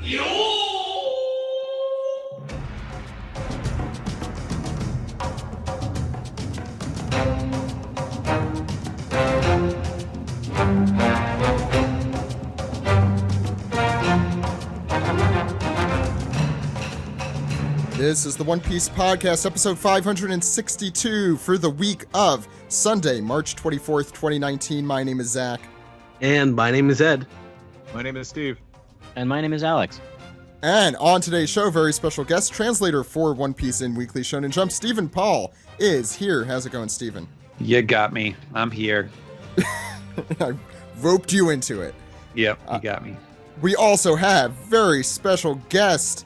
This is the One Piece Podcast, episode 562 for the week of Sunday, March 24th, 2019. My name is Zach. And my name is Ed. My name is Steve. And my name is Alex. And on today's show, very special guest, translator for One Piece in Weekly Shonen Jump, Stephen Paul, is here. How's it going, Stephen? You got me. I'm here. I roped you into it. Yep, you got me. We also have very special guest.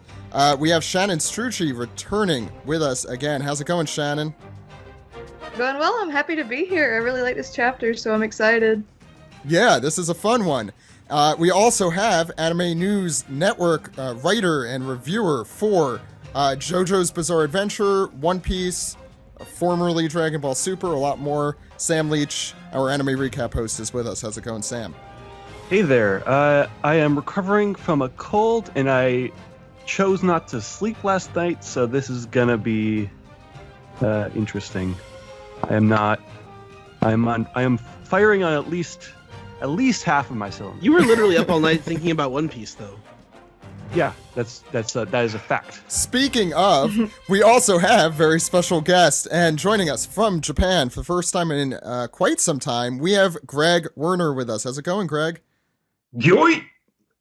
We have Shannon Strucci returning with us again. How's it going, Shannon? Going well. I'm happy to be here. I really like this chapter, so I'm excited. Yeah, this is a fun one. We also have Anime News Network writer and reviewer for JoJo's Bizarre Adventure, One Piece, formerly Dragon Ball Super, a lot more. Sam Leach, our Anime Recap host, is with us. How's it going, Sam? Hey there. I am recovering from a cold, and I chose not to sleep last night, so this is gonna be interesting. I am firing on at least half of my cylinders. You were literally up all night thinking about One Piece, though. Yeah, that is a fact. Speaking of, we also have very special guest, and joining us from Japan for the first time in quite some time, we have Greg Werner with us. How's it going, Greg? Yoi!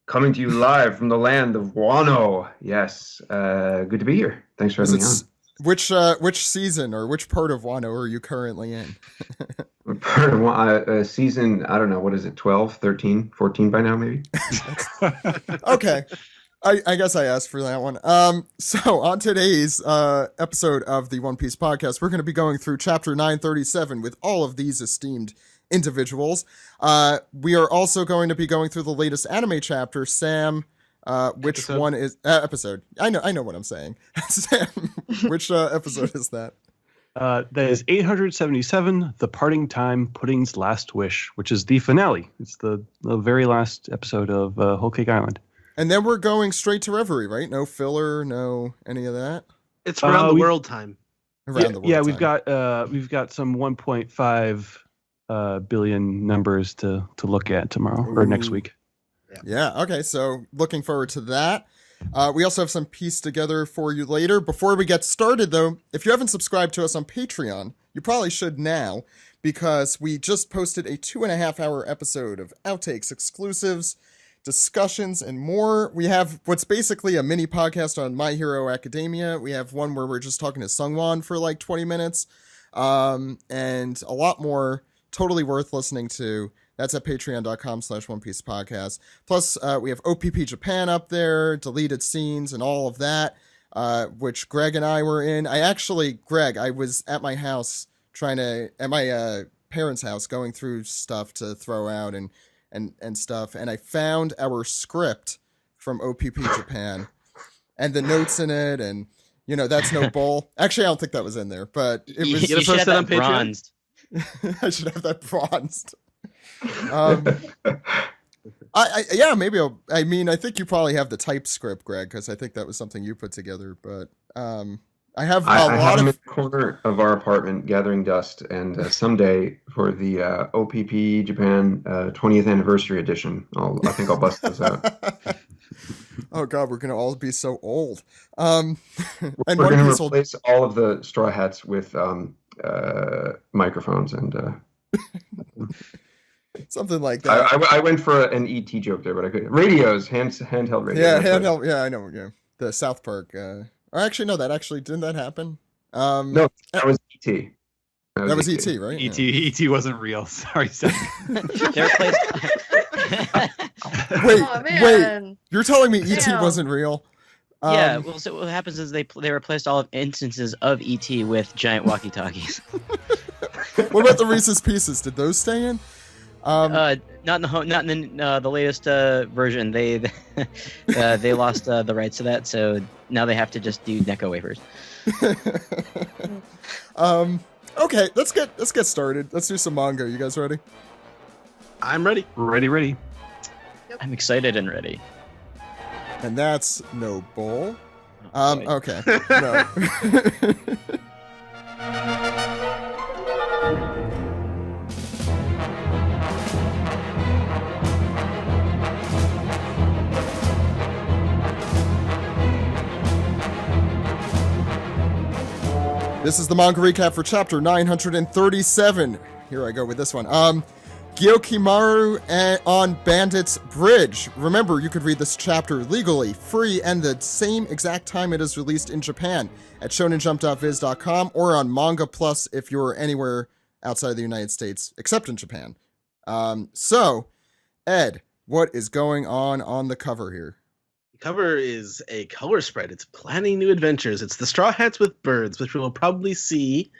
Coming to you live from the land of Wano. Yes, good to be here. Thanks for having me on. Which season or which part of Wano are you currently in? Part of season, I don't know, what is it, 12, 13, 14 by now, maybe? Okay. I guess I asked for that one. So on today's episode of the One Piece Podcast, we're going to be going through chapter 937 with all of these esteemed individuals. We are also going to be going through the latest anime chapter. Sam, which episode? One is episode? I know what I'm saying. Sam, which episode is that? That is 877, The Parting Time, Pudding's Last Wish, which is the finale. It's the very last episode of Whole Cake Island. And then we're going straight to Reverie, right? No filler, no any of that? It's around the world time. Around the world time. We've got some 1.5 billion numbers to look at tomorrow or next week. Yeah, okay, so looking forward to that. We also have some piece together for you later. Before we get started, though, if you haven't subscribed to us on Patreon, you probably should now, because we just posted a 2.5-hour episode of outtakes, exclusives, discussions, and more. We have what's basically a mini podcast on My Hero Academia. We have one where we're just talking to Sungwon for like 20 minutes, and a lot more. Totally worth listening to. That's at patreon.com/One Piece Podcast. Plus, we have OPP Japan up there, deleted scenes, and all of that, which Greg and I were in. Greg, I was at my house at my parents' house, going through stuff to throw out and stuff, and I found our script from OPP Japan and the notes in it, and that's no bull. Actually, I don't think that was in there, but it was. You should have that bronzed. I should have that bronzed. Maybe I think you probably have the typescript, Greg, because I think that was something you put together. But I have in the corner of our apartment gathering dust, and someday for the OPP Japan 20th anniversary edition, I think I'll bust those out. Oh God, we're gonna all be so old. And we're gonna replace all of the straw hats with microphones and something like that. I went for an ET joke there, but I couldn't. Radios, handheld radios. Yeah, handheld. Yeah, I know. Yeah, the South Park. Or actually, no, didn't that happen? No, that was ET. That was ET, right? ET wasn't real. Sorry, Seth. Wait. You're telling me ET wasn't real? Yeah, well, so what happens is they replaced all of instances of ET with giant walkie-talkies. What about the Reese's Pieces? Did those stay in? Not in the latest version. They lost the rights to that, so now they have to just do Necco wafers. Okay, let's get started. Let's do some manga. You guys ready? I'm ready. Ready. I'm excited and ready. And that's no bull. boy. Okay. No. This is the manga recap for chapter 937. Here I go with this one. Gyokimaru on Bandit's Bridge. Remember, you could read this chapter legally, free, and the same exact time it is released in Japan at shonenjump.viz.com or on Manga Plus if you're anywhere outside of the United States, except in Japan. So, Ed, what is going on the cover here? Cover is a color spread. It's planning new adventures. It's the Straw Hats with Birds, which we will probably see,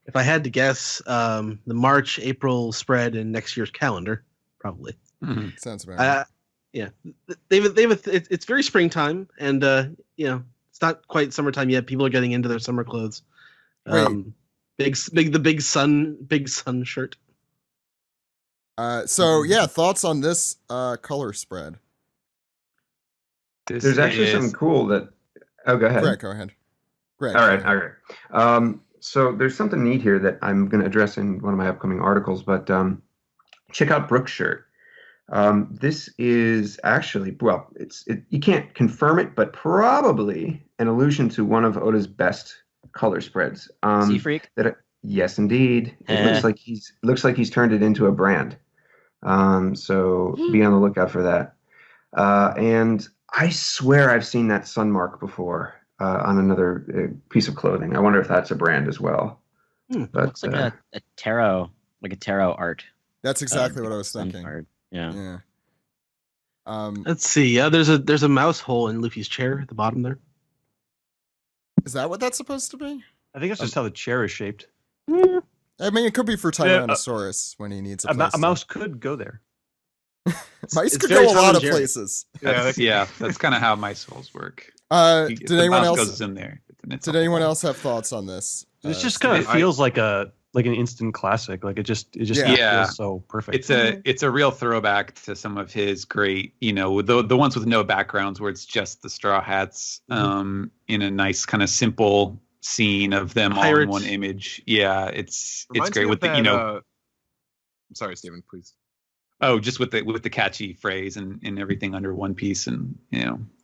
if I had to guess, the March, April spread in next year's calendar, probably. Mhm. Sounds about right. Yeah, it's very springtime, and it's not quite summertime yet. People are getting into their summer clothes. Big sun shirt. So, yeah, thoughts on this color spread? There's actually something cool that. Oh, go ahead. Greg, go ahead. Greg. All right. So there's something neat here that I'm going to address in one of my upcoming articles, but check out Brooke's shirt. This is actually, well, you can't confirm it, but probably an allusion to one of Oda's best color spreads. Sea Freak? Yes, indeed. It looks like he's turned it into a brand. So be on the lookout for that. And I swear I've seen that sun mark before on another piece of clothing. I wonder if that's a brand as well. But Looks like a tarot art. That's exactly what I was sun thinking. card. Yeah. Let's see. Yeah, there's a mouse hole in Luffy's chair at the bottom there. Is that what that's supposed to be? I think that's just how the chair is shaped. I mean, it could be for Tyrannosaurus when he needs a place. A mouse could go there. Mice it's could very go a Tom lot and of Jerry. places. That's kind of how mice holes work. Did The anyone mouse else? goes in there. Did anyone else have thoughts on this? This just kind of feels like an instant classic. Like it just Yeah. feels so perfect. It's a real throwback to some of his great, the ones with no backgrounds where it's just the Straw Hats in a nice kind of simple scene of them all in Pirates. one image. Yeah, it's Reminds great me with of the that, I'm sorry, Stephen, please. oh, just with the catchy phrase and everything under one piece, and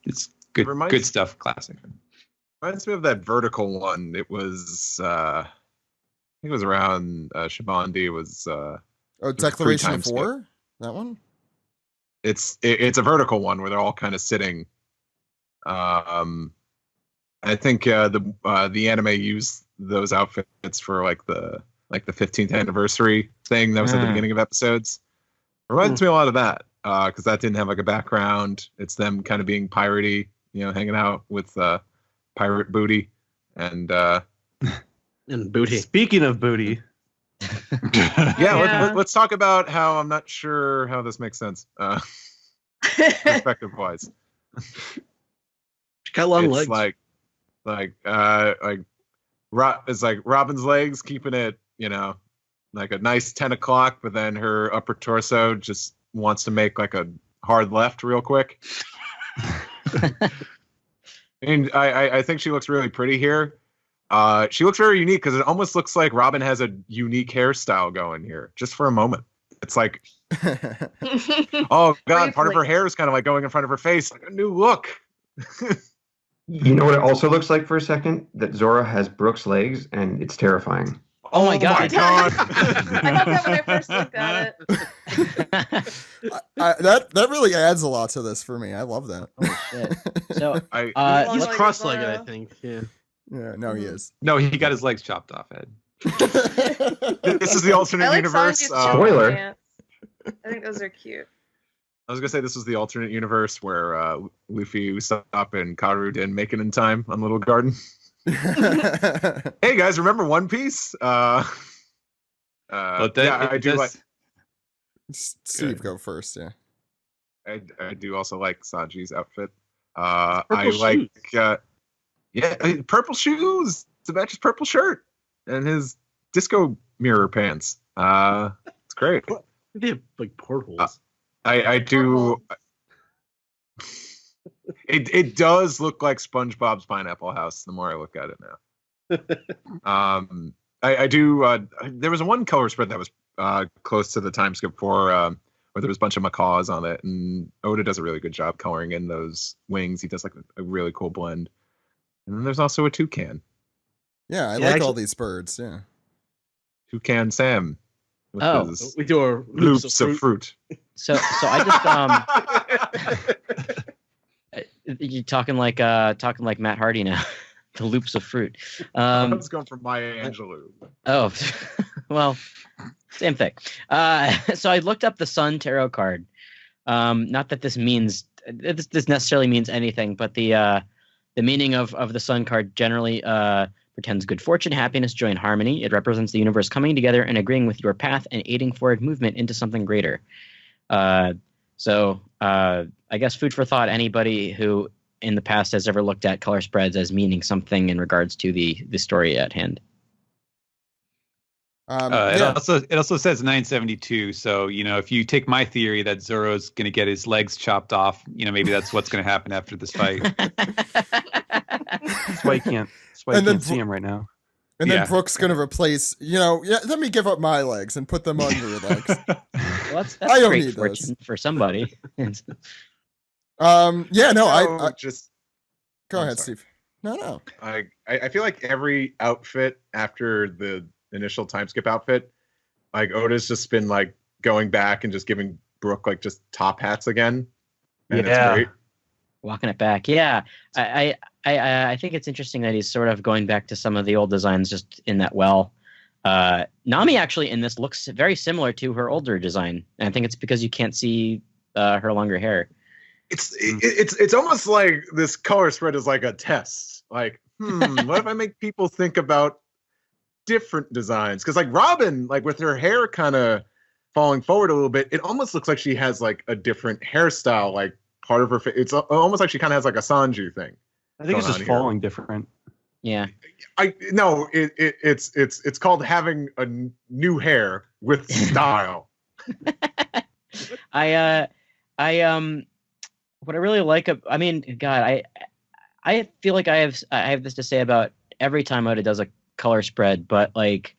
it's good good stuff. Classic. Reminds me of that vertical one. It was I think it was around Shabandi. It was Declaration Free of Time War? That one? it's a vertical one where they're all kind of sitting. I think the anime used those outfits for like the 15th anniversary thing that was at the beginning of episodes. Reminds me a lot of that because that didn't have like a background. It's them kind of being piratey, hanging out with pirate booty and booty. Speaking of booty, Yeah. Let's talk about how I'm not sure how this makes sense perspective wise. She got long It's legs. it's like Robin's legs keeping it, like a nice 10 o'clock, but then her upper torso just wants to make like a hard left real quick. And I think she looks really pretty here. She looks very unique because it almost looks like Robin has a unique hairstyle going here just for a moment. It's like, oh God, part of her hair is kind of like going in front of her face, like a new look. You know what it also looks like for a second? That Zora has Brooke's legs, and it's terrifying. Oh my god. I thought that when I first looked at it. That really adds a lot to this for me. I love that. Holy shit. So He's Like cross-legged, Zora. I think. Yeah. Yeah, no, he is. No, he got his legs chopped off, Ed. This is the alternate I like universe. Sanji's Spoiler. pants. I think those are cute. I was gonna say this was the alternate universe where Luffy, Usopp, and Karu didn't make it in time on Little Garden. Hey guys, remember One Piece? But I do like. Steve, go first. Yeah. I do also like Sanji's outfit. Purple I like, shoes. purple shoes to match his purple shirt and his disco mirror pants. It's great. They have like portholes. I do. It does look like SpongeBob's Pineapple House the more I look at it now. I do. There was one color spread that was close to the time skip for where there was a bunch of macaws on it, and Oda does a really good job coloring in those wings. He does like a really cool blend. And then there's also a toucan. Yeah, I Yeah, like actually- all these birds. Yeah. Toucan Sam. With Oh. his We do our loops of fruit. So I just you're talking like Matt Hardy now. The loops of fruit. I was going for Maya Angelou. Oh, well, same thing. So I looked up the Sun tarot card. Not that this necessarily means anything, but the meaning of the Sun card generally portends good fortune, happiness, joy, and harmony. It represents the universe coming together and agreeing with your path and aiding forward movement into something greater. So I guess food for thought. Anybody who in the past has ever looked at color spreads as meaning something in regards to the story at hand. It also says 972. So if you take my theory that Zoro's going to get his legs chopped off, maybe that's what's going to happen after this fight. That's why you can't. That's why you And then can't see him right now. And then Yeah. Brooke's gonna replace, let me give up my legs and put them on your legs. Well, that's I don't great need fortune for somebody. Yeah, no, I just go I'm ahead, sorry. Steve. No. I feel like every outfit after the initial time skip outfit, like Oda's just been like going back and just giving Brooke like just top hats again, and Yeah. it's great. Walking it back, yeah. I think it's interesting that he's sort of going back to some of the old designs, just in that Nami actually in this looks very similar to her older design, and I think it's because you can't see her longer hair. It's almost like this color spread is like a test. Like, what if I make people think about different designs? Because like Robin, like with her hair kind of falling forward a little bit, it almost looks like she has like a different hairstyle, like part of her face. It's almost like she kind of has like a Sanju thing. I think it's going just on here. falling different. Yeah. It's called having a new hair with style. What I really like, I mean, God, I feel like I have this to say about every time Oda does a color spread, but like,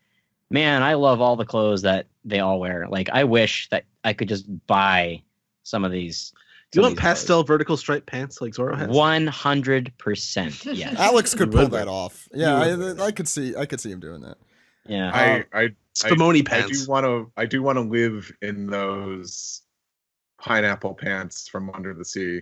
man, I love all the clothes that they all wear. Like, I wish that I could just buy some of these. Do you want pastel vertical striped pants like Zoro has? 100%. Yes. Alex could You pull would that wear- off. Yeah, you would I could see him doing that. Yeah. Spumoni I pants. do want to live in those pineapple pants from under the sea.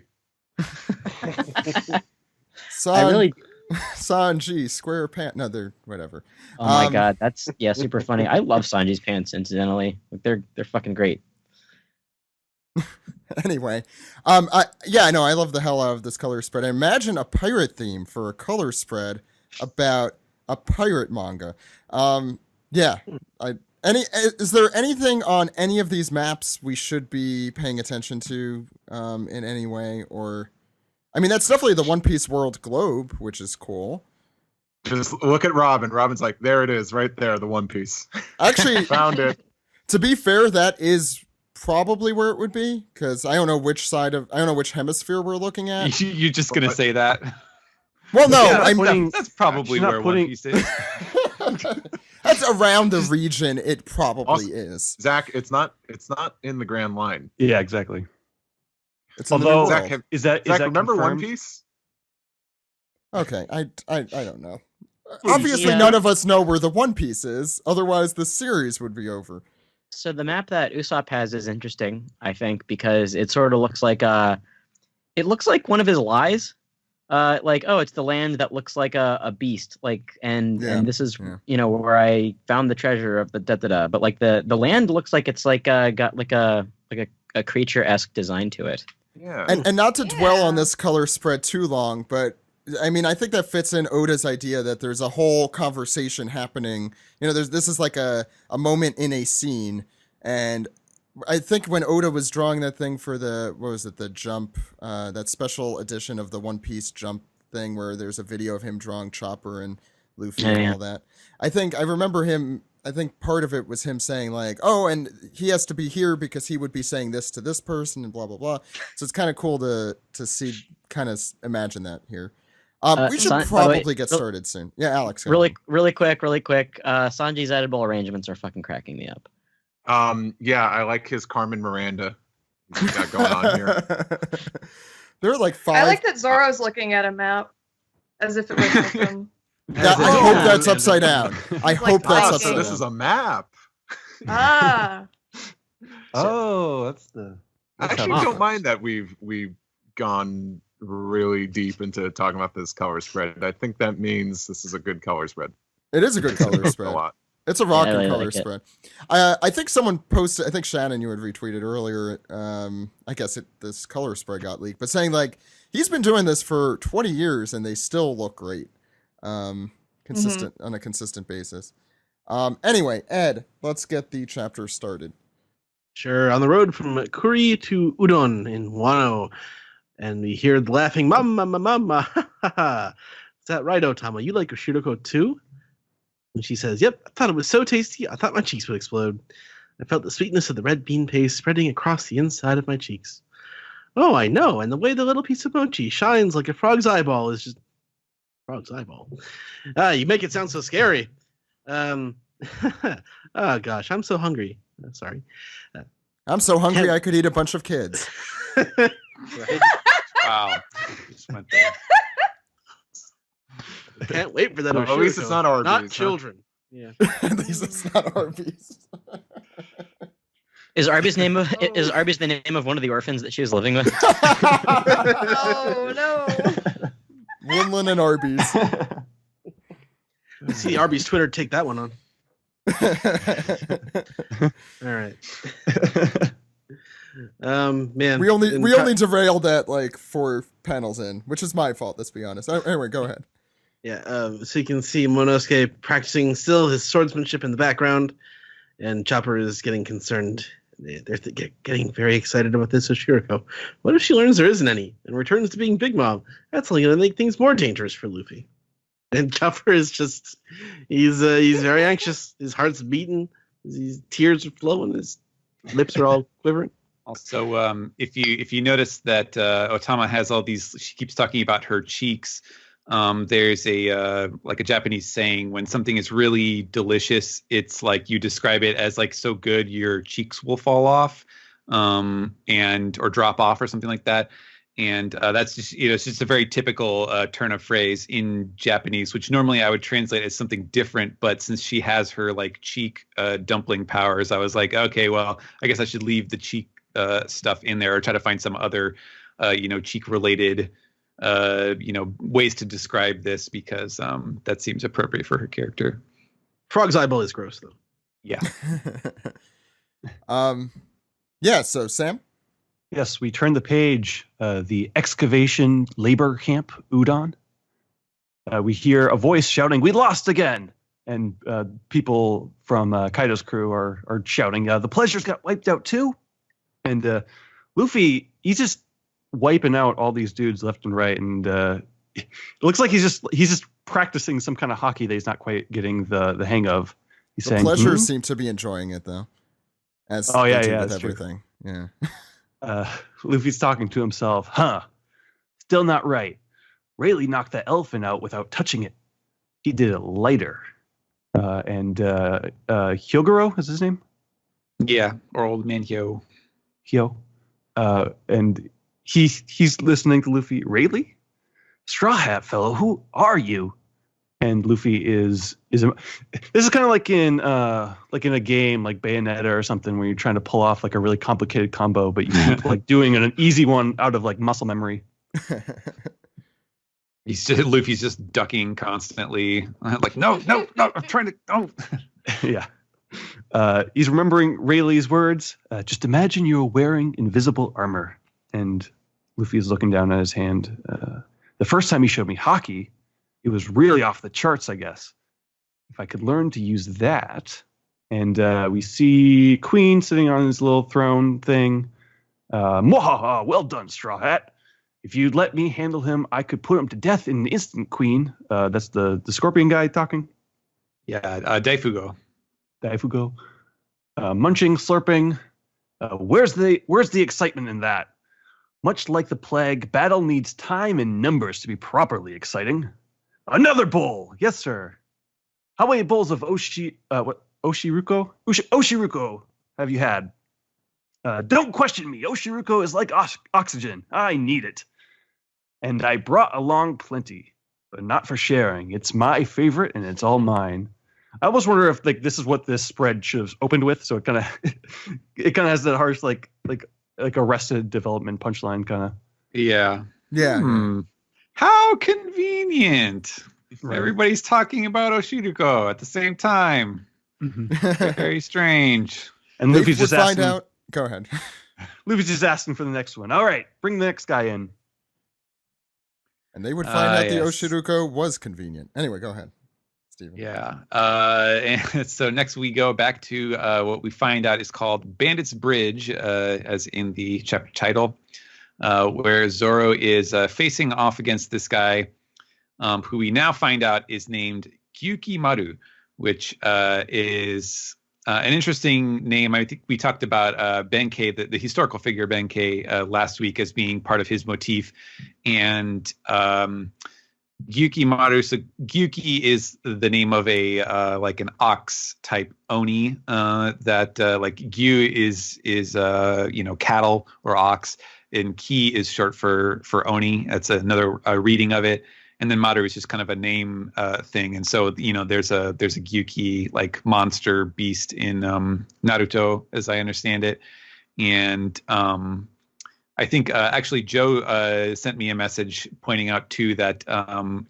Sanji, square pant. No, they're whatever. Oh my God, that's super funny. I love Sanji's pants. Incidentally, like, they're fucking great. Anyway, I know I love the hell out of this color spread. I imagine a pirate theme for a color spread about a pirate manga. Is there anything on any of these maps we should be paying attention to in any way? Or, I mean, that's definitely the One Piece world globe, which is cool. Just look at Robin. Robin's like, there it is, right there, the One Piece. Actually, Found it. to be fair, that is probably where it would be, because I don't know which hemisphere we're looking at. You're just gonna say that? Well, no, Yeah, I'm That's probably She's not where putting- One Piece is. that's around the region it probably Also- is. Zach, it's not in the Grand Line. Yeah, exactly. It's in the Although- New Zach, World. Is that Zach, that remember One confirmed? Piece? Okay, I don't know. Obviously, Yeah. none of us know where the One Piece is. Otherwise, the series would be over. So the map that Usopp has is interesting, I think, because it sort of looks like one of his lies. Like, oh, it's the land that looks like a beast, like, and this is yeah. where I found the treasure of the da. But like the land looks like it's like got like a creature-esque design to it. Yeah. And not to dwell on this color spread too long, but I mean, I think that fits in Oda's idea that there's a whole conversation happening. This is like a moment in a scene. And I think when Oda was drawing that thing for the Jump, that special edition of the One Piece Jump thing where there's a video of him drawing Chopper and Luffy and all that. I think I remember him I think part of it was him saying like, oh, and he has to be here because he would be saying this to this person and blah blah blah. So it's kind of cool to see, kind of imagine that here. We should By the way, probably get started soon. Yeah, Alex. go ahead. Really quick. Sanji's edible arrangements are fucking cracking me up. Yeah, I like his Carmen Miranda he's got going on here. There are like 5. I like that Zoro's looking at a map as if it would help him. Yeah, I hope that's upside down. I Like hope that's Viking. upside So down. this is a map. Ah, Oh, that's the. I that's actually how- don't mind that we've gone really deep into talking about this color spread. I think that means this is a good color spread. It is a good color A spread. lot. It's a rocking really color like it. spread. I think someone posted. I think Shannon, you had retweeted earlier. I guess this color spread got leaked, but saying like he's been doing this for 20 years and they still look great, consistent on a consistent basis. Anyway, Ed, let's get the chapter started. Sure, on the road from Kuri to Udon in Wano, and we hear the laughing "Mama, mama, mama!" Is that right, Otama? You like Oshiroko too? And she says, "Yep, I thought it was so tasty. I thought my cheeks would explode. I felt the sweetness of the red bean paste spreading across the inside of my cheeks. Oh, I know. And the way the little piece of mochi shines like a frog's eyeball is just frog's eyeball. You make it sound so scary. Oh gosh, I'm so hungry. Sorry. I'm so hungry I could eat a bunch of kids. Right? Wow. Just went there. Can't wait for that. Well, at least it's Oshiroko. not Arby's, Not huh? children. Yeah. At least it's not Arby's. Is Arby's the name of one of the orphans that she was living with? oh no. Winland and Arby's. Let's see Arby's Twitter take that one on. All right. Man. we only in we co- only derailed at like 4 panels in, which is my fault. Let's be honest. Anyway, go ahead. Yeah, so you can see Monosuke practicing still his swordsmanship in the background, and Chopper is getting concerned. They're getting very excited about this Oshiroko. What if she learns there isn't any and returns to being Big Mom? That's only going to make things more dangerous for Luffy. And Chopper is just—he's very anxious. His heart's beating. His tears are flowing. His lips are all quivering. Also, if you notice that Otama has all these, she keeps talking about her cheeks. There's a like a Japanese saying, when something is really delicious, it's like you describe it as like so good your cheeks will fall off, or drop off or something like that. And that's just, it's just a very typical turn of phrase in Japanese, which normally I would translate as something different. But since she has her like cheek dumpling powers, I was like, okay, well, I guess I should leave the cheek stuff in there or try to find some other, cheek related ways to describe this, because that seems appropriate for her character. Frog's eyeball is gross, though. Yeah. Yeah, so Sam? Yes, we turn the page. The excavation labor camp, Udon. We hear a voice shouting, "We lost again!" And people from Kaido's crew are shouting, "The pleasures got wiped out too!" And Luffy, he's just wiping out all these dudes left and right, and it looks like he's just practicing some kind of hockey that he's not quite getting the hang of. He's The saying, pleasures seem to be enjoying it though. As Oh, yeah, they do yeah, with that's true. everything. Yeah. Luffy's talking to himself, still not right. Rayleigh knocked that elephant out without touching it. He did it lighter. And Hyogoro is his name? Yeah. Or Old Man Hyo. Hyo. And he's listening to Luffy. Rayleigh? Straw Hat fellow, who are you? And Luffy is this is kind of like in a game like Bayonetta or something, where you're trying to pull off like a really complicated combo, but you keep like doing an easy one out of like muscle memory. Luffy's just ducking constantly. Like, no, I'm trying to, no. Yeah. He's remembering Rayleigh's words. Just imagine you're wearing invisible armor. And Luffy is looking down at his hand. The first time he showed me hockey, it was really off the charts, I guess. If I could learn to use that. And we see Queen sitting on his little throne thing. Mwahaha, well done, Straw Hat. If you'd let me handle him, I could put him to death in an instant, Queen. That's the scorpion guy talking. Yeah, Daifugo. Daifugo. Munching, slurping. Where's the excitement in that? Much like the plague, battle needs time and numbers to be properly exciting. Another bowl, yes, sir. How many bowls of Oshiruko have you had? Don't question me. Oshiruko is like oxygen. I need it. And I brought along plenty, but not for sharing. It's my favorite, and it's all mine. I almost wonder if this is what this spread should have opened with. So it kind of has that harsh like Arrested Development punchline kind of. Yeah. Yeah. How convenient. Right. Everybody's talking about Oshiruko at the same time. Very strange. And They Luffy's would just find asking. out. Go ahead. Luffy's just asking for the next one. All right, bring the next guy in. And they would find out the yes. Oshiruko was convenient. Anyway, go ahead, Steven. Yeah. And so next we go back to what we find out is called Bandit's Bridge, as in the chapter title, where Zoro is facing off against this guy who we now find out is named Gyuki Maru, which is an interesting name. I think we talked about Benkei, the historical figure Benkei, last week as being part of his motif. And Gyuki Maru, so Gyuki is the name of a like an ox type oni, that like Gyu is cattle or ox, and Ki is short for oni. That's another reading of it. And then Maru is just kind of a name thing. And so, there's a Gyuki like monster beast in Naruto, as I understand it. And I think actually Joe sent me a message pointing out too that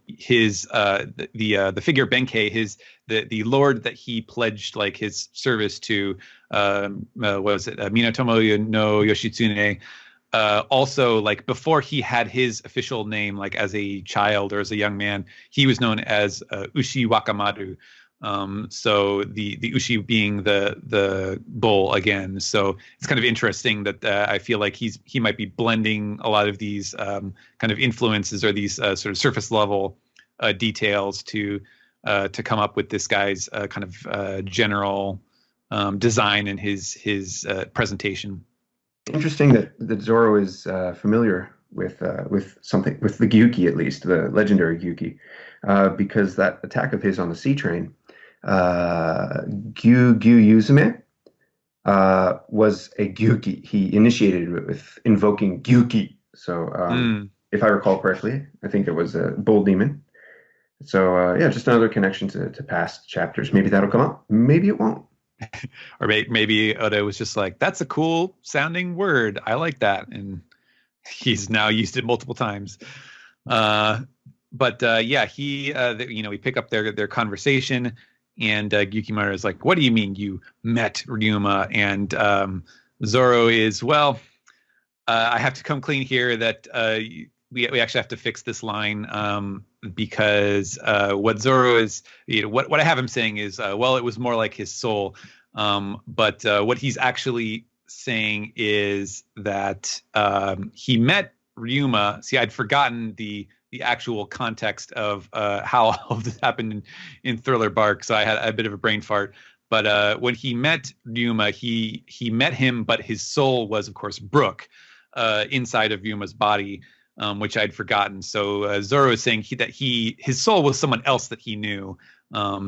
his the figure Benkei, the lord that he pledged like his service to, what was it, Minatomo no Yoshitsune. Also, like before he had his official name, like as a child or as a young man, he was known as Ushi Wakamaru. So the Ushi being the bull again. So it's kind of interesting that I feel like he might be blending a lot of these kind of influences or these sort of surface level details to come up with this guy's kind of general design and his presentation. Interesting that Zoro is familiar with something, with the Gyuki, at least the legendary Gyuki, because that attack of his on the sea train, Gyu Yuzume, was a Gyuki. He initiated it with invoking Gyuki. So if I recall correctly, I think it was a bull demon. So yeah, just another connection to past chapters. Maybe that'll come up. Maybe it won't. Or maybe Oda was just like, that's a cool sounding word. I like that. And he's now used it multiple times. But yeah, we pick up their conversation, and Gyukimaru is like, what do you mean you met Ryuma? And Zoro is, well, I have to come clean here that we actually have to fix this line, because what Zoro is, what I have him saying is, well, it was more like his soul. But what he's actually saying is that he met Ryuma. See, I'd forgotten the actual context of how all of this happened in Thriller Bark, so I had a bit of a brain fart. But when he met Ryuma, he met him, but his soul was, of course, Brook, inside of Ryuma's body, which I'd forgotten. So Zoro is saying that his soul was someone else that he knew.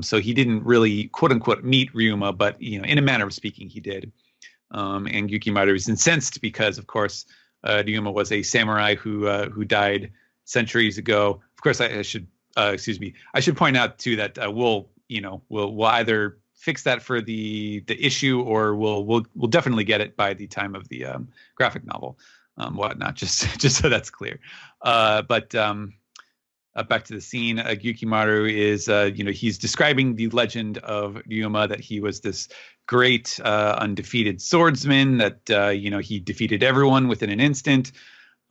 So he didn't really, quote unquote, meet Ryuma, but in a manner of speaking, he did. And Gyukimaru was incensed because, of course, Ryuma was a samurai who died centuries ago. Of course, I should point out too that we'll either fix that for the issue, or we'll definitely get it by the time of the graphic novel, whatnot. Just so that's clear. But back to the scene, Gyukimaru is, he's describing the legend of Ryuma, that he was this great undefeated swordsman, that he defeated everyone within an instant.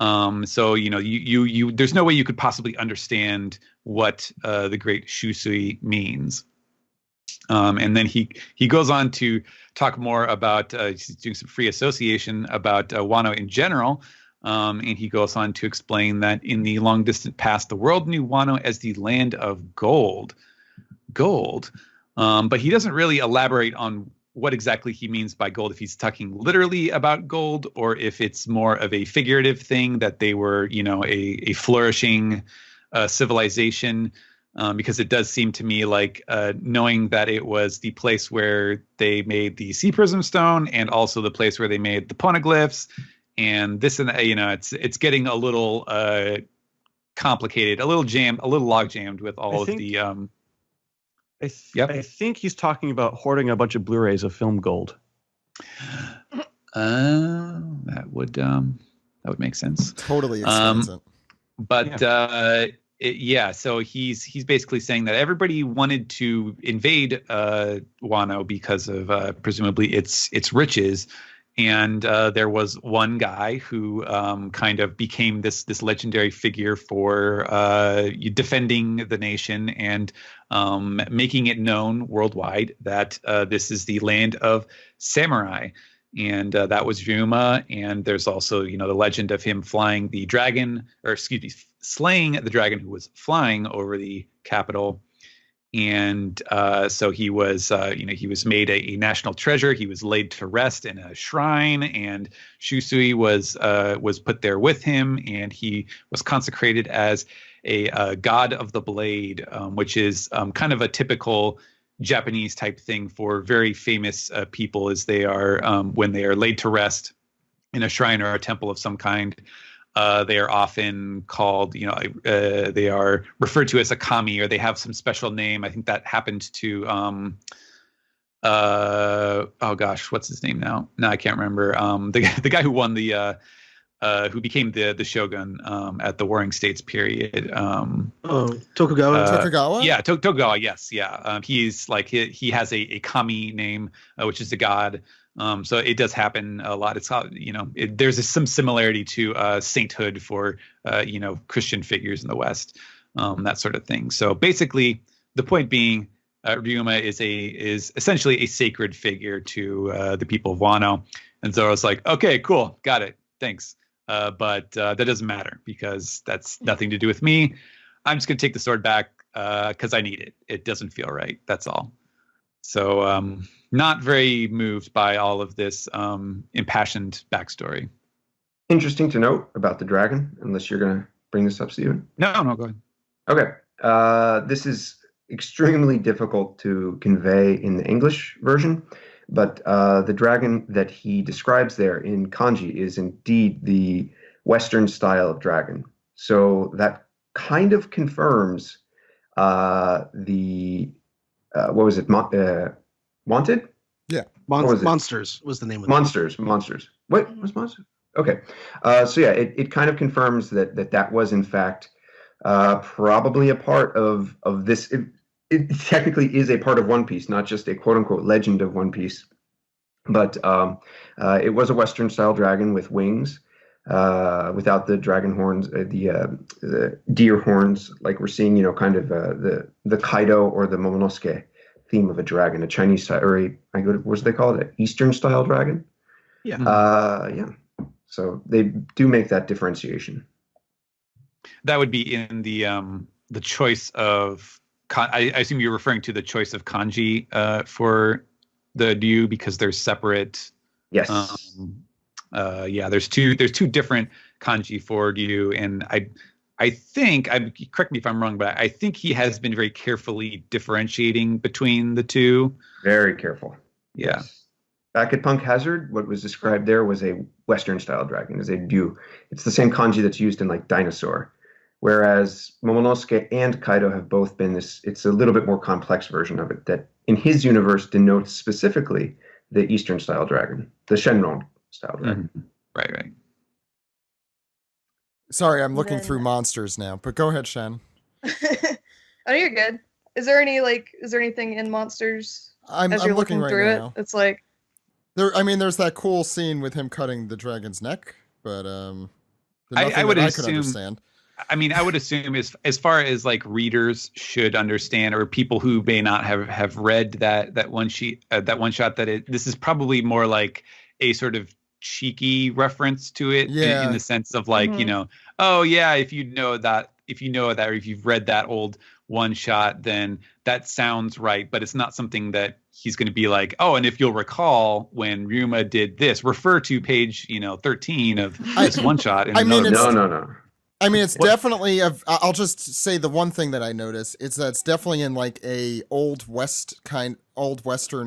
So you there's no way you could possibly understand what the great Shusui means. And then he goes on to talk more about he's doing some free association about Wano in general. And he goes on to explain that in the long distant past, the world knew Wano as the land of gold. Gold. But he doesn't really elaborate on what exactly he means by gold, if he's talking literally about gold or if it's more of a figurative thing that they were, a flourishing civilization. Because it does seem to me like knowing that it was the place where they made the sea prism stone and also the place where they made the poneglyphs and this and that, it's getting a little complicated, a little log jammed with all of the. I think he's talking about hoarding a bunch of Blu-rays of film gold. That would make sense. Totally explains it. But so he's basically saying that everybody wanted to invade Wano because of presumably its riches. And there was one guy who kind of became this legendary figure for defending the nation and making it known worldwide that this is the land of samurai. And that was Ryuma. And there's also, the legend of him flying the dragon, slaying the dragon who was flying over the capital. And so he was, he was made a national treasure. He was laid to rest in a shrine, and Shusui was put there with him, and he was consecrated as a god of the blade, which is kind of a typical Japanese type thing for very famous people, as they are when they are laid to rest in a shrine or a temple of some kind. They are often called, they are referred to as a kami, or they have some special name. I think that happened to, oh gosh, what's his name now? No, I can't remember. The guy who won who became the shogun at the Warring States period. Tokugawa. Tokugawa? Yeah, Tokugawa. Yes, yeah. He's like he has a kami name, which is a god. So it does happen a lot. It's there's some similarity to sainthood for Christian figures in the West, that sort of thing. So basically, the point being, Ryuma is essentially a sacred figure to the people of Wano, and so I was like, okay, cool, got it, thanks. But that doesn't matter because that's nothing to do with me. I'm just gonna take the sword back because I need it. It doesn't feel right. That's all. So not very moved by all of this impassioned backstory. Interesting to note about the dragon, unless you're going to bring this up, Steven. No, go ahead. Okay. This is extremely difficult to convey in the English version, but the dragon that he describes there in kanji is indeed the Western style of dragon. So that kind of confirms what was it? Wanted? Yeah. Monsters was the name of it. Monsters. What was Monsters? Okay. So yeah, it kind of confirms that was in fact probably a part of this. It technically is a part of One Piece, not just a quote unquote legend of One Piece. But it was a Western style dragon with wings, without the dragon horns, the deer horns, like we're seeing, kind of the Kaido or the Momonosuke theme of a dragon, a Chinese style, or what do they call it? An Eastern style dragon? Yeah. Yeah. So they do make that differentiation. That would be in the choice of. I assume you're referring to the choice of kanji for the Ryu, because they're separate. Yes. There's two different kanji for Ryu, and I think, correct me if I'm wrong, but I think he has been very carefully differentiating between the two. Very careful. Yeah. Yes. Back at Punk Hazard, what was described there was a Western style dragon, as a Ryu. It's the same kanji that's used in like Dinosaur. Whereas Momonosuke and Kaido have both been this, it's a little bit more complex version of it that in his universe denotes specifically the Eastern style dragon, the Shenron style dragon. Mm-hmm. Right. Sorry, I'm looking through monsters now, but go ahead, Shen. Oh, you're good. Is there anything in monsters I'm as you're looking looking right through now. it? It's like there's that cool scene with him cutting the dragon's neck, but I would I assume. could understand. I mean, I would assume as far as like readers should understand, or people who may not have read that one shot, this is probably more like a sort of cheeky reference to it, in the sense of like, oh yeah, if you know that, or if you've read that old one shot, then that sounds right, but it's not something that he's going to be like, oh, and if you'll recall when Ryuma did this, refer to page 13 of this one shot. I mean, No. I mean, it's definitely. I'll just say the one thing that I noticed. It's that it's definitely in like a old western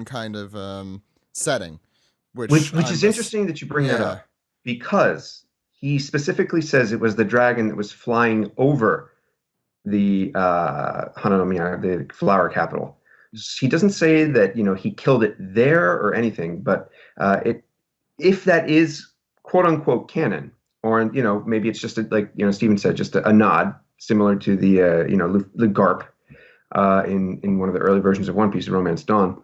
kind of setting, which is interesting that you bring that up, because he specifically says it was the dragon that was flying over the Hananomiya, the flower capital. He doesn't say that he killed it there or anything, but if that is quote unquote canon, or maybe it's just like Steven said, just a nod similar to the the Garp in one of the early versions of One Piece, Romance Dawn.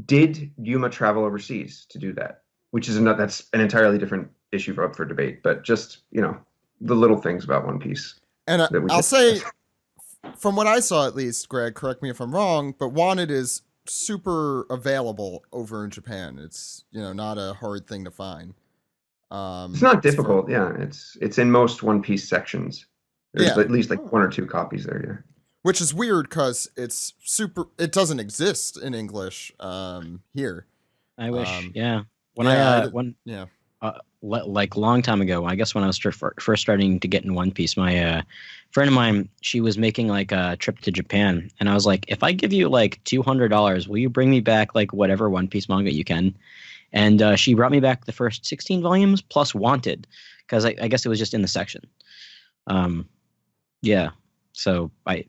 Did Yuma travel overseas to do that? Which is that's an entirely different issue up for debate, but just the little things about One Piece. And I'll say, from what I saw at least, Greg, correct me if I'm wrong, but Wanted is super available over in Japan. It's not a hard thing to find. It's not difficult. It's in most One Piece sections. There's at least like one or two copies there. Yeah. Which is weird because it doesn't exist in English here. I wish, yeah. Like long time ago, I guess when I was first starting to get in One Piece, my friend of mine, she was making like a trip to Japan, and I was like, if I give you like $200, will you bring me back like whatever One Piece manga you can? And she brought me back the first 16 volumes plus Wanted, because I guess it was just in the section. Yeah. So I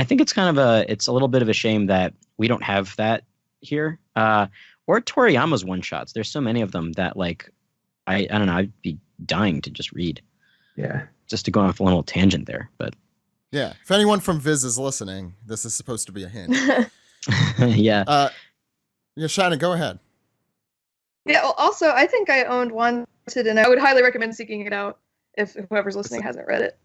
think it's kind of it's a little bit of a shame that we don't have that here. Or Toriyama's one shots. There's so many of them that like I don't know, I'd be dying to just read. Yeah. Just to go off a little tangent there, but yeah. If anyone from Viz is listening, this is supposed to be a hint. Yeah. Yeah, Shannon, go ahead. Yeah, well, also, I think I owned Wanted, and I would highly recommend seeking it out if whoever's listening hasn't read it.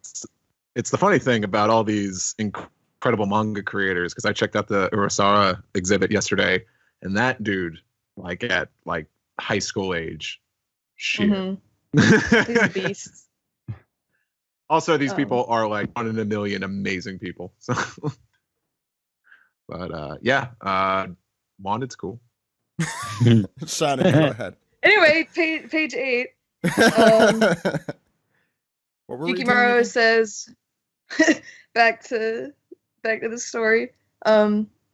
It's the funny thing about all these incredible manga creators, because I checked out the Urasawa exhibit yesterday, and that dude, like at like high school age, shit. Mm-hmm. These beasts. Also, these people are like 1 in a million amazing people. So, but Wanted's cool. Shannon, go ahead. Anyway, page 8. Yukimaru says, back to the story.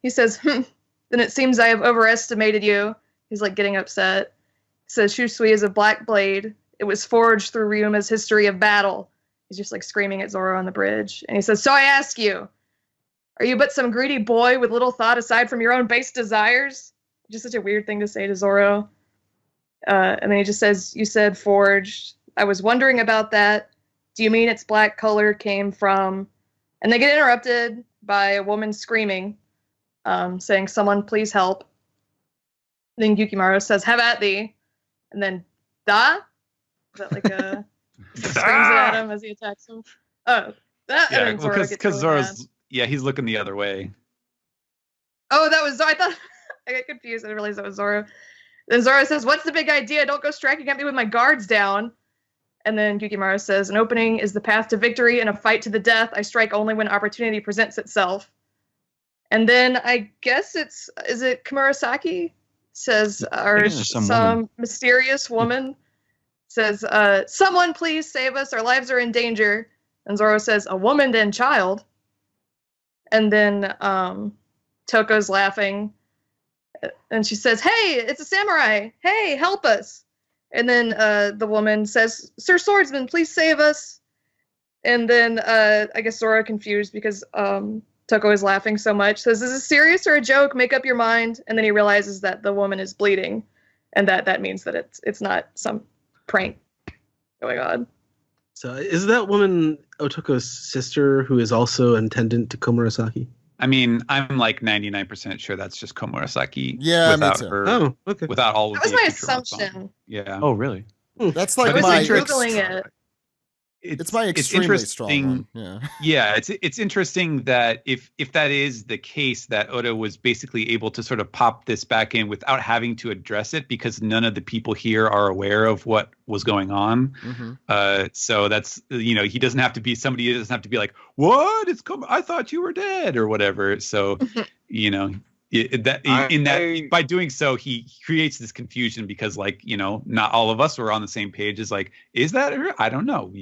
He says, then it seems I have overestimated you. He's like getting upset. He says, Shusui is a black blade. It was forged through Ryuma's history of battle. He's just like screaming at Zoro on the bridge. And he says, so I ask you, are you but some greedy boy with little thought aside from your own base desires? Just such a weird thing to say to Zoro. And then he just says, you said forged. I was wondering about that. Do you mean its black color came from... And they get interrupted by a woman screaming, saying, someone please help. Then Yukimaru says, have at thee. And then, da? Is that like a... screams it at him as he attacks him? Oh, that... Yeah, because Zoro's... Yeah, he's looking the other way. Oh, that was... I thought... I got confused. I didn't realize that was Zoro. Then Zoro says, what's the big idea? Don't go striking at me with my guards down. And then Yukimaru says, an opening is the path to victory in a fight to the death. I strike only when opportunity presents itself. And then I guess is it Komurasaki? Says, or some mysterious woman says, someone please save us. Our lives are in danger. And Zoro says, a woman and child. And then Toko's laughing. And she says, hey, it's a samurai. Hey, help us. And then the woman says, Sir Swordsman, please save us. And then I guess Zoro confused because Toko is laughing so much. Says, is this serious or a joke? Make up your mind. And then he realizes that the woman is bleeding. And that means that it's not some prank going on. So is that woman Otoko's sister who is also an attendant to Komurasaki? I mean, I'm like 99% sure that's just Komurasaki. Yeah, without me too. her, okay. Without all of that was the my accoutrements on. assumption. Yeah. Oh, really? That's like I was my... like Googling it. It's my extremely strong one. Yeah. Yeah, it's interesting that if that is the case, that Oda was basically able to sort of pop this back in without having to address it because none of the people here are aware of what was going on. So that's, he doesn't have to be somebody. He doesn't have to be like, what? I thought you were dead or whatever. So, by doing so, he creates this confusion because, not all of us were on the same page. Is like, is that her? I don't know.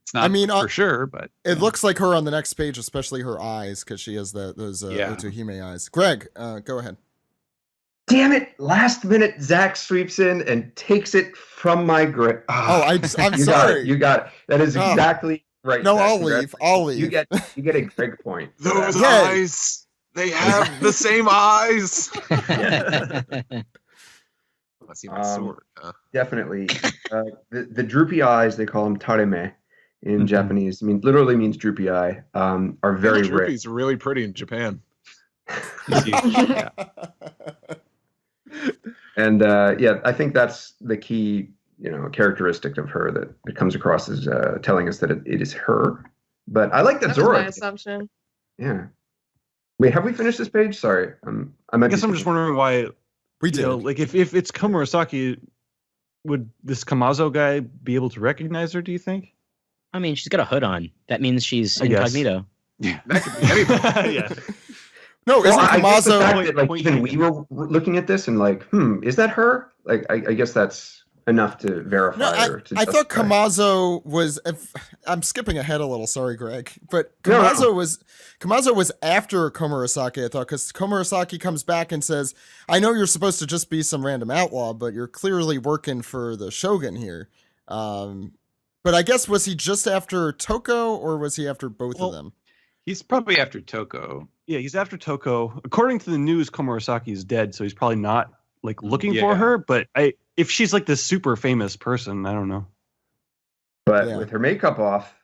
It's not for sure, but it looks like her on the next page, especially her eyes, because she has those Otohime eyes. Greg, go ahead. Damn it! Last minute, Zach sweeps in and takes it from my grip. I'm sorry. You got it. That is exactly right. No, Zach. I'll leave. You get a Greg point. Those eyes, they have the same eyes. Let's see my sword. Definitely. The droopy eyes, they call them tareme in Japanese. Literally means droopy eye. Are very rare. Droopy's really pretty in Japan. Yeah. And I think that's the key, characteristic of her that it comes across as telling us that it is her. But I like that That Zoro. was my assumption. Yeah. Wait, have we finished this page? Sorry, I guess I'm just wondering why. We did. If it's Komurasaki, would this Kamazo guy be able to recognize her? Do you think? I mean, she's got a hood on. That means she's I guess. incognito. Yeah, that could be anybody. Yeah. No, isn't I guess the Kamazo? fact that, even we were looking at this and is that her? I guess that's enough to verify. No, I thought justify. Kamazo was. I'm skipping ahead a little. Sorry, Greg, but Kamazo was after Komurasaki. I thought, because Komurasaki comes back and says, "I know you're supposed to just be some random outlaw, but you're clearly working for the Shogun here." But I guess, was he just after Toko, or was he after both of them? He's probably after Toko. Yeah, he's after Toko. According to the news, Komurasaki is dead, so he's probably not looking for her. But if she's like this super famous person, I don't know. But with her makeup off,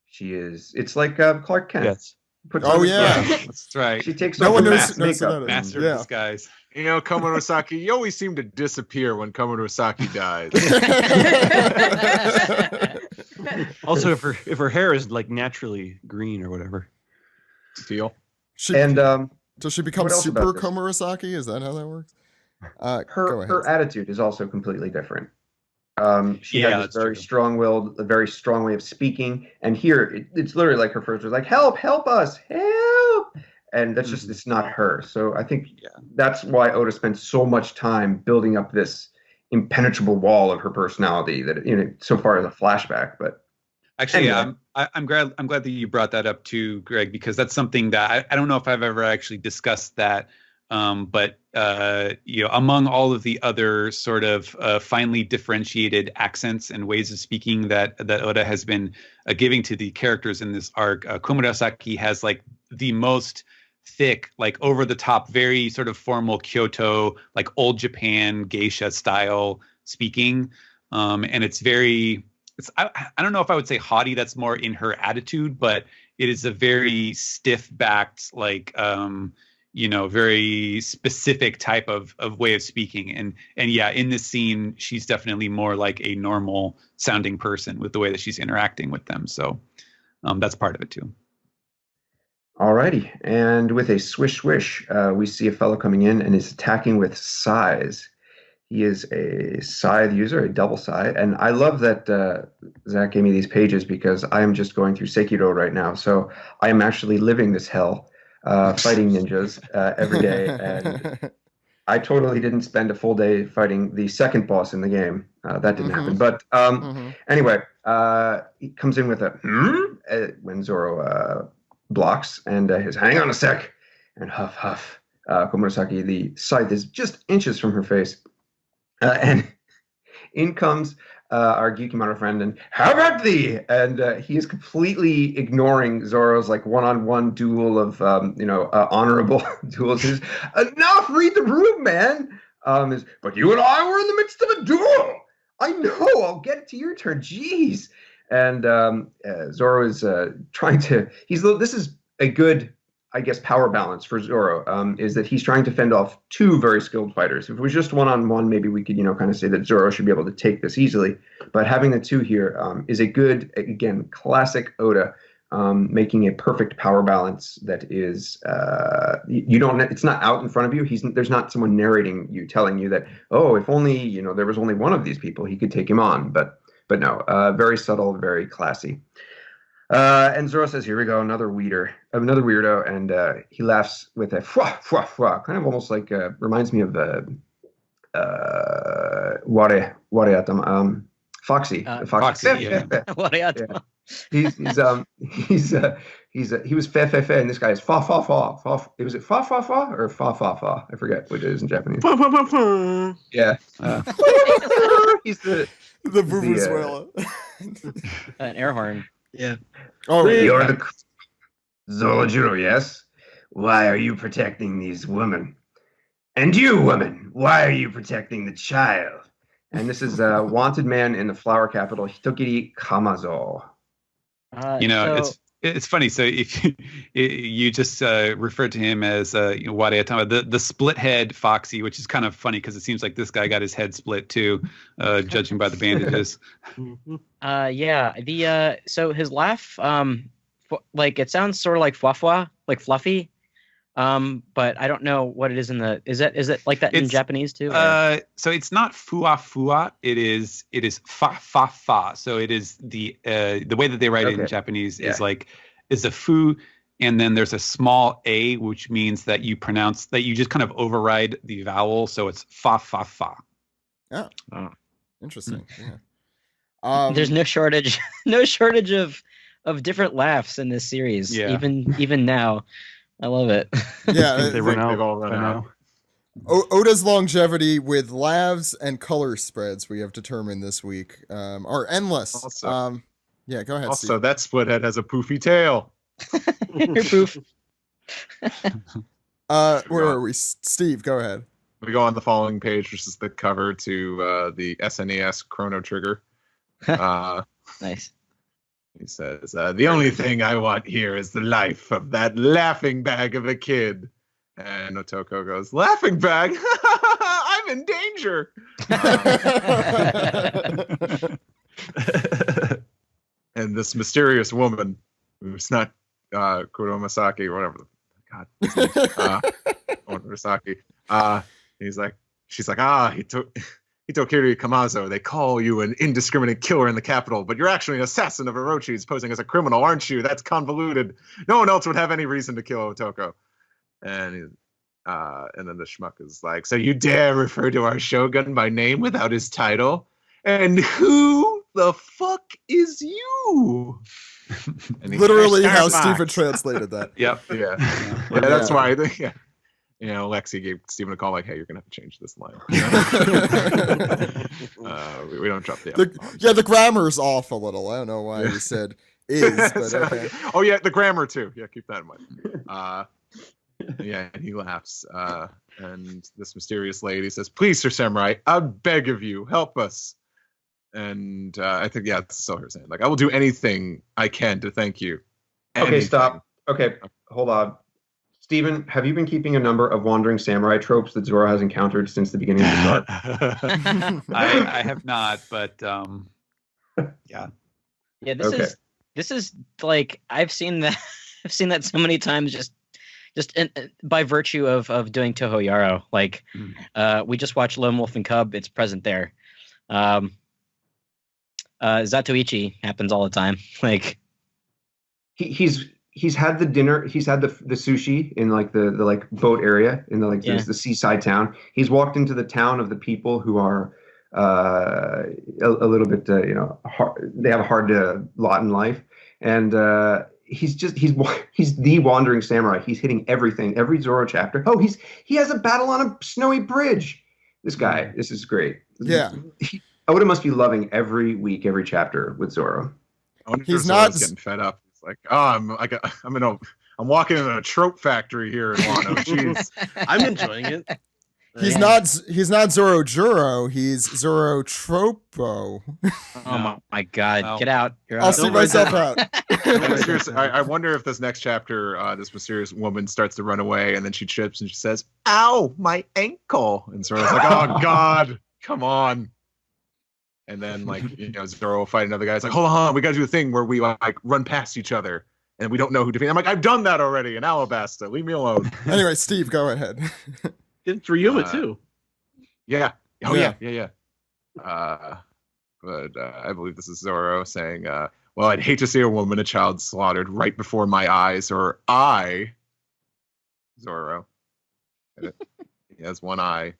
she is. It's like Clark Kent. Yes. That's right. She takes No off one her knows makeup. Master of disguise. Komurasaki, you always seem to disappear when Komurasaki dies. Also, if her hair is naturally green or whatever. Steel. Does she become what else super about this? Komurasaki? Is that how that works? Go ahead. Her attitude is also completely different. She has that's this very true. strong-willed, a very strong way of speaking. And here, it's literally like her first was like, "Help us, help!" And that's just, it's not her. So I think that's why Oda spent so much time building up this impenetrable wall of her personality that, so far as a flashback. But actually, anyway. I'm glad that you brought that up too, Greg, because that's something that I don't know if I've ever actually discussed that. But among all of the other sort of finely differentiated accents and ways of speaking that Oda has been giving to the characters in this arc, Komurasaki has the most thick, over the top, very sort of formal Kyoto, old Japan geisha style speaking, and it's very. I don't know if I would say haughty. That's more in her attitude, but it is a very stiff-backed, very specific type of way of speaking. And in this scene, she's definitely more like a normal sounding person with the way that she's interacting with them. So that's part of it too. Alrighty, and with a swish swish, we see a fellow coming in and is attacking with size. He is a scythe user, a double scythe, and I love that Zach gave me these pages because I am just going through Sekiro right now, so I am actually living this hell, fighting ninjas every day, and I totally didn't spend a full day fighting the second boss in the game. That didn't happen, but anyway, he comes in with a when Zoro blocks, and his hang on a sec, and huff huff. Komurasaki, the scythe is just inches from her face. And in comes our Gyukimaru friend, and how about thee? And he is completely ignoring Zoro's one-on-one duel of honorable duels. He's enough, read the room, man. But you and I were in the midst of a duel. I know. I'll get it to your turn. Jeez. And Zoro is trying to. This is a good I guess, power balance for Zoro is that he's trying to fend off two very skilled fighters. If it was just one-on-one, maybe we could, kind of say that Zoro should be able to take this easily. But having the two here is a good, again, classic Oda, making a perfect power balance that is, it's not out in front of you. There's not someone narrating you, telling you that, oh, if only, there was only one of these people, he could take him on. But no, very subtle, very classy. And Zoro says, "Here we go, another weirdo," and he laughs with a fwa fwa fwa, kind of almost like reminds me of Ware Foxy. Foxy, yeah. Wareatama. He was fe fe fe, and this guy is fa fa fa fa. Was it fa fa fa or fa fa fa? I forget what it is in Japanese. Yeah. He's the vuvuzela. An air horn. Yeah. Oh, You're the Zorojuro, yes? Why are you protecting these women? And you, woman, why are you protecting the child? And this is a wanted man in the flower capital, Hitokiri Kamazo. It's funny. So if you just referred to him as Wareatama, the split head Foxy, which is kind of funny because it seems like this guy got his head split too, judging by the bandages. So his laugh, like it sounds sort of like fwa, like fluffy. But I don't know what it is is it like that in Japanese too? So it's not fua. It is fa fa fa. So it is the way that they write it in Japanese is a fu, and then there's a small a, which means that you just kind of override the vowel. So it's fa fa fa. Oh, interesting. Yeah. There's no shortage of different laughs in this series. Yeah. Even now. I love it. Yeah, they've all run out. Oda's longevity with laughs and color spreads, we have determined this week, are endless. Also, yeah, go ahead. Also, Steve. that split head has a poofy tail. Poof. Where are we? Steve, go ahead. We go on the following page, which is the cover to the SNES Chrono Trigger. Nice. He says, "The only thing I want here is the life of that laughing bag of a kid." And Otoko goes, "Laughing bag? I'm in danger." And this mysterious woman, who's not Kuromasaki or whatever, Kuromasaki, she's like, Hitokiri Kamazo, they call you an indiscriminate killer in the capital, but you're actually an assassin of Orochi's, posing as a criminal, aren't you? That's convoluted. No one else would have any reason to kill Otoko. And then the schmuck is like, so you dare refer to our shogun by name without his title? And who the fuck is you? And Literally how Stephen translated that. Yep. Yeah. That's why I think, Lexi gave Stephen a call like, hey, you're going to have to change this line. We don't drop the the grammar's off a little. I don't know why he said is, but okay. Oh, yeah, the grammar, too. Yeah, keep that in mind. And he laughs. And this mysterious lady says, please, Sir Samurai, I beg of you, help us. And I think, that's all her saying. Like, I will do anything I can to thank you. Okay, stop. Okay, hold on. Stephen, have you been keeping a number of wandering samurai tropes that Zoro has encountered since the beginning of the arc? I have not, but yeah. Yeah, this is like I've seen that so many times just by virtue of doing Toho Yaro. Like we just watched Lone Wolf and Cub, it's present there. Zatoichi happens all the time. Like he's had the dinner. He's had the sushi in like the like boat area in the seaside town. He's walked into the town of the people who are a little bit hard, they have a hard lot in life, and he's the wandering samurai. He's hitting everything, every Zoro chapter. Oh, he has a battle on a snowy bridge. This guy, this is great. Yeah, Oda must be loving every week, every chapter with Zoro. He's not getting fed up. Like, I'm walking in a trope factory here in Wano. Jeez. I'm enjoying it. He's Yeah. not Zoro Juro, he's Zoro Tropo. Oh my god, No. get out. You're I'll out. see Don't write myself that. out. And seriously, I wonder if this next chapter, this mysterious woman starts to run away, and then she trips and she says, "Ow, my ankle!" And Zoro's like, "Oh God, come on!" And then Zoro will fight another guy. It's like, "Hold on, we got to do a thing where we like run past each other, and we don't know who defeated." I'm like, "I've done that already in Alabasta. Leave me alone." Anyway, Steve, go ahead. Did Ryuma too? Yeah. Oh Yeah. yeah. But I believe this is Zoro saying, "Well, I'd hate to see a woman, a child slaughtered right before my eyes, or I, Zoro." He has one eye.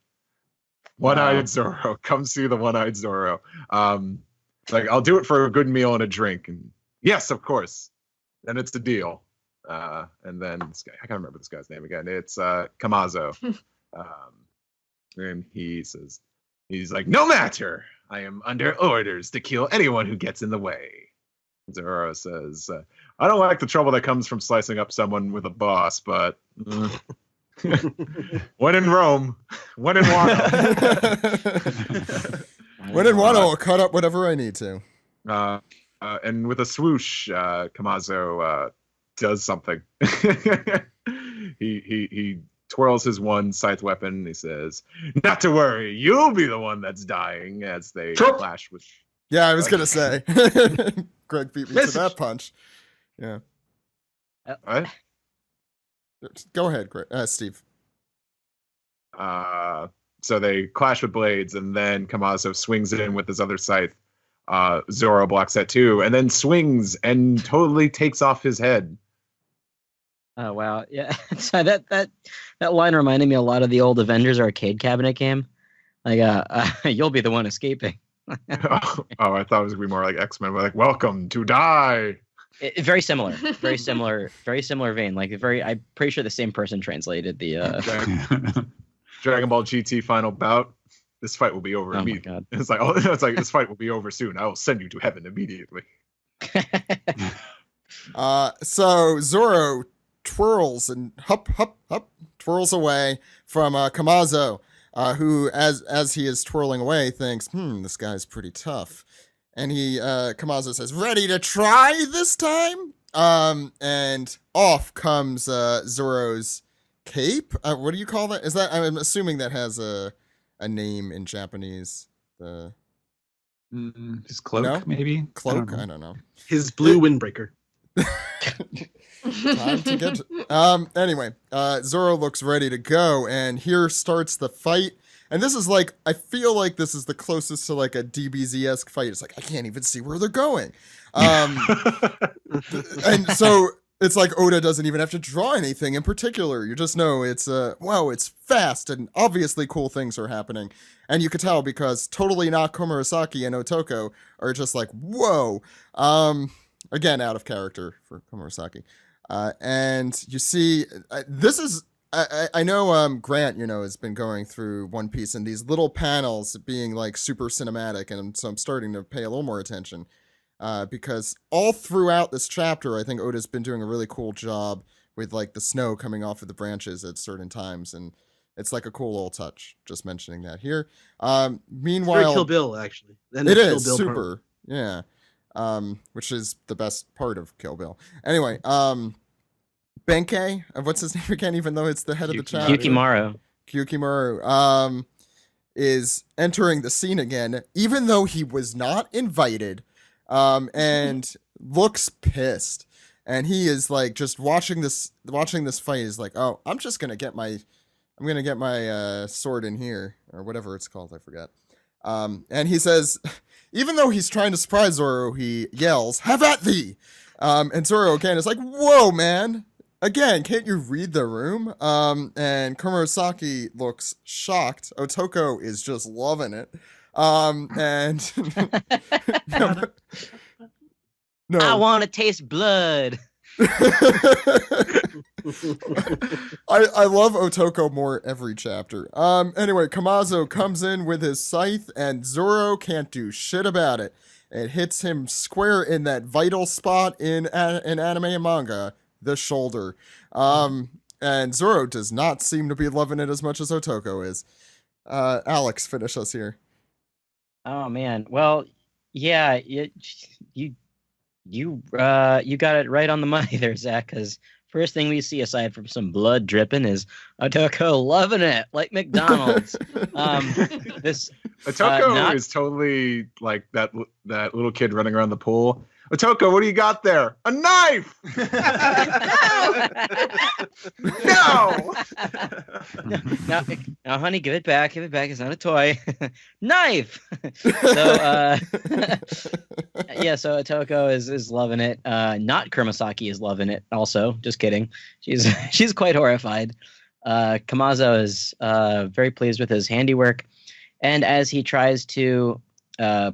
One-eyed Zoro. Come see the one-eyed Zoro. Like, I'll do it for a good meal and a drink. And yes, of course. Then it's the deal. And then this guy, I can't remember this guy's name again. It's Kamazo. And he says, he's like, "No matter. I am under orders to kill anyone who gets in the way." Zoro says, "I don't like the trouble that comes from slicing up someone with a boss, but when in Rome, when in Wano." When in Wano, I'll cut up whatever I need to. And with a swoosh, Kamazo does something. He twirls his one scythe weapon. And he says, "Not to worry, you'll be the one that's dying." As they Sure. clash with. Yeah, I was going to say. Greg beat me to that punch. Yeah. What? Go ahead, Greg. Steve. So they clash with blades, and then Kamazo swings in with his other scythe. Zoro blocks that too, and then swings and totally takes off his head. Oh wow, yeah. So that line reminded me a lot of the old Avengers arcade cabinet game. Like, you'll be the one escaping. Oh, I thought it was gonna be more like X-Men, like "Welcome to die." Very similar, very similar vein. Like I'm pretty sure the same person translated the. Dragon Ball GT final bout. This fight will be over Oh my immediately. god. It's like this fight will be over soon. I will send you to heaven immediately. So Zoro twirls and twirls away from Kamazo, who, as he is twirling away, thinks, this guy's pretty tough. And Kamazo says, "Ready to try this time?" And off comes Zoro's cape. What do you call that? Is that, I'm assuming that has a name in Japanese. The His cloak, No? maybe? cloak? I I don't know. His blue windbreaker. Time to get anyway, Zoro looks ready to go, and here starts the fight. And this is like, I feel like this is the closest to like a DBZ-esque fight. It's like, I can't even see where they're going. And so it's like Oda doesn't even have to draw anything in particular. You just know it's wow, it's fast, and obviously cool things are happening. And you could tell because totally not Komurasaki and Otoko are just like, whoa. Again, out of character for Komurasaki. And you see, this is, I know Grant, has been going through One Piece and these little panels being like super cinematic, and so I'm starting to pay a little more attention. Because all throughout this chapter, I think Oda's been doing a really cool job with like the snow coming off of the branches at certain times, and it's like a cool little touch. Just mentioning that here. Very Meanwhile, Kill Bill, actually. And it the Kill is Bill super, yeah. Which is the best part of Kill Bill. Anyway, Benkei, what's his name again? Even though it's the head of the chapter, Kyukimaru, is entering the scene again, even though he was not invited. And looks pissed, and he is like just watching this fight is like, oh, I'm gonna get my sword in here, or whatever it's called, I forget. And he says, even though he's trying to surprise Zoro, he yells, "Have at thee!" And Zoro again is like, whoa, man, again, can't you read the room? And Komurasaki looks shocked. Otoko is just loving it. And no. I want to taste blood. I love Otoko more every chapter. Anyway, Kamazo comes in with his scythe, and Zoro can't do shit about it. It hits him square in that vital spot in anime and manga, the shoulder. And Zoro does not seem to be loving it as much as Otoko is. Alex, finish us here. Oh man. Well, yeah, you got it right on the money there, Zach. Because first thing we see, aside from some blood dripping, is Otoko loving it like McDonald's. This Otoko is totally like that little kid running around the pool. Otoko, what do you got there? A knife! No! No, honey, give it back. Give it back. It's not a toy. Knife! So, yeah, so Otoko is loving it. Not Kurosaki is loving it also. Just kidding. She's quite horrified. Kamazo is very pleased with his handiwork. And as he tries to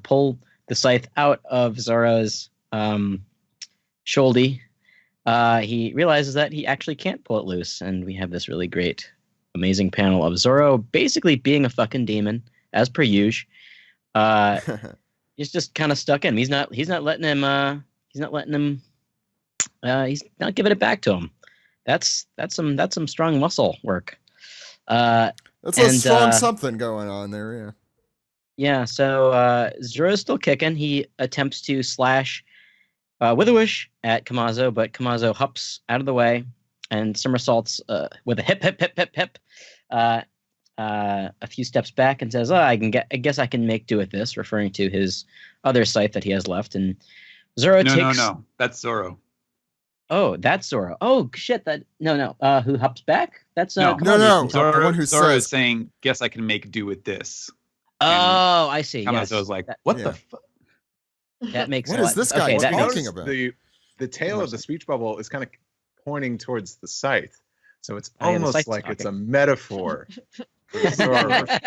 pull the scythe out of Zoro's shoulder, he realizes that he actually can't pull it loose, and we have this really great, amazing panel of Zoro basically being a fucking demon, as per usual. He's just kind of stuck in him. He's not letting him. He's not giving it back to him. That's some strong muscle work. That's a strong something going on there. Yeah. Yeah. So Zoro's still kicking. He attempts to slash with a wish at Kamazo, but Kamazo hops out of the way and somersaults with a hip, hip, hip, hip, hip, a few steps back and says, I guess I can make do with this, referring to his other scythe that he has left. And Zoro takes... No, that's Zoro. Oh, that's Zoro. Oh, shit, no. Who hops back? That's no. Zoro, the one who Zoro says... is saying, guess I can make do with this. Oh, I see. Kamazo's like, That- what yeah. the fuck? That makes What a is lot- this guy okay, that talking makes- about? The tail of the speech bubble is kind of pointing towards the scythe. So it's Oh, yeah, the almost scythe's like it's a talking. metaphor.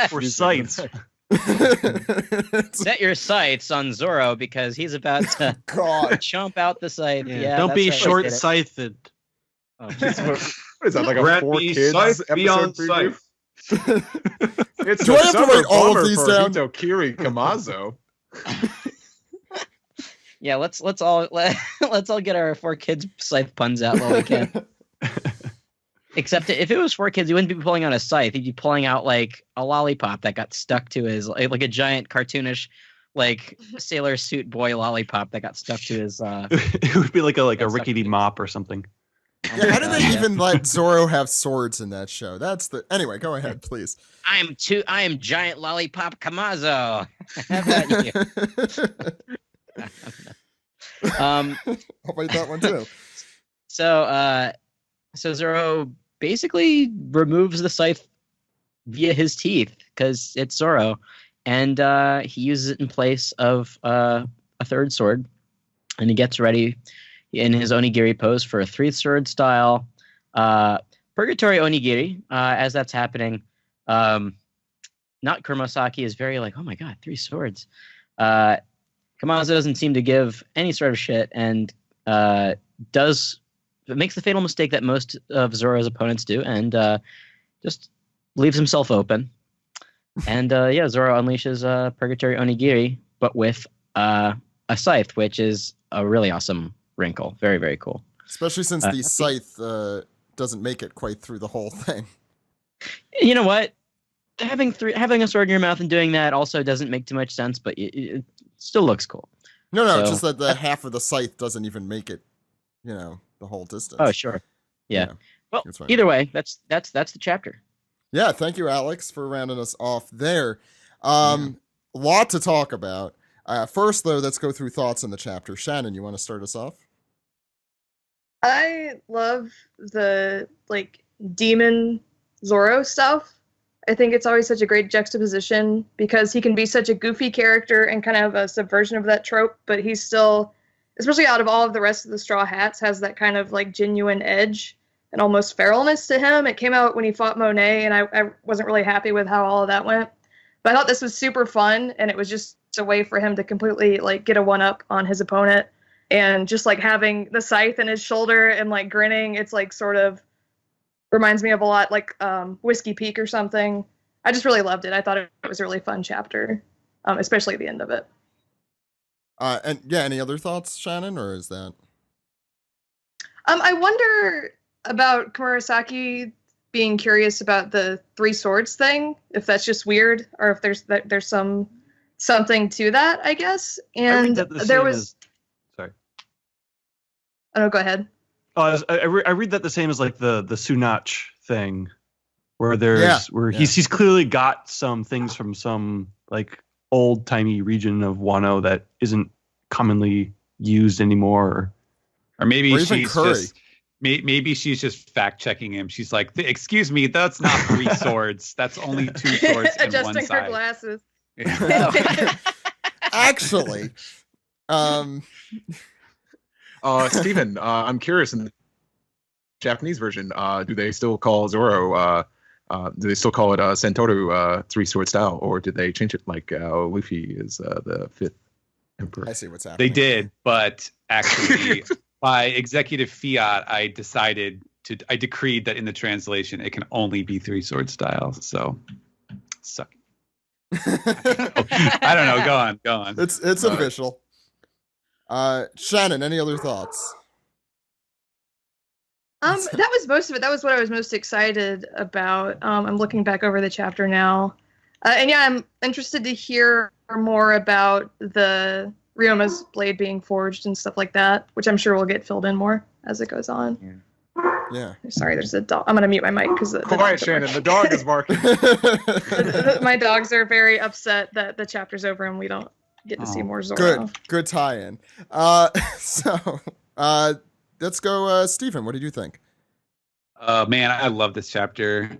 For sights. Set your sights on Zoro because he's about to God. chomp out the scythe. Yeah, Don't be that's right. I did it. short-sighted. Oh, What is that, like a Rat four be kids scythe episode beyond preview? scythe. It's Do the I have to summer write all of bummer these for down? Hitokiri Kamazo. yeah, let's all get our 4 kids scythe puns out while we can. Except if it was 4 kids, he wouldn't be pulling out a scythe. He'd be pulling out like a lollipop that got stuck to his like a giant cartoonish like sailor suit boy lollipop that got stuck to his. It would be like a That's rickety not- mop or something. Yeah, how do they even let Zoro have swords in that show? Anyway, go ahead, please. I am giant lollipop Kamazo. How about you? I'll write that one too. So Zoro basically removes the scythe via his teeth because it's Zoro, and he uses it in place of a third sword, and he gets ready in his onigiri pose for a 3-sword style purgatory onigiri. As that's happening, not Kurosaki is very like, oh my god, 3 swords. Kamazo doesn't seem to give any sort of shit and makes the fatal mistake that most of Zoro's opponents do and just leaves himself open. And Zoro unleashes Purgatory Onigiri, but with a scythe, which is a really awesome wrinkle. Very, very cool. Especially since the scythe doesn't make it quite through the whole thing. You know what? Having a sword in your mouth and doing that also doesn't make too much sense, but it still looks cool. No, So- just that the half of the scythe doesn't even make it, the whole distance. Oh, sure. Yeah. Well, that's fine. either way, that's the chapter. Yeah, thank you, Alex, for rounding us off there. A lot to talk about. First, though, let's go through thoughts in the chapter. Shannon, you want to start us off? I love the demon Zoro stuff. I think it's always such a great juxtaposition because he can be such a goofy character and kind of a subversion of that trope, but he's still, especially out of all of the rest of the Straw Hats, has that kind of genuine edge and almost feralness to him. It came out when he fought Monet, and I wasn't really happy with how all of that went. But I thought this was super fun, and it was just a way for him to completely get a one-up on his opponent. And just having the scythe in his shoulder and grinning, it's sort of reminds me of a lot Whiskey Peak or something. I just really loved it. I thought it was a really fun chapter, especially the end of it. And yeah, any other thoughts, Shannon, or is that? I wonder about Komurasaki being curious about the three swords thing, if that's just weird, or if there's something to that, I guess. And there was. Sorry. Oh, go ahead. I read that the same as like the Sunach thing, where he's clearly got some things from some like old timey region of Wano that isn't commonly used anymore. Or maybe Or she's just maybe she's just fact checking him. She's like, "Excuse me, that's not 3 swords. That's only 2 swords and one Adjusting side." her glasses. Actually, Steven, I'm curious, in the Japanese version, do they still call Zoro, do they still call it Sentoru 3-sword style, or did they change it like Luffy is the 5th emperor? I see what's happening. They did, but actually, by executive fiat, I decreed that in the translation it can only be 3-sword style. So, suck. I don't know. Go on. It's official. Shannon, any other thoughts? That was most of it. That was what I was most excited about. I'm looking back over the chapter now. And yeah, I'm interested to hear more about the Ryoma's blade being forged and stuff like that, which I'm sure will get filled in more as it goes on. Yeah. Sorry, there's a dog. I'm going to mute my mic because Quiet, Shannon. The dog is barking. My dogs are very upset that the chapter's over and we don't get to see more Zoro. Good tie-in. So let's go, Stephen. What did you think? Man, I love this chapter.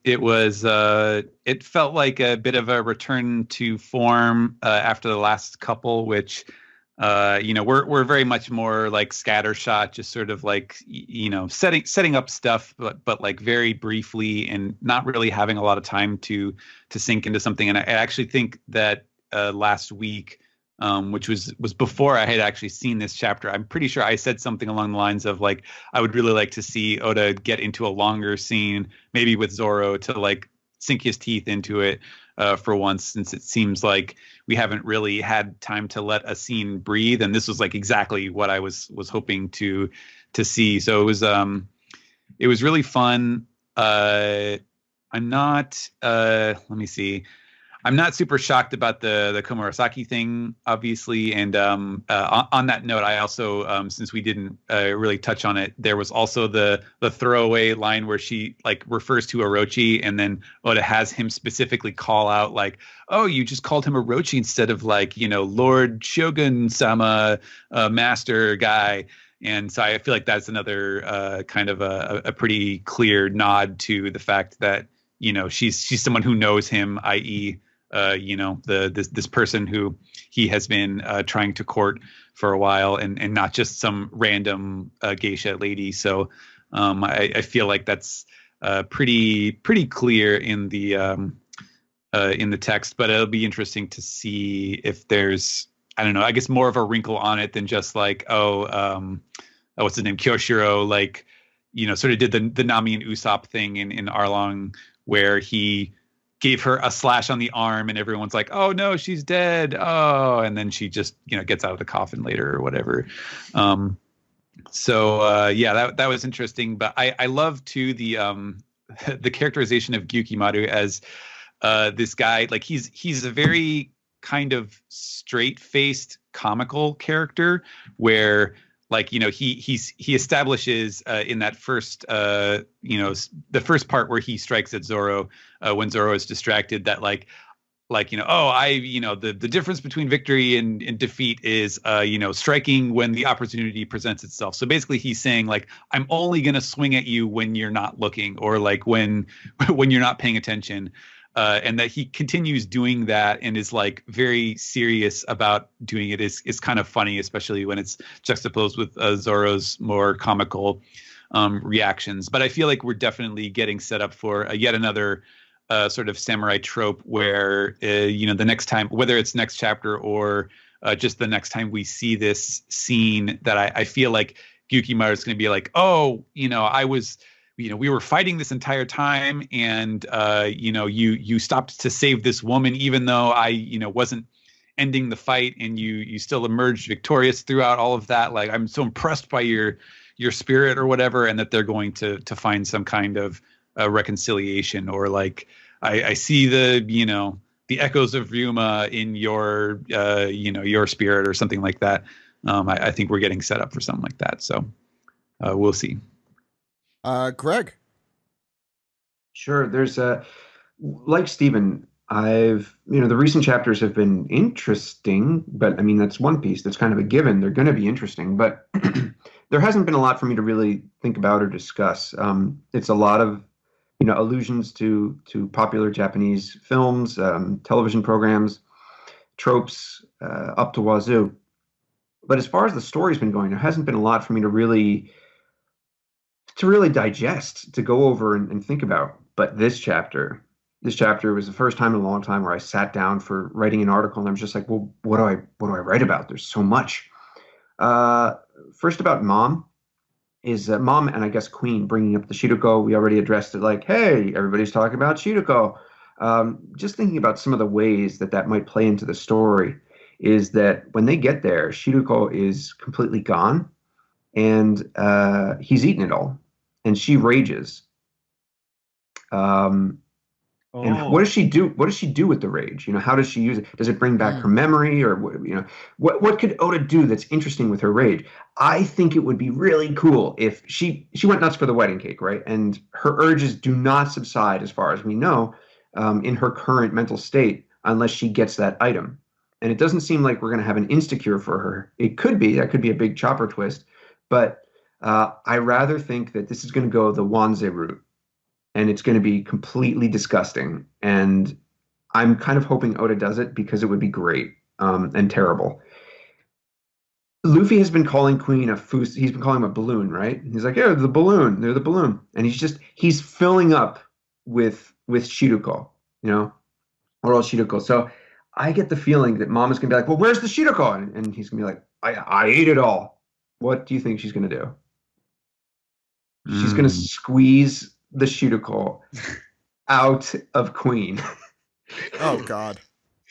It felt like a bit of a return to form after the last couple, which, we're very much more like scattershot, just sort of like, setting up stuff, but like very briefly and not really having a lot of time to sink into something. And I actually think that last week, which was before I had actually seen this chapter, I'm pretty sure I said something along the lines of like, I would really like to see Oda get into a longer scene, maybe with Zoro, to like sink his teeth into it for once, since it seems like we haven't really had time to let a scene breathe. And this was like exactly what I was hoping to see. So it was really fun. I'm not, let me see. I'm not super shocked about the Komurasaki thing, obviously. And on that note, I also, since we didn't really touch on it, there was also the throwaway line where she like refers to Orochi, and then Oda has him specifically call out like, "Oh, you just called him Orochi instead of like, Lord Shogun-sama, master guy." And so I feel like that's another kind of a pretty clear nod to the fact that, she's someone who knows him, i.e., this person who he has been trying to court for a while, and not just some random geisha lady. So I feel like that's pretty clear in the text. But it'll be interesting to see if there's, I don't know, I guess more of a wrinkle on it than just like, what's his name, Kyoshiro, like, sort of did the Nami and Usopp thing in Arlong, where he gave her a slash on the arm and everyone's like, "Oh no, she's dead." Oh, and then she just, gets out of the coffin later or whatever. That was interesting. But I love too the characterization of Gyukimaru as this guy. Like he's a very kind of straight-faced comical character where, like, he establishes in that first the first part where he strikes at Zoro when Zoro is distracted, that the difference between victory and defeat is striking when the opportunity presents itself. So basically he's saying like, I'm only going to swing at you when you're not looking, or like when you're not paying attention. And that he continues doing that and is like very serious about doing it is kind of funny, especially when it's juxtaposed with Zoro's more comical reactions. But I feel like we're definitely getting set up for yet another sort of samurai trope where, the next time, whether it's next chapter or just the next time we see this scene, that I feel like Gyukimaru is going to be like, "Oh, I was... we were fighting this entire time, and you stopped to save this woman, even though I wasn't ending the fight, and you still emerged victorious throughout all of that. Like, I'm so impressed by your your spirit or whatever, and that they're going to find some kind of reconciliation, or like I see the the echoes of Ryuma in your your spirit or something like that. I think we're getting set up for something like that. So we'll see. Greg. Sure. There's like Stephen, the recent chapters have been interesting, but I mean, that's One Piece. That's kind of a given. They're going to be interesting, but there hasn't been a lot for me to really think about or discuss. It's a lot of, allusions to popular Japanese films, television programs, tropes, up to wazoo. But as far as the story's been going, there hasn't been a lot for me to really digest, to go over and think about. But this chapter was the first time in a long time where I sat down for writing an article, and I'm just like, well, what do I write about? There's so much. First, about Mom is Mom and I guess Queen bringing up the Shiruko. We already addressed it, like, hey, everybody's talking about Shiruko. Just thinking about some of the ways that might play into the story is that when they get there, Shiruko is completely gone, and he's eaten it all, and she rages. And what does she do? What does she do with the rage? How does she use it? Does it bring back her memory, or what could Oda do that's interesting with her rage? I think it would be really cool if she went nuts for the wedding cake, right? And her urges do not subside, as far as we know, in her current mental state, unless she gets that item. And it doesn't seem like we're going to have an insecure for her. It could be. That could be a big chopper twist. But I rather think that this is going to go the Wanze route. And it's going to be completely disgusting. And I'm kind of hoping Oda does it, because it would be great and terrible. Luffy has been calling Queen he's been calling him a balloon, right? He's like, yeah, the balloon. They're the balloon. And he's filling up with Shiruko, or else Shiruko. So I get the feeling that Mom is going to be like, well, where's the Shiruko? And he's going to be like, I ate it all. What do you think she's going to do? She's going to squeeze the Shiruko out of Queen. Oh God.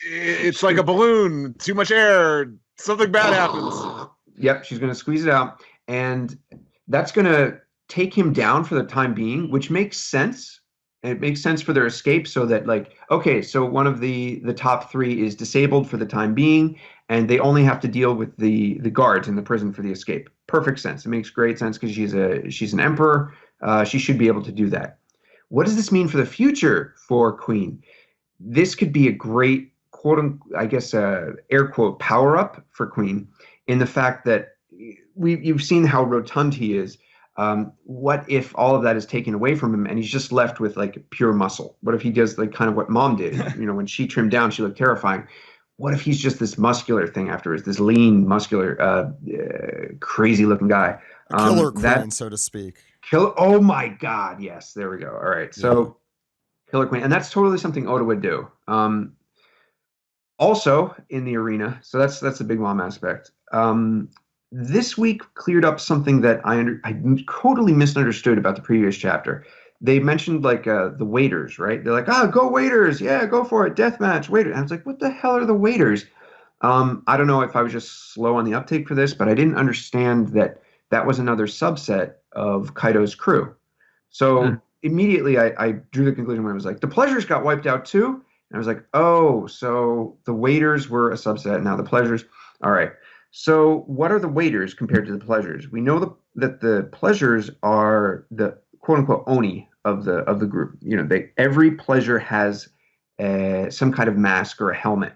It's like a balloon, too much air, something bad happens. Yep, she's going to squeeze it out, and that's going to take him down for the time being, which makes sense. And it makes sense for their escape, so that, like, okay, so one of the top three is disabled for the time being, and they only have to deal with the guards in the prison for the escape. Perfect sense. It makes great sense, because she's an emperor. She should be able to do that. What does this mean for the future for Queen? This could be a great, quote, I guess, air quote, power up for Queen, in the fact that you've seen how rotund he is. What if all of that is taken away from him, and he's just left with, like, pure muscle? What if he does, like, kind of what Mom did? When she trimmed down, she looked terrifying. What if he's just this muscular thing afterwards, this lean, muscular, crazy-looking guy? A killer Queen, so to speak. Oh my God! Yes, there we go. All right, so Killer Queen, and that's totally something Oda would do. Also in the arena, so that's the Big Mom aspect. This week cleared up something that I totally misunderstood about the previous chapter. They mentioned, like, the waiters, right? They're like, go waiters, yeah, go for it, deathmatch, waiters. And I was like, what the hell are the waiters? I don't know if I was just slow on the uptake for this, but I didn't understand that was another subset of Kaido's crew. So immediately I drew the conclusion when I was like, the pleasures got wiped out too? And I was like, oh, so the waiters were a subset, now the pleasures. All right. So what are the waiters compared to the pleasures? We know that the pleasures are the quote unquote oni of the group. Every pleasure has some kind of mask or a helmet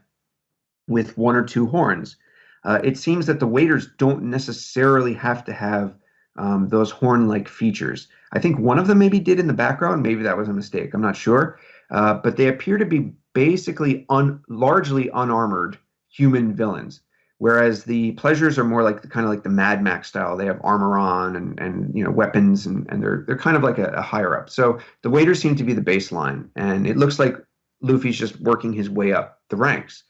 with one or two horns. It seems that the waiters don't necessarily have to have those horn-like features. I think one of them maybe did in the background. Maybe that was a mistake. I'm not sure. But they appear to be basically largely unarmored human villains, whereas the pleasures are more like kind of like the Mad Max style. They have armor on and weapons, and they're kind of like a higher up. So the waiters seem to be the baseline, and it looks like Luffy's just working his way up the ranks.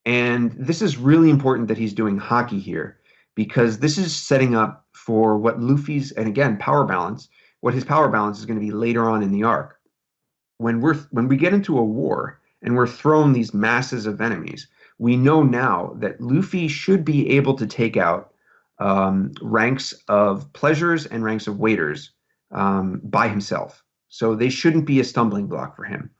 And this is really important that he's doing hockey here, because this is setting up for what Luffy's, and again, what his power balance is going to be later on in the arc. When we get into a war and we're thrown these masses of enemies, we know now that Luffy should be able to take out ranks of pleasures and ranks of waiters by himself. So they shouldn't be a stumbling block for him.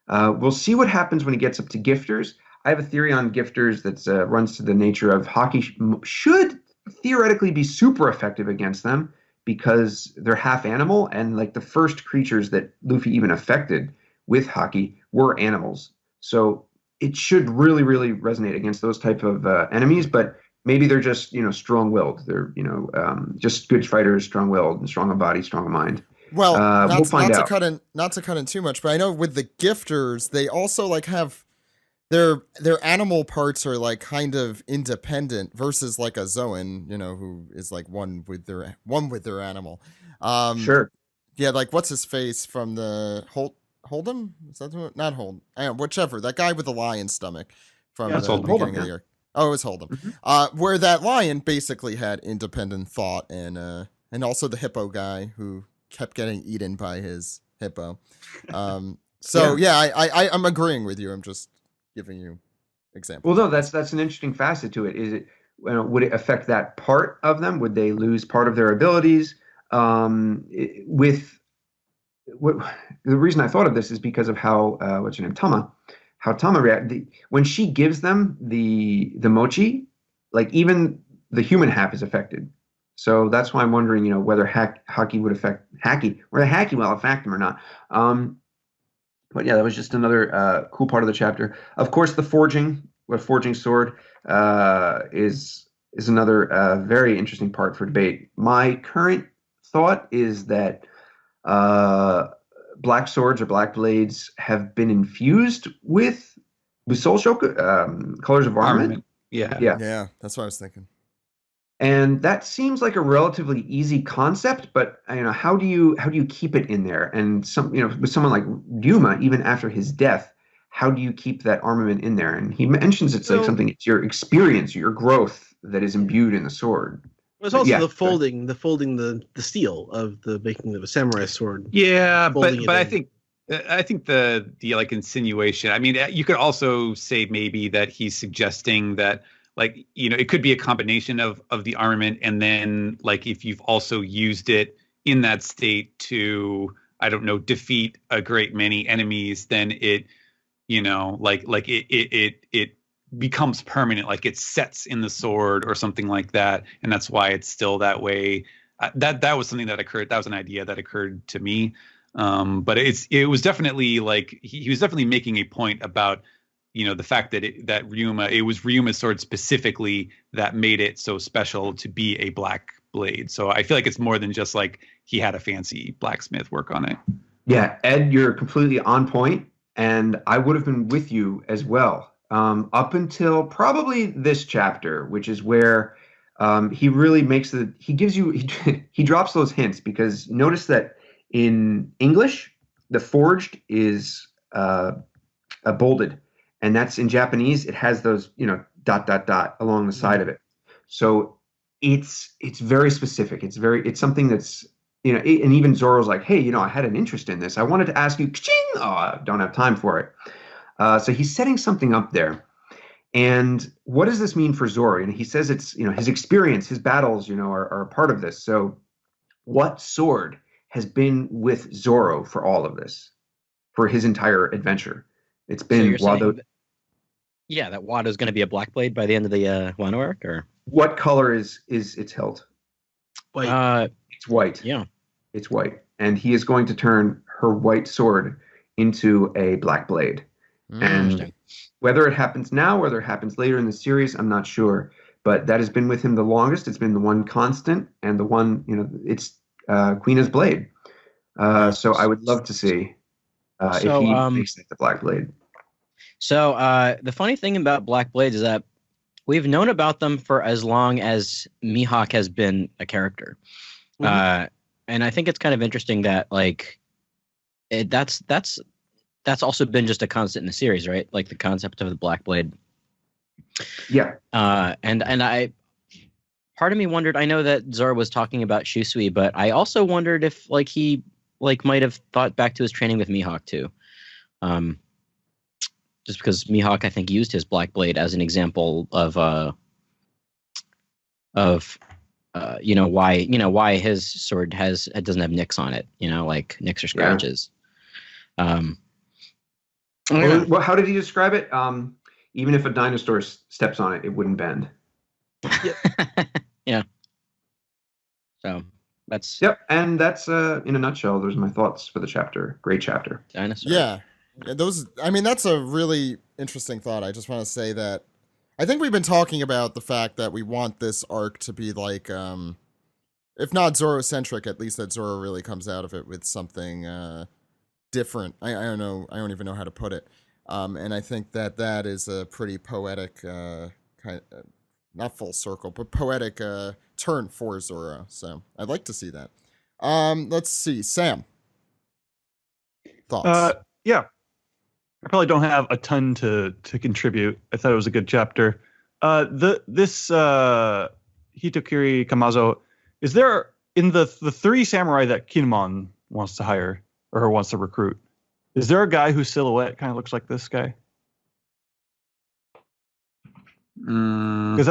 We'll see what happens when he gets up to gifters. I have a theory on gifters that runs to the nature of Haki should theoretically be super effective against them because they're half animal, and like the first creatures that Luffy even affected with Haki were animals. So it should really, really resonate against those type of enemies, but maybe they're just, strong-willed. They're, just good fighters, strong-willed, and strong of body, strong of mind. Well, we'll find out. Not to cut in too much, but I know with the gifters, they also like have their animal parts are like kind of independent versus like a Zoan, who is like one with their animal. Sure. Yeah, like what's his face from the Hold'em? Is that not Hold? Whichever, that guy with the lion stomach from the beginning of the year. Oh, it was Hold'em. Mm-hmm. Where that lion basically had independent thought, and also the hippo guy who kept getting eaten by his hippo. I'm agreeing with you. I'm just giving you examples. Well, no, that's an interesting facet to it. Is it would it affect that part of them? Would they lose part of their abilities? The reason I thought of this is because of how what's her name, Tama, how Tama reacted when she gives them the mochi, like even the human half is affected. So that's why I'm wondering, whether Haki would affect Haki, whether Haki will affect him or not. But yeah, that was just another cool part of the chapter. Of course, the forging sword is another very interesting part for debate. My current thought is that black swords or black blades have been infused with Soul Shoku, colors of armament. Yeah, that's what I was thinking. And that seems like a relatively easy concept, but how do you keep it in there? And with someone like Ryuma, even after his death, how do you keep that armament in there? And he mentions it's like something, it's your experience, your growth that is imbued in the sword. There's also the folding the steel of the making of a samurai sword. Yeah, but I think the like insinuation. I mean, you could also say maybe that he's suggesting that, like, it could be a combination of the armament, and then like if you've also used it in that state to, I don't know, defeat a great many enemies, then it, it becomes permanent, like it sets in the sword or something like that, and that's why it's still that way. That was something that occurred. That was an idea that occurred to me. But it was definitely like he was definitely making a point about, the fact that it was Ryuma's sword specifically that made it so special to be a black blade. So I feel like it's more than just like he had a fancy blacksmith work on it. Yeah, Ed, you're completely on point, and I would have been with you as well. Up until probably this chapter, which is where he really makes he drops those hints, because notice that in English, the forged is bolded. And that's in Japanese, it has those, dot, dot, dot along the side of it. So it's very specific. It's something that's, and even Zoro's like, hey, I had an interest in this. I wanted to ask you, ka-ching! Oh, I don't have time for it. So he's setting something up there. And what does this mean for Zoro? And he says it's, his experience, his battles, are a part of this. So what sword has been with Zoro for all of this, for his entire adventure? It's been Wado. That Wado's going to be a black blade by the end of the Wano arc, or what color is its hilt? White. It's white. Yeah, it's white, and he is going to turn her white sword into a black blade. And whether it happens now, whether it happens later in the series, I'm not sure. But that has been with him the longest. It's been the one constant, and the one, it's Queena's blade. So I would love to see if he makes it the black blade. So the funny thing about black blades is that we've known about them for as long as Mihawk has been a character. And I think it's kind of interesting that like that's also been just a constant in the series, right? Like the concept of the black blade. Yeah. And I part of me wondered, I know that Zoro was talking about Shusui, but I also wondered if like he like might have thought back to his training with Mihawk too. Just because Mihawk, I think, used his black blade as an example of why his sword doesn't have nicks on it, like nicks or scratches. Well, how did he describe it? Even if a dinosaur steps on it, it wouldn't bend. Yeah. So that's Yep, and that's in a nutshell. Those are my thoughts for the chapter. Great chapter. dinosaur. Yeah, that's a really interesting thought. I just want to say that I think we've been talking about the fact that we want this arc to be like, if not Zoro-centric, at least that Zoro really comes out of it with something different. I don't know. I don't even know how to put it. And I think that is a pretty poetic not full circle, but poetic turn for Zoro. So I'd like to see that. Let's see, Sam. Thoughts? Yeah, I probably don't have a ton to contribute. I thought it was a good chapter. This Hitokiri Kamazo, is there in the three samurai that Kinemon wants to hire or wants to recruit? Is there a guy whose silhouette kind of looks like this guy? Because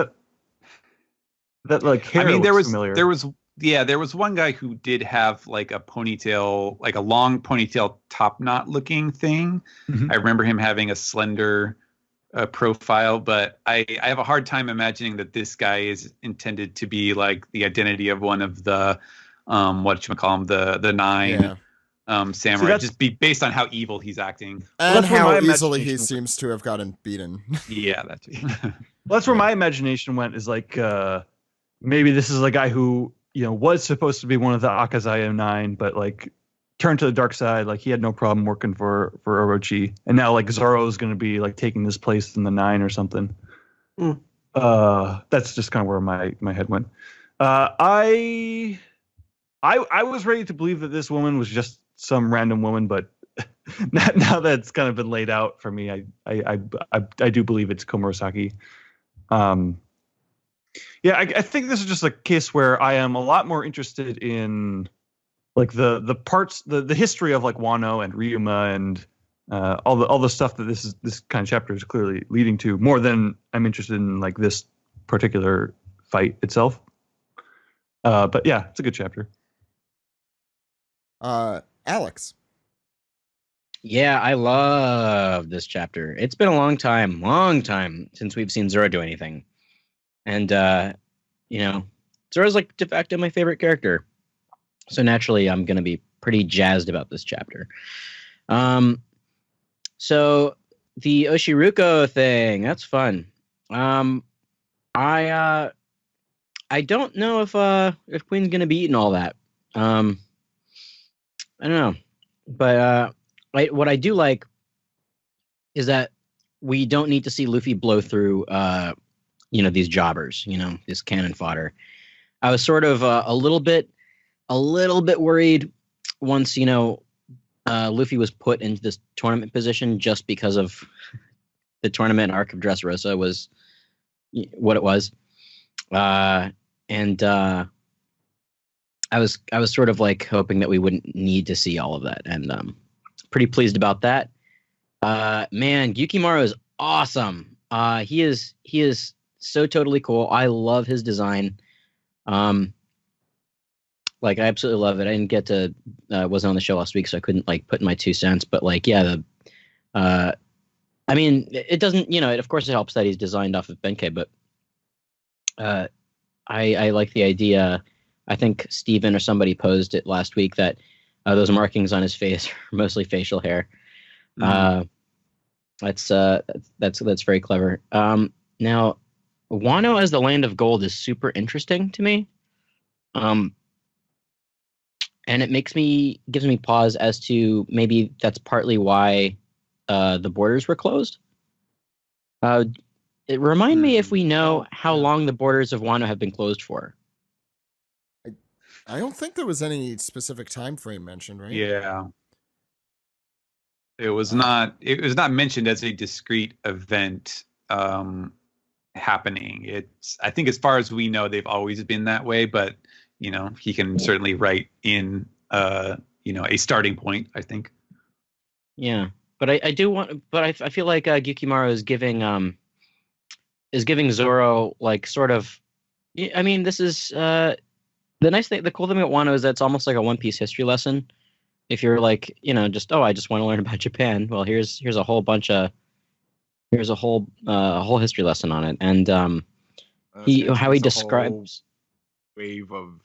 that like hair. I mean, there was familiar. there was one guy who did have like a ponytail, like a long ponytail top knot looking thing. Mhm. I remember him having a slender profile, but I have a hard time imagining that this guy is intended to be like the identity of one of the the nine samurai, just be based on how evil he's acting. And that's where how my easily he imagination seems to have gotten beaten. Yeah, that's Well, that's where my imagination went. Is like maybe this is a guy who was supposed to be one of the Akazaya 9, but like turned to the dark side. Like he had no problem working for Orochi, and now like Zoro is going to be like taking this place in the 9 or something. That's just kind of where my head went. I was ready to believe that this woman was just some random woman, but now that it's kind of been laid out for me, I do believe it's Komurasaki. I think this is just a case where I am a lot more interested in like the parts, the history of like Wano and Ryuma and all the stuff that this kind of chapter is clearly leading to, more than I'm interested in like this particular fight itself. But yeah, it's a good chapter. Alex. Yeah, I love this chapter. It's been a long time since we've seen Zoro do anything. And, Zoro's like de facto my favorite character. So naturally, I'm going to be pretty jazzed about this chapter. So the Oshiruko thing, that's fun. I don't know if Queen's going to be eating all that. I don't know. But what I do like is that we don't need to see Luffy blow through, these jobbers, this cannon fodder. I was sort of a little bit worried once, Luffy was put into this tournament position just because of the tournament arc of Dressrosa was what it was. And I was sort of like hoping that we wouldn't need to see all of that, and pretty pleased about that. Man, Yukimaru is awesome. He is so totally cool. I love his design. Like I absolutely love it. I didn't get to wasn't on the show last week, so I couldn't like put in my 2 cents. But like, yeah, I mean, it doesn't. Of course, it helps that he's designed off of Benkei, but I like the idea. I think Steven or somebody posed it last week that those markings on his face are mostly facial hair. That's very clever. Now, Wano as the land of gold is super interesting to me. And it gives me pause as to maybe that's partly why the borders were closed. Remind me if we know how long the borders of Wano have been closed for. I don't think there was any specific time frame mentioned, right? Yeah. It was not mentioned as a discrete event happening. I think as far as we know, they've always been that way, but he can certainly write in a starting point, I think. Yeah. But I feel like Yukimaru is giving Zoro like sort of Yeah, I mean, this is the nice thing. The cool thing about Wano is that it's almost like a One Piece history lesson. If you're like, just I just want to learn about Japan. Well, here's a whole bunch of here's a whole history lesson on it, and how he describes wave of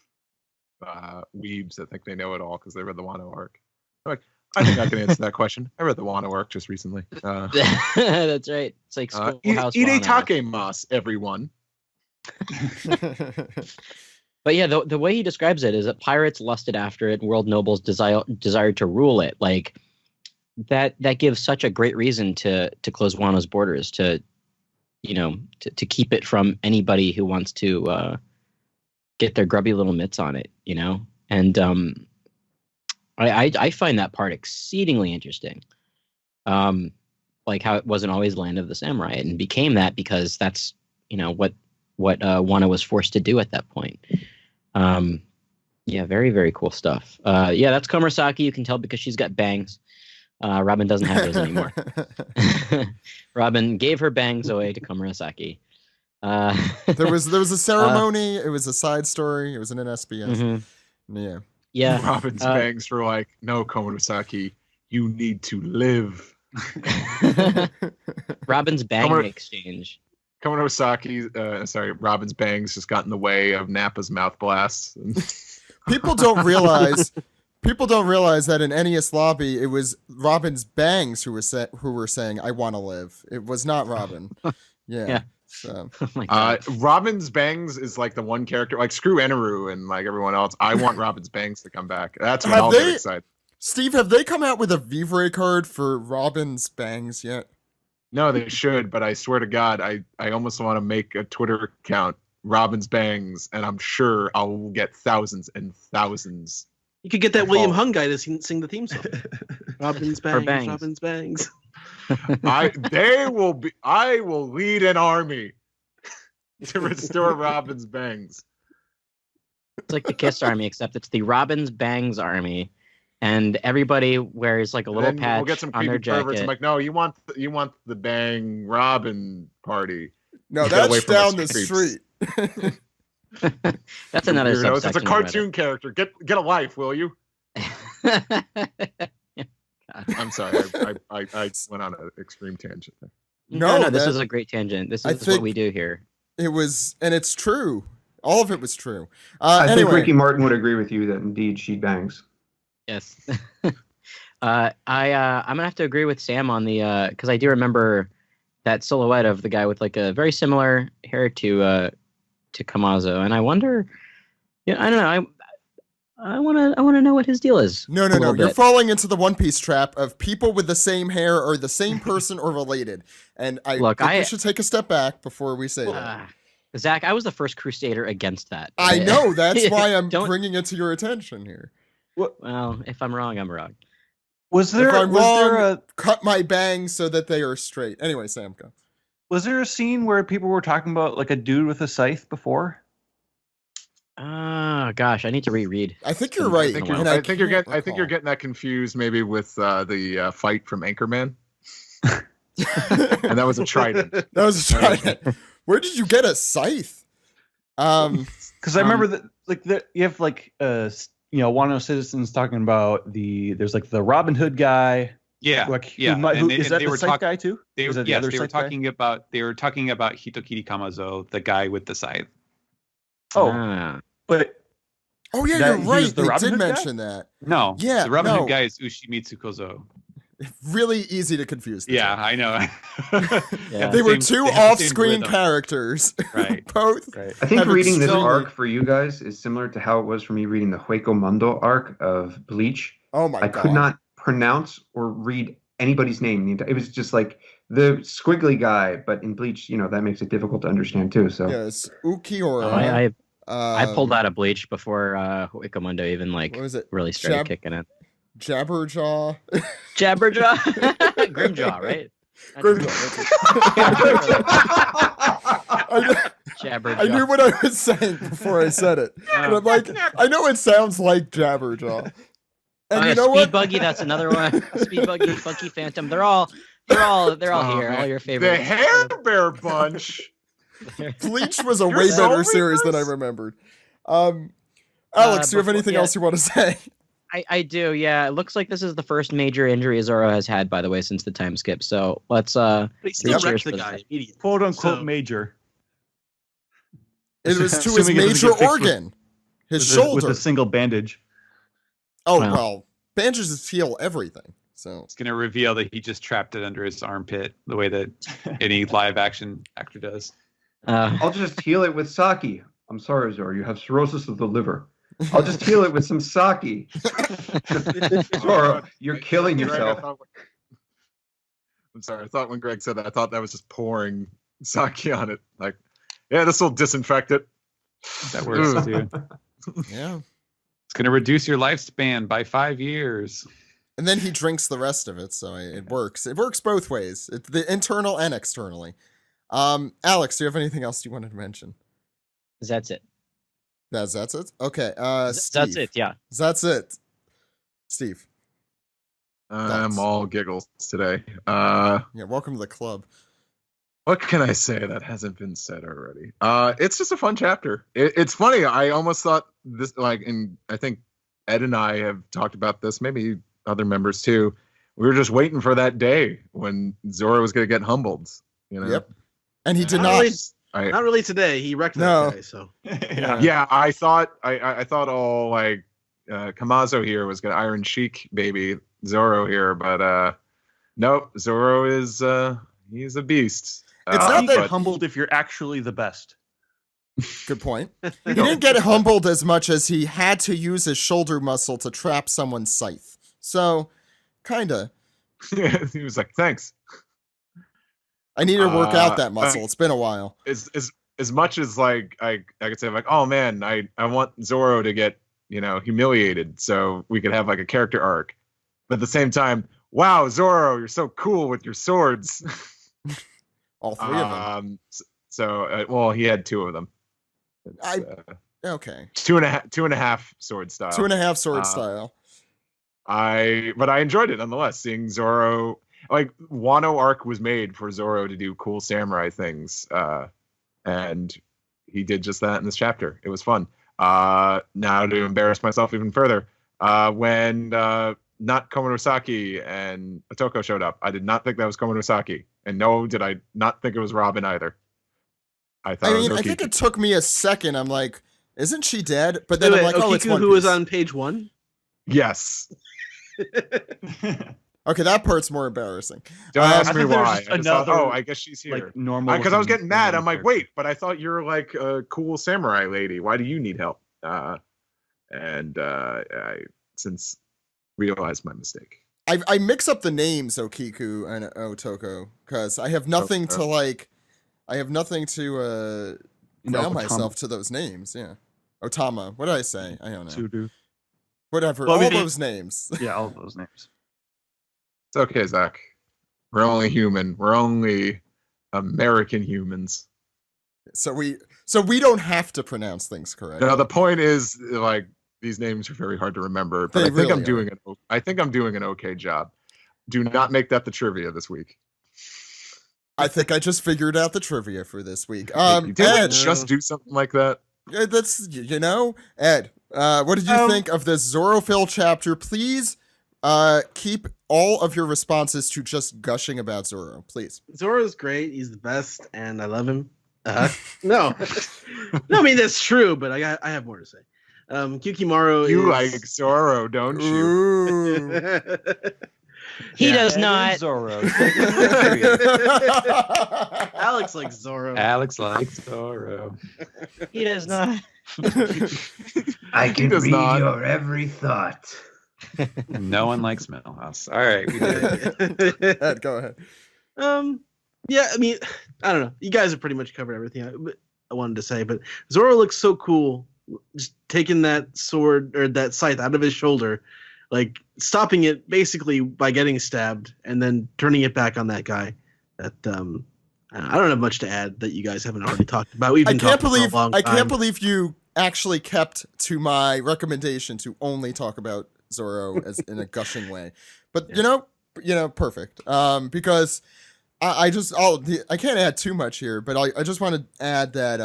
weebs that think they know it all because they read the Wano arc. Like, I think I can answer that question. I read the Wano arc just recently. That's right. It's like Schoolhouse Ide Wano. Takemas, everyone. But yeah, the way he describes it is that pirates lusted after it, and world nobles desired to rule it. Like that gives such a great reason to close Wano's borders, to keep it from anybody who wants to get their grubby little mitts on it, And I find that part exceedingly interesting. Like how it wasn't always land of the samurai and became that because that's what Wano was forced to do at that point. Yeah, very, very cool stuff. Yeah, that's Komurasaki. You can tell because she's got bangs. Robin doesn't have those anymore. Robin gave her bangs away to Komurasaki. There was a ceremony. It was a side story. It was in an SBS. Mm-hmm. Yeah. Robin's bangs were like, no, Komurasaki, you need to live. Robin's bang exchange. Robin's bangs just got in the way of Nappa's mouth blasts. People don't realize that in NES lobby, it was Robin's bangs who were saying, "I want to live." It was not Robin. Yeah. So. Oh my God. Robin's bangs is like the one character, like screw Eneru and like everyone else. I want Robin's bangs to come back. That's when I'll get excited. Steve, have they come out with a Vivre card for Robin's bangs yet? No, they should, but I swear to God, I almost want to make a Twitter account, Robin's Bangs, and I'm sure I'll get thousands and thousands. You could get that William Hung guy to sing the theme song. Robin's Bangs, bangs. Robin's Bangs. I will lead an army to restore Robin's Bangs. It's like the Kiss Army, except it's the Robin's Bangs Army. And everybody wears like a little patch we'll get some on their creepy perverts. jacket. I'm like, no, you want the Bang Robin party. No, Get away that's from down us, the creeps. street. That's another Weirdos. subsection. It's a cartoon character. Get a life, will you? I'm sorry, I went on an extreme tangent there. No, this is a great tangent. This is what we do here. It was, and it's true. All of it was true. I think Anyway. Ricky Martin would agree with you that indeed she bangs. Yes. I'm gonna have to agree with Sam on the because I do remember that silhouette of the guy with like a very similar hair to Kamazo, and I wonder, I don't know, I want to know what his deal is. No. You're falling into the One Piece trap of people with the same hair or the same person or related. And I think we should take a step back before we say that. Zach, I was the first crusader against that. I know. That's why I'm bringing it to your attention here. Well, if I'm wrong, I'm wrong. If I'm wrong, cut my bangs so that they are straight. Anyway, Sam, go. Was there a scene where people were talking about like a dude with a scythe before? Gosh, I need to reread. I think you're right. I think you're getting that confused maybe with the fight from Anchorman. And that was a trident. That was a trident. Where did you get a scythe? Because I remember that you have like Wano citizens talking about there's like the Robin Hood guy. Yeah, Is that the scythe guy too? They were talking about Hitokiri Kamazo, the guy with the scythe. But oh yeah, you're right. They did mention that. No, the Robin Hood guy is Ushimitsu Kozo. Really easy to confuse. Yeah, I know. They were two off-screen characters. Right. Both. Right. I think reading this arc for you guys is similar to how it was for me reading the Hueco Mundo arc of Bleach. Oh my God. I could not pronounce or read anybody's name. It was just like the squiggly guy, but in Bleach, that makes it difficult to understand too. So yes, Ukiura. I pulled out of Bleach before Hueco even really started kicking it. Jabberjaw. Grimjaw, right? Grimjaw. I knew what I was saying before I said it. But I'm like, I know it sounds like Jabberjaw. And you know what? Speed Buggy, that's another one. Speed Buggy, Funky Phantom. They're all here. All your favorites. The Hair Bear Bunch. Bleach was a way better series than I remembered. Alex, do you have anything else you want to say? I do, yeah. It looks like this is the first major injury Zoro has had, by the way, since the time skip. So let's But he still cheers wrecked for the that. guy immediately. Quote unquote So- major. It was to his Assuming it doesn't major get fixed organ, his with shoulder. with a single bandage. Oh Wow. well, bandages heal everything. So It's going to reveal that he just trapped it under his armpit the way that any live action actor does. I'll just heal it with sake. I'm sorry, Zoro. You have cirrhosis of the liver. I'll just heal it with some sake. Zoro, you're killing Greg, yourself. I'm sorry. I thought when Greg said that, I thought that was just pouring sake on it. Like, yeah, this will disinfect it. That works too. yeah, It's going to reduce your lifespan by 5 years. and then he drinks the rest of it, so it works. It works both ways, the internal and externally. Alex, do you have anything else you wanted to mention? That's it. That's it. Okay. That's Steve. it, yeah. That's it. Steve. I'm all giggles today. Yeah, welcome to the club. What can I say that hasn't been said already? It's just a fun chapter. It's funny. I almost thought this, like, and I think Ed and I have talked about this, maybe other members too. We were just waiting for that day when Zoro was going to get humbled. You know? Yep. And he did Not not. really, not really today. He wrecked No. that guy. So Yeah, I thought all like Kamazo here was gonna Iron Sheik baby Zoro here, but nope, Zoro is he's a beast. It's not You that get humbled if you're actually the best. Good point. He didn't get humbled as much as he had to use his shoulder muscle to trap someone's scythe. So, kinda. he was like, thanks. I need to work out that muscle. It's been a while. As much as like I could say like, oh man, I want Zoro to get, you know, humiliated so we could have like a character arc. But at the same time, wow, Zoro, you're so cool with your swords. All three of them. So well, he had two of them. Okay. Two and a half sword style. 2.5 sword style. But I enjoyed it nonetheless. Seeing Zoro, like Wano arc was made for Zoro to do cool samurai things, and he did just that in this chapter. It was fun. Now to embarrass myself even further, when not Komonosaki and Otoko showed up, I did not think that was Komonosaki, and no, did I not think it was Robin either. I thought. I it was mean, I Okiki. think it took me a second. I'm like, isn't she dead? But then I'm like, Okiku, oh, it's One who was Piece. on page 1. Yes. Okay, that part's more embarrassing. Don't ask I me thought there was why. just I just thought, another, oh, I guess she's here. Like normal. Because I was getting mad. I'm like, character. wait, but I thought you're like a cool samurai lady. Why do you need help? I since realized my mistake. I mix up the names Okiku and Otoko because I have nothing to like. I have nothing to ground myself to those names. Yeah, Otama. What did I say? I don't know. Sudu. Whatever. Well, I all mean, those names. Yeah, all those names. It's okay, Zach. We're only human. We're only American humans. So we don't have to pronounce things correct. Now the point is, like, these names are very hard to remember, but They I think really I'm are. doing it. I think I'm doing an okay job. Do not make that the trivia this week. I think I just figured out the trivia for this week. You didn't Ed, just do something like that. that's Ed. What did you think of this Zorophil chapter? Please, keep all of your responses to just gushing about Zoro, please. Zoro's great. He's the best, and I love him. No, no, I mean that's true, but I have more to say. Kyukimaru You is... like Zoro, don't you? Ooh. He Yeah, does Ed not. and Zoro. Alex likes Zoro. Alex likes Zoro. He does not. I He does not. your every thought. No one likes Millhouse. All right, we did it. Ed, go ahead. Yeah, I mean, I don't know. You guys have pretty much covered everything I wanted to say, but Zoro looks so cool, just taking that sword or that scythe out of his shoulder, like stopping it basically by getting stabbed, and then turning it back on that guy. That I don't have much to add that you guys haven't already talked about. We've been talking for a long time. I can't believe you actually kept to my recommendation to only talk about Zoro as in a gushing way. But you know, perfect. Because I can't add too much here, but I just want to add that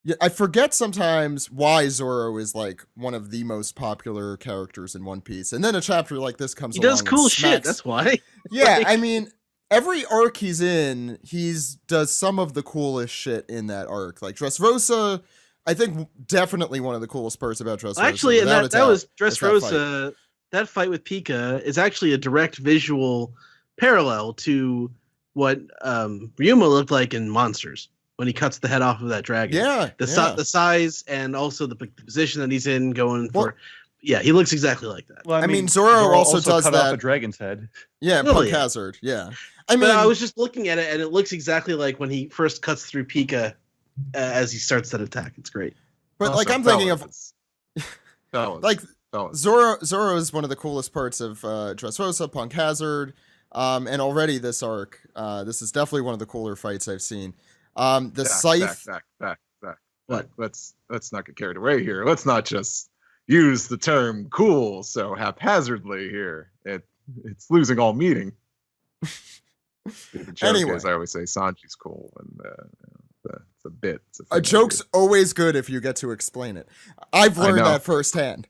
yeah, I forget sometimes why Zoro is like one of the most popular characters in One Piece, and then a chapter like this comes He along. does and cool shit. smacks- That's why. Yeah, Like- I mean, every arc he's in, he's does some of the coolest shit in that arc. Like Dressrosa, I think definitely one of the coolest parts about Dressrosa. Actually, and without a that doubt, was is that fight. Dressrosa. That fight with Pika is actually a direct visual parallel to what Ryuma looked like in Monsters when he cuts the head off of that dragon. Yeah, The size and also the position that he's in going Well- for. Yeah, he looks exactly like that. Well, I mean, Zoro also does cut that- off a dragon's head. yeah, Oh, Punk yeah. Hazard. Yeah, I mean, But I was just looking at it, and it looks exactly like when he first cuts through Pika as he starts that attack. It's great. but like Also, I'm thinking of fellas. Fellas, like fellas. Zoro is one of the coolest parts of Dressrosa, Punk Hazard, and already this arc. This is definitely one of the cooler fights I've seen. The scythe. Zach. What? Let's not get carried away here. Let's not just use the term "cool" so haphazardly here. It's losing all meaning. The joke Anyway. is, I always say Sanji's cool, and it's a bit. It's A joke's always good if you get to explain it. I've I learned know. that firsthand,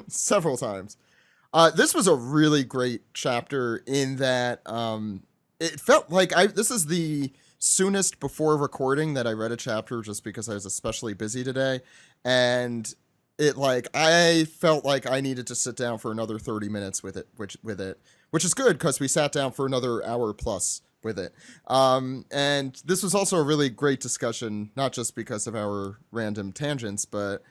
several times. This was a really great chapter in that it felt like this is the soonest before recording that I read a chapter just because I was especially busy today, and I felt like I needed to sit down for another 30 minutes with it, which is good because we sat down for another hour plus with it. And this was also a really great discussion, not just because of our random tangents, but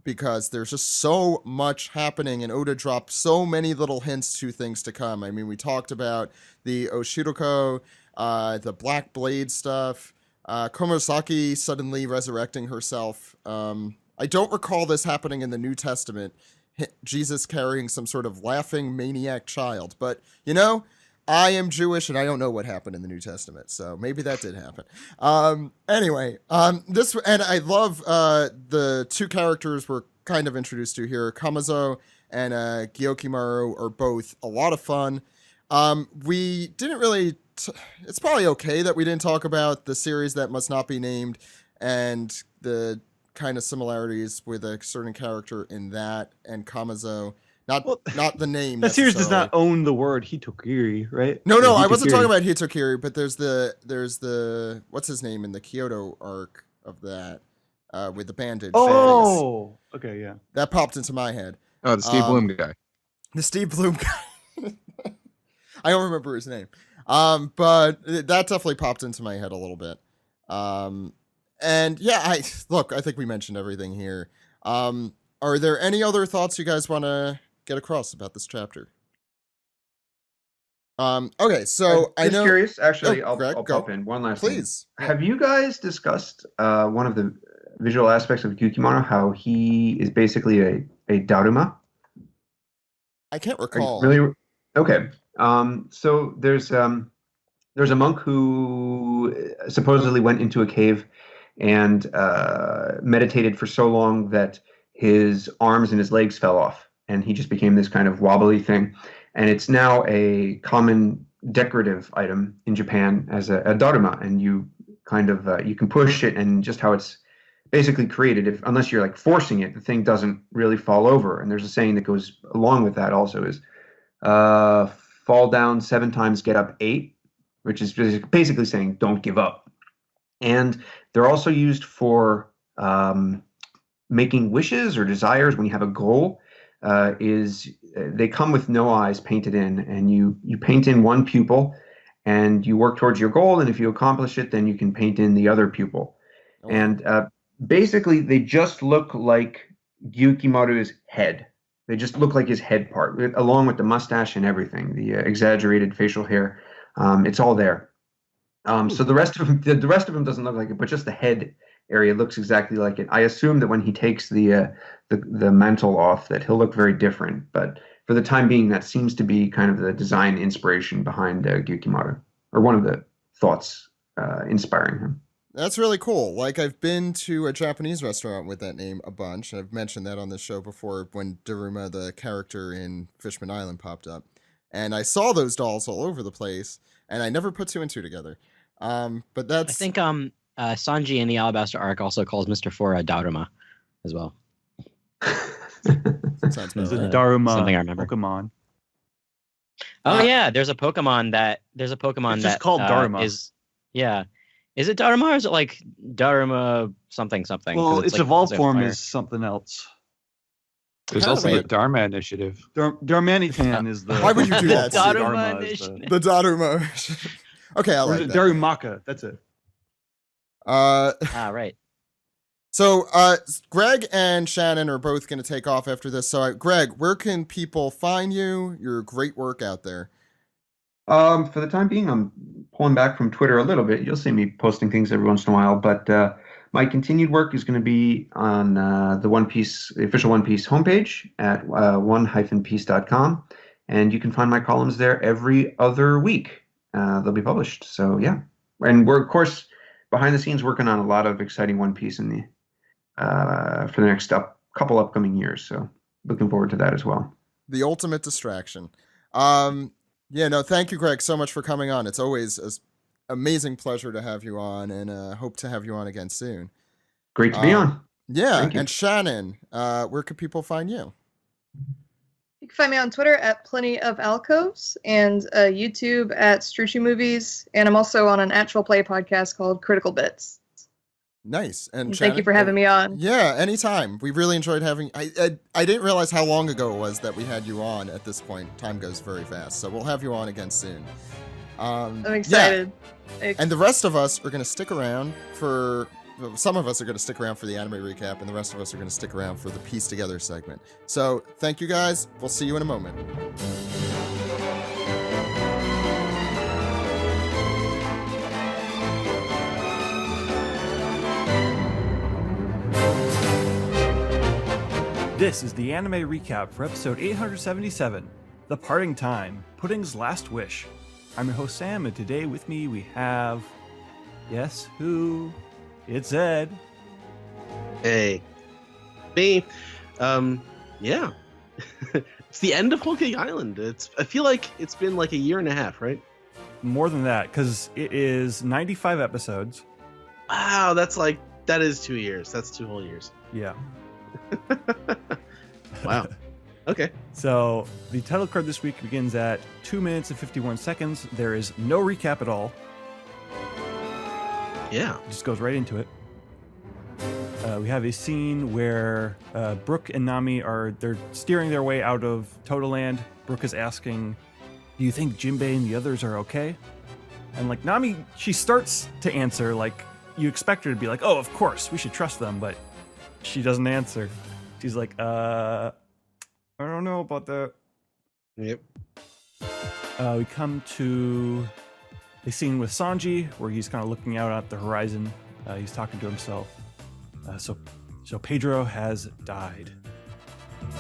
because there's just so much happening, and Oda dropped so many little hints to things to come. I mean, we talked about the Oshiroko, the Black Blade stuff, Komurasaki suddenly resurrecting herself. I don't recall this happening in the New Testament, Jesus carrying some sort of laughing maniac child, but I am Jewish and I don't know what happened in the New Testament, so maybe that did happen. Anyway, this, and I love the two characters we're kind of introduced to here. Kamazo and Gyokimaru are both a lot of fun. We didn't really it's probably okay that we didn't talk about the series that must not be named and the kind of similarities with a certain character in that and Kamazo. Not the name. That series does necessarily. not own the word Hitokiri, right? No, Or I wasn't Hitokiri. talking about Hitokiri, but there's the what's his name in the Kyoto arc of that with the bandage. face. Oh, okay, yeah. That popped into my head. Oh, the Steve Bloom guy. The Steve Bloom guy. I don't remember his name. But that definitely popped into my head a little bit. And yeah, I think we mentioned everything here. Are there any other thoughts you guys want to get across about this chapter? Okay, so I Just know. curious. Actually, Oh, Greg, I'll go. pop in one last thing. Please. Have you guys discussed one of the visual aspects of Yukimono? How he is basically a Daruma. I can't Are you recall. Really? Okay. So there's a monk who supposedly went into a cave and meditated for so long that his arms and his legs fell off, and he just became this kind of wobbly thing. And it's now a common decorative item in Japan as a daruma, and you kind of you can push it, and just how it's basically created. Unless you're like forcing it, the thing doesn't really fall over. And there's a saying that goes along with that also is fall down 7 times, get up 8, which is basically saying don't give up. And they're also used for making wishes or desires when you have a goal. They come with no eyes painted in, and you paint in one pupil and you work towards your goal, and if you accomplish it, then you can paint in the other pupil. Oh, And basically they just look like Gyukimaru's head. They just look like his head part, along with the mustache and everything, the exaggerated facial hair. It's all there. So the rest of him doesn't look like it, but just the head area looks exactly like it. I assume that when he takes the mantle off, that he'll look very different. But for the time being, that seems to be kind of the design inspiration behind Gyukimaru, or one of the thoughts inspiring him. That's really cool. Like, I've been to a Japanese restaurant with that name a bunch, and I've mentioned that on this show before when Daruma, the character in Fishman Island, popped up. and I saw those dolls all over the place, and I never put two and two together. But that's I think Sanji in the Alabaster arc also calls Mr. Four a Daruma as well. sounds There's about a right. Daruma Something I remember. Pokemon. Oh yeah, there's a Pokemon that It's that just called Daruma. is it Daruma or is it like Daruma something something? 'Cause Well, its like, evolved it's a form fire. is something else. There's Kinda also the like- Dharma Initiative. Darmanitan is the. Why would you do that? The Daruma Dharma is initiative. The Daruma. Okay, I Or is like it that. Darumaka? That's it. Right. So Greg and Shannon are both going to take off after this. So Greg, where can people find you? Your great work out there. For the time being, I'm pulling back from Twitter a little bit. You'll see me posting things every once in a while, but my continued work is going to be on the official One Piece homepage at one-piece.com, and you can find my columns there every other week. They'll be published. So yeah, and we're of course behind the scenes working on a lot of exciting One Piece in the for the next couple upcoming years. So looking forward to that as well. The ultimate distraction. Yeah, no, thank you, Greg, so much for coming on. It's always an amazing pleasure to have you on, and hope to have you on again soon. Great to be on. Yeah, Thank you. and Shannon, where can people find you? You can find me on Twitter at Plenty of Alcoves and YouTube at Strucci Movies. And I'm also on an actual play podcast called Critical Bits. Nice. And Thank you for having me on. Yeah, anytime. We really enjoyed having. I didn't realize how long ago it was that we had you on. At this point, time goes very fast. So we'll have you on again soon. I'm excited. Yeah. And the rest of us are going to stick around for. Some of us are going to stick around for the anime recap, and the rest of us are going to stick around for the Piece Together segment. So thank you guys. We'll see you in a moment. This is the anime recap for episode 877, The Parting Time, Pudding's Last Wish. I'm your host Sam, and today with me we have... Yes, who? It's Ed. Hey. Me. Yeah. It's the end of Whole Cake Island. I feel like it's been like a year and a half, right? More than that, because it is 95 episodes. Wow, that is 2 years. That's 2 whole years. Yeah. Wow. Okay. So the title card this week begins at 2 minutes and 51 seconds. There is no recap at all. Yeah. It just goes right into it. We have a scene where Brooke and Nami they're steering their way out of Totoland. Brooke is asking, "Do you think Jinbei and the others are okay?" And like Nami, she starts to answer like you expect her to be like, "Oh, of course, we should trust them," but she doesn't answer. She's like, I don't know about that. Yep. We come to a scene with Sanji where he's kind of looking out at the horizon. He's talking to himself. So Pedro has died.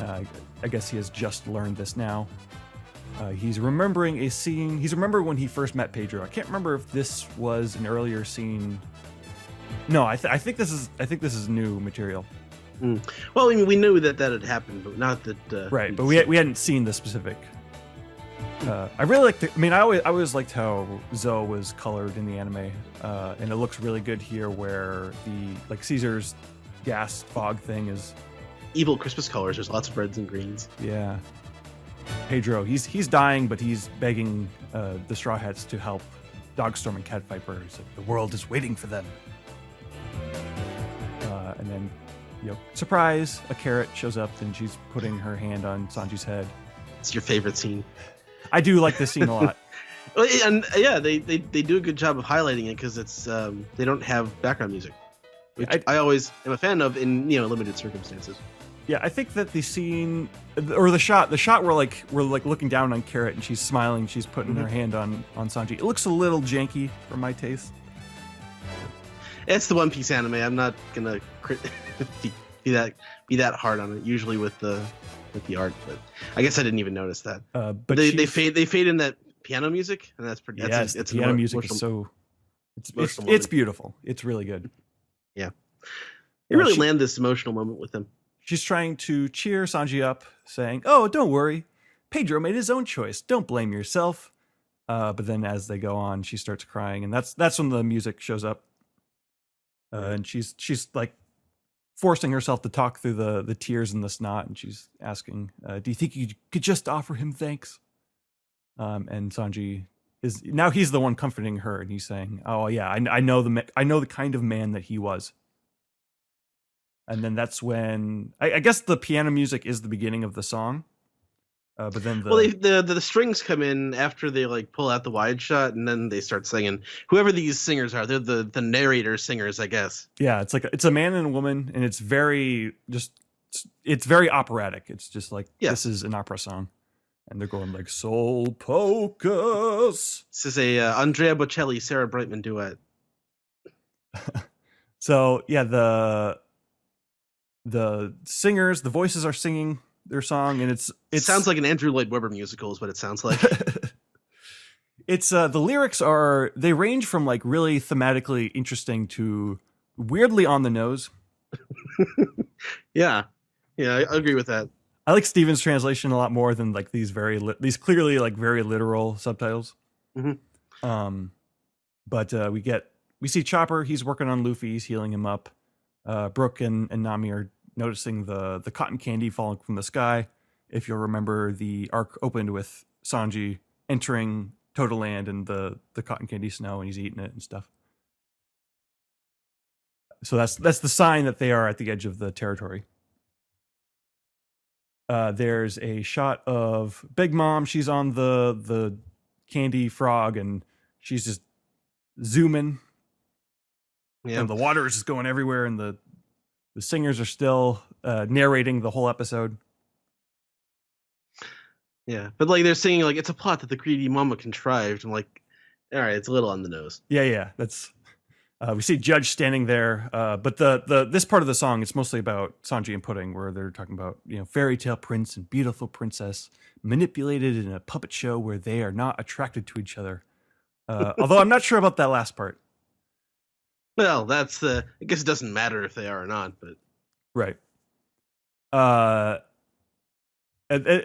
I guess he has just learned this now. He's remembering a scene. He's remembered when he first met Pedro. I can't remember if this was an earlier scene. No, I think this is new material. Well, I mean, we knew that had happened, but not that. Right, but we hadn't seen the specific. I really liked it. I mean, I always liked how Zoe was colored in the anime, and it looks really good here, where the Caesar's gas fog thing is evil Christmas colors. There's lots of reds and greens. Yeah. Pedro, he's dying, but he's begging the Straw Hats to help Dogstorm and Cat Viper. He's like, the world is waiting for them. And then, surprise, a carrot shows up and she's putting her hand on Sanji's head. It's your favorite scene. I do like this scene a lot. And yeah, they do a good job of highlighting it because it's they don't have background music, which I always am a fan of in limited circumstances. Yeah, I think that the scene or the shot where we're looking down on Carrot and she's smiling, she's putting her hand on Sanji. It looks a little janky for my taste. It's the One Piece anime. I'm not gonna be that hard on it. Usually with the art, but I guess I didn't even notice that. But they fade in that piano music, and that's pretty. Yes, it's piano music is so. It's beautiful. It's really good. Yeah, they really land this emotional moment with them. She's trying to cheer Sanji up, saying, "Oh, don't worry. Pedro made his own choice. Don't blame yourself. But then as they go on, she starts crying, and that's when the music shows up. And she's like forcing herself to talk through the tears and the snot, and she's asking, "Do you think you could just offer him thanks?" And Sanji he's the one comforting her, and he's saying, "Oh yeah, I know the kind of man that he was." And then that's when I guess the piano music is the beginning of the song. But then the strings come in after they like pull out the wide shot, and then they start singing. Whoever these singers are, they're the narrator singers, I guess. Yeah, it's a man and a woman, and it's very operatic. It's just like This is an opera song, and they're going like Soul Pocus. This is a Andrea Bocelli, Sarah Brightman duet. So yeah, the singers, the voices are singing their song, and it sounds like an Andrew Lloyd Webber musical is what it sounds like. It's the lyrics they range from like really thematically interesting to weirdly on the nose. Yeah, I agree with that. I like Steven's translation a lot more than like these clearly like very literal subtitles. Mm-hmm. But we see Chopper. He's working on Luffy. He's healing him up. Brooke and Nami are noticing the cotton candy falling from the sky. If you'll remember, the arc opened with Sanji entering Totoland and the cotton candy snow, and he's eating it and stuff. So that's the sign that they are at the edge of the territory. There's a shot of Big Mom. She's on the candy frog, and she's just zooming. Yeah, and the water is just going everywhere, and the singers are still narrating the whole episode. Yeah, but like they're singing like it's a plot that the greedy mama contrived. I'm like, all right, it's a little on the nose. Yeah. That's we see Judge standing there, but this part of the song, it's mostly about Sanji and Pudding, where they're talking about fairy tale prince and beautiful princess manipulated in a puppet show where they are not attracted to each other. Although I'm not sure about that last part. Well, I guess it doesn't matter if they are or not, but right. An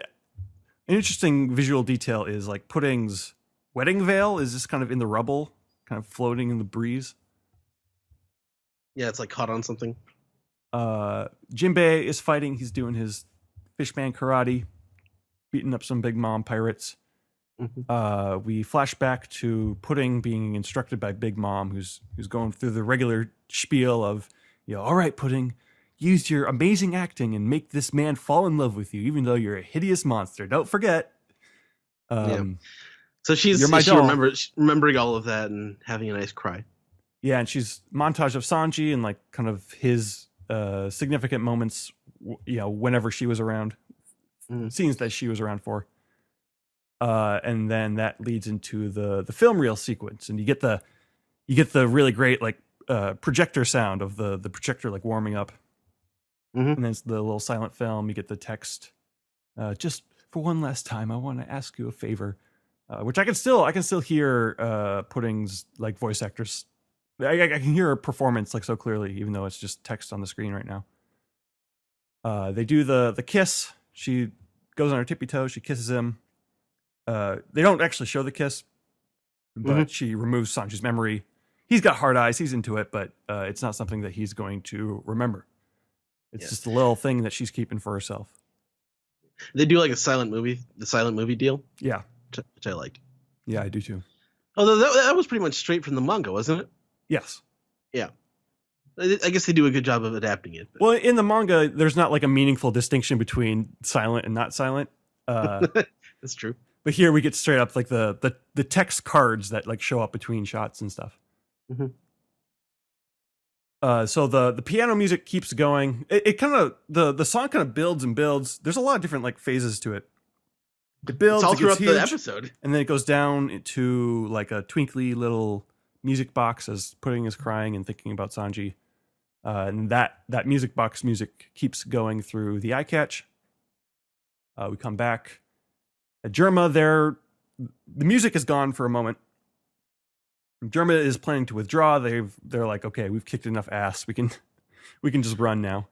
interesting visual detail is like Pudding's wedding veil is just kind of in the rubble, kind of floating in the breeze. Yeah, it's like caught on something. Jinbei is fighting. He's doing his fishman karate, beating up some Big Mom pirates. Mm-hmm. We flash back to Pudding being instructed by Big Mom, who's going through the regular spiel of, all right, Pudding, use your amazing acting and make this man fall in love with you, even though you're a hideous monster. Don't forget. So she's remembering all of that and having a nice cry. Yeah, and she's montage of Sanji and like kind of his significant moments, whenever she was around, scenes that she was around for. And then that leads into the film reel sequence, and you get the really great like projector sound of the projector like warming up, and then it's the little silent film. You get the text, just for one last time, I want to ask you a favor, which I can still hear Pudding's like voice actors. I can hear her performance like so clearly, even though it's just text on the screen right now. They do the kiss. She goes on her tippy toes. She kisses him. They don't actually show the kiss, but she removes Sanji's memory. He's got hard eyes. He's into it, but it's not something that he's going to remember. It's just a little thing that she's keeping for herself. They do like the silent movie deal. Yeah. Which I liked. Yeah, I do too. Although that was pretty much straight from the manga, wasn't it? Yes. Yeah. I guess they do a good job of adapting it. But. Well, in the manga, there's not like a meaningful distinction between silent and not silent. That's true. But here we get straight up like the text cards that like show up between shots and stuff. So the piano music keeps going. It kind of the song kind of builds and builds. There's a lot of different like phases to it. It builds, it's all it throughout huge, the episode, and then it goes down into like a twinkly little music box as Pudding is crying and thinking about Sanji. And that music box music keeps going through the eye catch. We come back. At Germa, the music is gone for a moment. Germa is planning to withdraw. They're like, okay, we've kicked enough ass. We can just run now.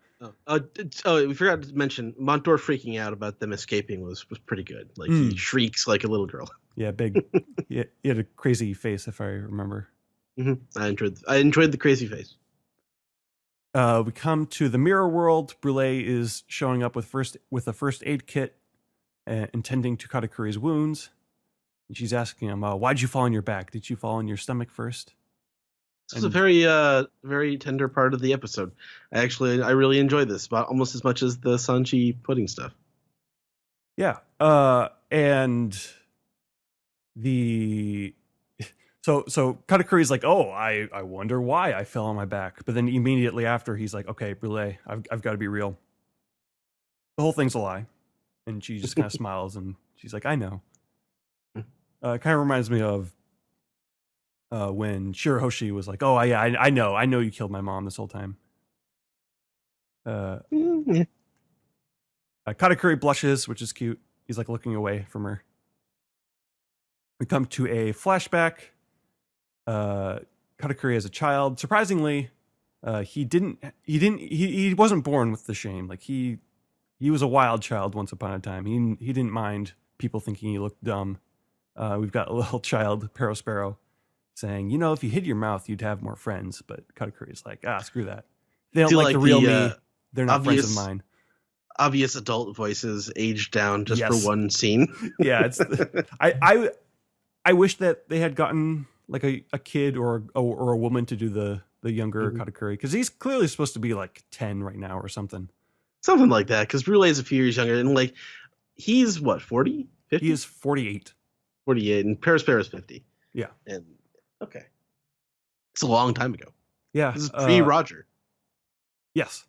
We forgot to mention Montour freaking out about them escaping was pretty good. Like he shrieks like a little girl. Yeah, big. He had a crazy face, if I remember. I enjoyed the crazy face. We come to the mirror world. Brule is showing up with a first aid kit, intending to Katakuri's wounds. And she's asking him, "Why'd you fall on your back? Did you fall on your stomach first?" This was a very very tender part of the episode. I really enjoyed this, about almost as much as the Sanji pudding stuff. Yeah, and the so Katakuri's like, "Oh, I wonder why I fell on my back," but then immediately after he's like, "Okay, Brule, I've got to be real. The whole thing's a lie," and she just kind of smiles and she's like, "I know." It kind of reminds me of when Shirahoshi was like, "Oh, yeah, I know you killed my mom this whole time." Katakuri blushes, which is cute. He's like looking away from her. We come to a flashback. Katakuri as a child. Surprisingly, he wasn't born with the shame. Like he was a wild child once upon a time. He didn't mind people thinking he looked dumb. We've got a little child, Sparrow, saying, if you hid your mouth, you'd have more friends. But Katakuri's like, screw that. They don't like the real me. They're not friends of mine. Obvious adult voices aged down just for one scene. Yeah, it's I wish that they had gotten like a kid or a woman to do the younger Katakuri, because he's clearly supposed to be like 10 right now or something. Something like that, because Brule is a few years younger, and like he's what, 40? 50? He is 48. 48, and Sparrow is 50. Yeah. And okay. It's a long time ago. Yeah. This is pre-Roger. Yes.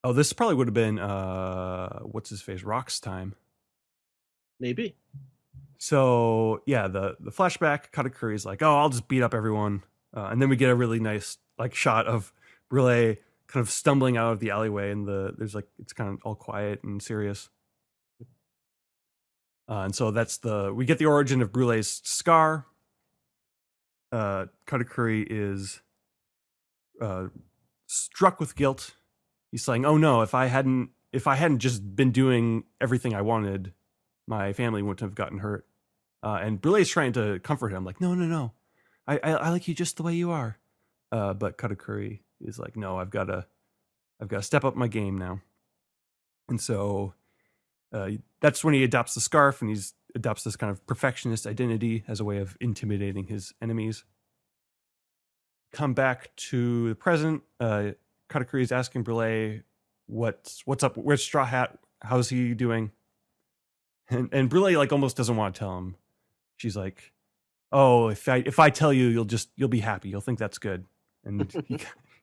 Oh, this probably would have been what's his face, Rock's time. Maybe. So yeah, the flashback, Katakuri is like, "Oh, I'll just beat up everyone," and then we get a really nice like shot of Brule kind of stumbling out of the alleyway, and there's like it's kind of all quiet and serious. And so we get the origin of Brule's scar. Katakuri is struck with guilt. He's saying, "Oh no, if I hadn't just been doing everything I wanted, my family wouldn't have gotten hurt." And Brule's trying to comfort him, like, no, I like you just the way you are. But Katakuri is like, "No, I've got to step up my game now." And so that's when he adopts the scarf, and he adopts this kind of perfectionist identity as a way of intimidating his enemies. Come back to the present. Katakuri is asking Brule, "What's up? Where's Straw Hat? How's he doing?" And Brule like almost doesn't want to tell him. She's like, "Oh, if I tell you, you'll be happy. You'll think that's good." And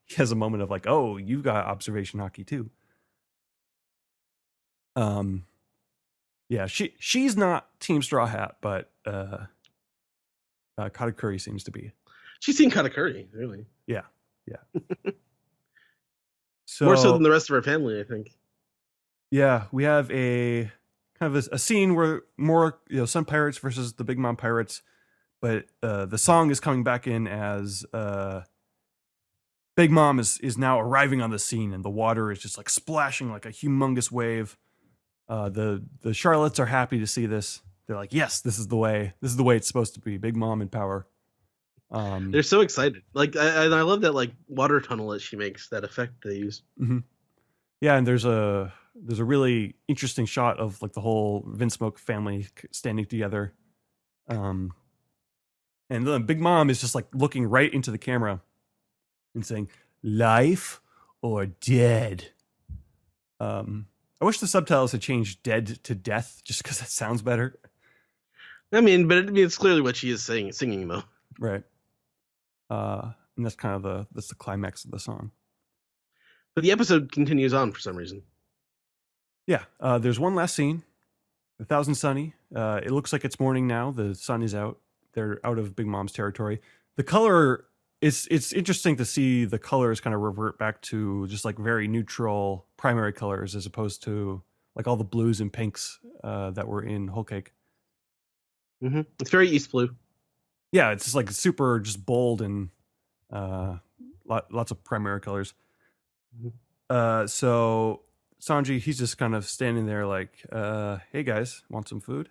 he has a moment of like, "Oh, you got observation hockey too." Yeah, she's not Team Straw Hat, but Katakuri seems to be. She's seen Katakuri, really. Yeah. So, more so than the rest of her family, I think. Yeah, we have a kind of a scene where more Sun Pirates versus the Big Mom Pirates, but the song is coming back in as Big Mom is now arriving on the scene, and the water is just like splashing like a humongous wave. The Charlottes are happy to see this. They're like, "Yes, this is the way it's supposed to be. Big Mom in power." They're so excited. Like I love that like water tunnel that she makes, that effect they use. Mm-hmm. Yeah, and there's a really interesting shot of like the whole Vinsmoke family standing together. And the Big Mom is just like looking right into the camera and saying, "Life or dead." I wish the subtitles had changed "dead" to "death" just because that sounds better. I mean, but it's clearly what she is singing though. Right. And that's kind of the climax of the song. But the episode continues on for some reason. Yeah. There's one last scene. 1,000 Sunny. It looks like it's morning now. The sun is out. They're out of Big Mom's territory. The color it's interesting to see the colors kind of revert back to just like very neutral primary colors as opposed to like all the blues and pinks that were in Whole Cake. Mm-hmm. It's very East Blue. Yeah, it's just like super, just bold and lots of primary colors. So Sanji, he's just kind of standing there like, hey guys, want some food?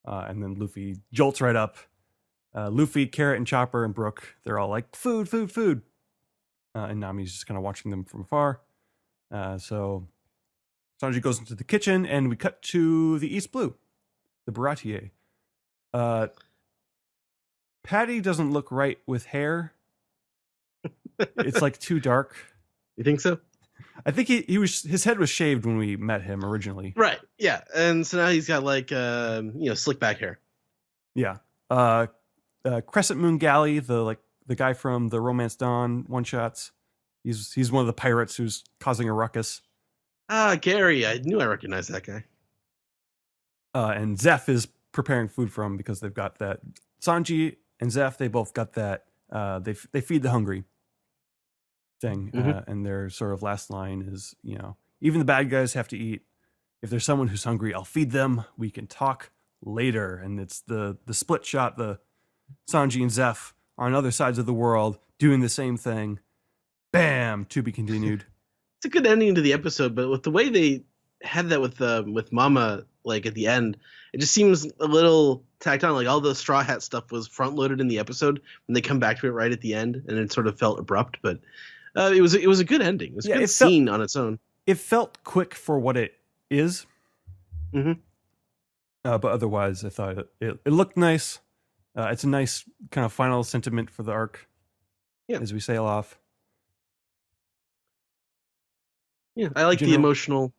And then Luffy jolts right up. Luffy, Carrot, and Chopper and Brook, they're all like, food, food, food. And Nami's just kind of watching them from afar. So Sanji goes into the kitchen, and we cut to the East Blue, the Baratier. Patty doesn't look right with hair. It's like too dark. You think so? I think his head was shaved when we met him originally. Right. Yeah. And so now he's got like slick back hair. Yeah. Crescent Moon Galley, the guy from the Romance Dawn one shots. He's one of the pirates who's causing a ruckus. Ah, Gary. I knew I recognized that guy. And Zeph is preparing food for him because they've got that. Sanji and Zeph, they both got that. They feed the hungry thing. And their sort of last line is, even the bad guys have to eat. If there's someone who's hungry, I'll feed them. We can talk later. And it's the split shot, the Sanji and Zeph on other sides of the world doing the same thing. Bam, to be continued. It's a good ending to the episode, but with the way they had that with Mama, like at the end, it just seems a little tacked on. Like all the Straw Hat stuff was front loaded in the episode, and they come back to it right at the end, and it sort of felt abrupt. But it was a good ending. It was a good scene on its own. It felt quick for what it is. Mm-hmm. But otherwise, I thought it looked nice. It's a nice kind of final sentiment for the arc. Yeah. As we sail off. Yeah, I like the emotional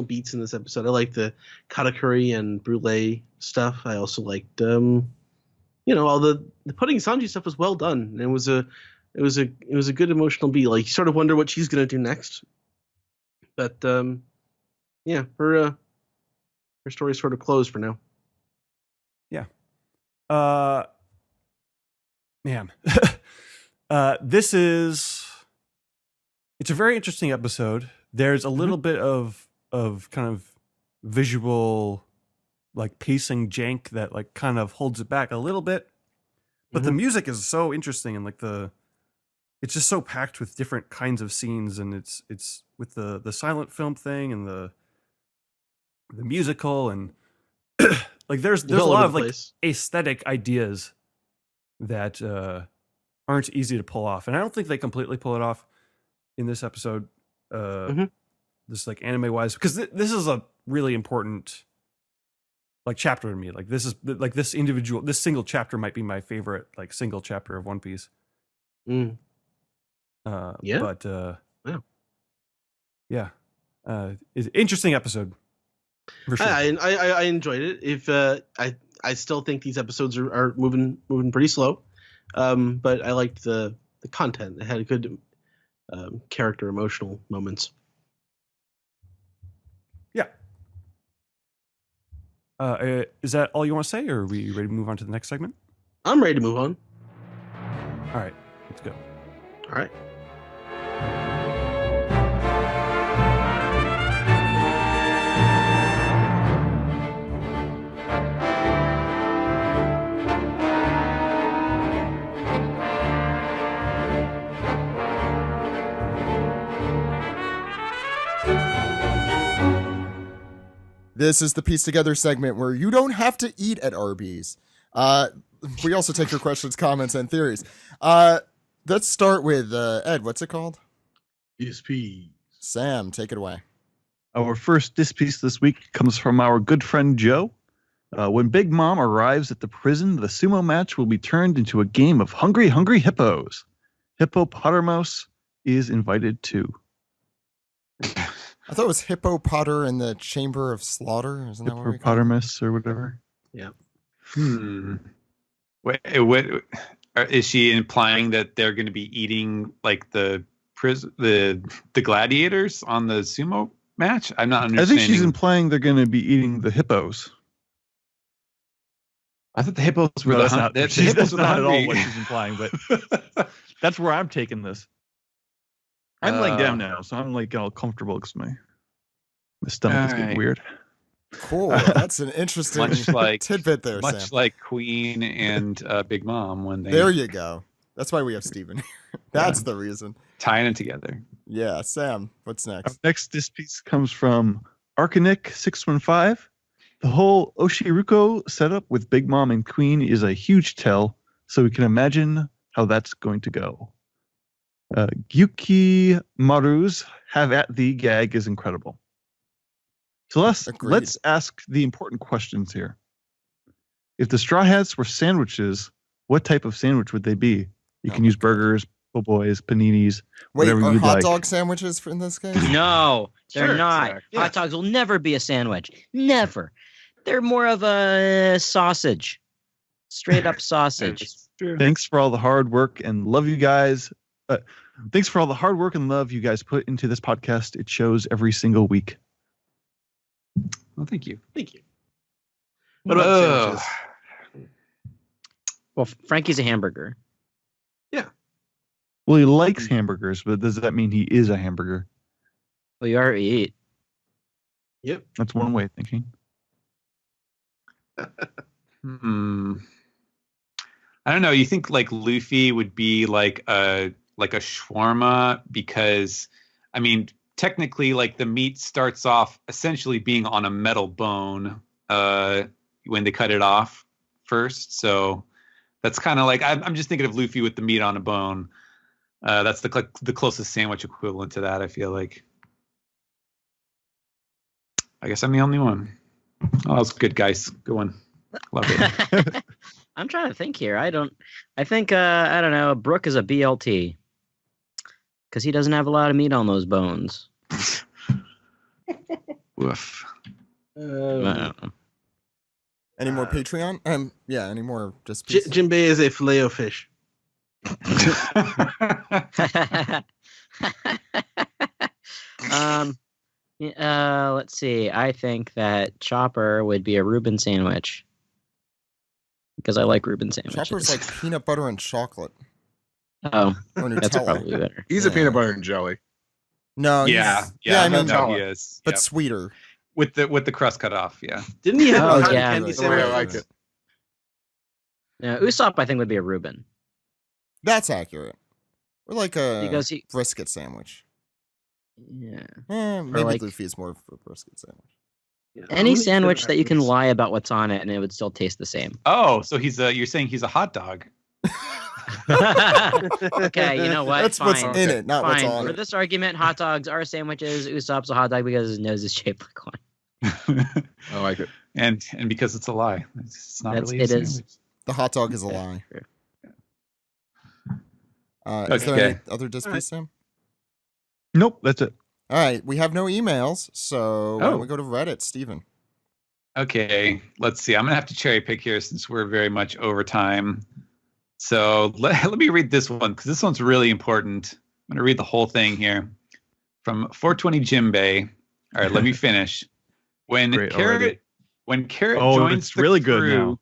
beats in this episode. I like the katakuri and brulee stuff. I also liked, all the putting Sanji stuff was well done. It was a good emotional beat. Like you sort of wonder what she's gonna do next. But her story's sort of closed for now. Yeah. Man, it's a very interesting episode. There's a little bit of kind of visual, like pacing jank that like kind of holds it back a little bit. But the music is so interesting, and like it's just so packed with different kinds of scenes, and it's with the silent film thing and the musical, and like there's a lot of like aesthetic ideas that aren't easy to pull off, and I don't think they completely pull it off in this episode. This like anime wise, because this is a really important like chapter to me. Like this is like this single chapter might be my favorite like single chapter of One Piece. Yeah. But yeah, it's an interesting episode. For sure. I enjoyed it. If I still think these episodes are moving pretty slow, but I liked the content. It had good character emotional moments. Yeah. Is that all you want to say, or are we ready to move on to the next segment? I'm ready to move on. All right, let's go. All right. This is the Piece Together segment where you don't have to eat at Arby's. We also take your questions, comments, and theories. Let's start with Ed. What's it called? DSP. Sam, take it away. Our first dispiece this week comes from our good friend Joe. When Big Mom arrives at the prison, the sumo match will be turned into a game of hungry, hungry hippos. Hippopotamus is invited too. I thought it was Hippo Potter in the Chamber of Slaughter. Isn't that what we call it? Hippopotamus or whatever. Yeah. What is she implying that they're going to be eating like the gladiators on the sumo match? I'm not understanding. I think she's implying they're going to be eating the hippos. I thought the hippos were that's not at all what she's implying, but that's where I'm taking this. I'm laying down now, so I'm like all comfortable because my stomach is getting weird. Cool. That's an interesting tidbit there, much Sam. like Queen and Big Mom when they. There you go. That's why we have Steven here. That's the reason. Tying it together. Yeah, Sam, what's Our next? next disc piece comes from Arcanic615. The whole Oshiruko setup with Big Mom and Queen is a huge tell, so we can imagine how that's going to go. Gyuki Maru's Have at Thee gag is incredible. So Agreed. let's ask the important questions here. If the Straw Hats were sandwiches, what type of sandwich would they be? You can use burgers, po' boys, paninis, Wait, whatever are you'd hot like. dog sandwiches in this case? No, they're Sure, not. exactly. Hot dogs will never be a sandwich. Never. They're more of a sausage. Straight up sausage. Thanks for all the hard work and love you guys. Thanks for all the hard work and love you guys put into this podcast. It shows every single week. Well, thank you. Thank you. What about sandwiches? Well, Frankie's a hamburger. Well, he likes hamburgers, but does that mean he is a hamburger? Well, you already eat. Yep. That's one way of thinking. I don't know. You think like Luffy would be like a shawarma because, I mean, technically, like the meat starts off essentially being on a metal bone when they cut it off first. So that's kind of like I'm just thinking of Luffy with the meat on a bone. That's the closest sandwich equivalent to that. I feel like. I guess I'm the only one. Oh, that was good, guys. Good one. Love it. I'm trying to think here. I think I don't know. Brooke is a BLT because he doesn't have a lot of meat on those bones. Woof. I don't know. Any more Patreon? Yeah, any more just pieces? Jinbei is a filet of fish. Let's see. I think that Chopper would be a Reuben sandwich because I like Reuben sandwiches. Chopper's like peanut butter and chocolate. Oh, Or that's Nutella. probably better. He's Yeah. a peanut butter and jelly. No, yeah, I mean, no, he is. but Yep. sweeter. with the crust cut off. Yeah. Didn't he have Oh, a cotton yeah. candy The way I sandwich? like it. Yeah, Usopp, I think, would be a Reuben That's accurate. Or like a because he. brisket sandwich. Yeah. Maybe like- Luffy's more for a brisket sandwich. Yeah, Any I'm gonna sandwich give that you can apples. lie about what's on it and it would still taste the same. Oh, so you're saying he's a hot dog? Okay, you know what? That's Fine. what's in it, not what's Fine. on For it. this argument, hot dogs are sandwiches. Usopp's a hot dog because his nose is shaped like one. I like it. and because it's a lie. It's not That's- really. it a is. sandwich. The hot dog is a Yeah, lie. true. Is there Okay. any other disputes, Sam? Nope, that's it. All right, we have no emails, so why Oh. don't we go to Reddit, Steven? Okay, let's see. I'm gonna have to cherry pick here since we're very much over time. So let me read this one because this one's really important. I'm gonna read the whole thing here from 420 Jimbei. All right, let me finish. When Great already. Carrot Oh, joins it's the really good crew, now.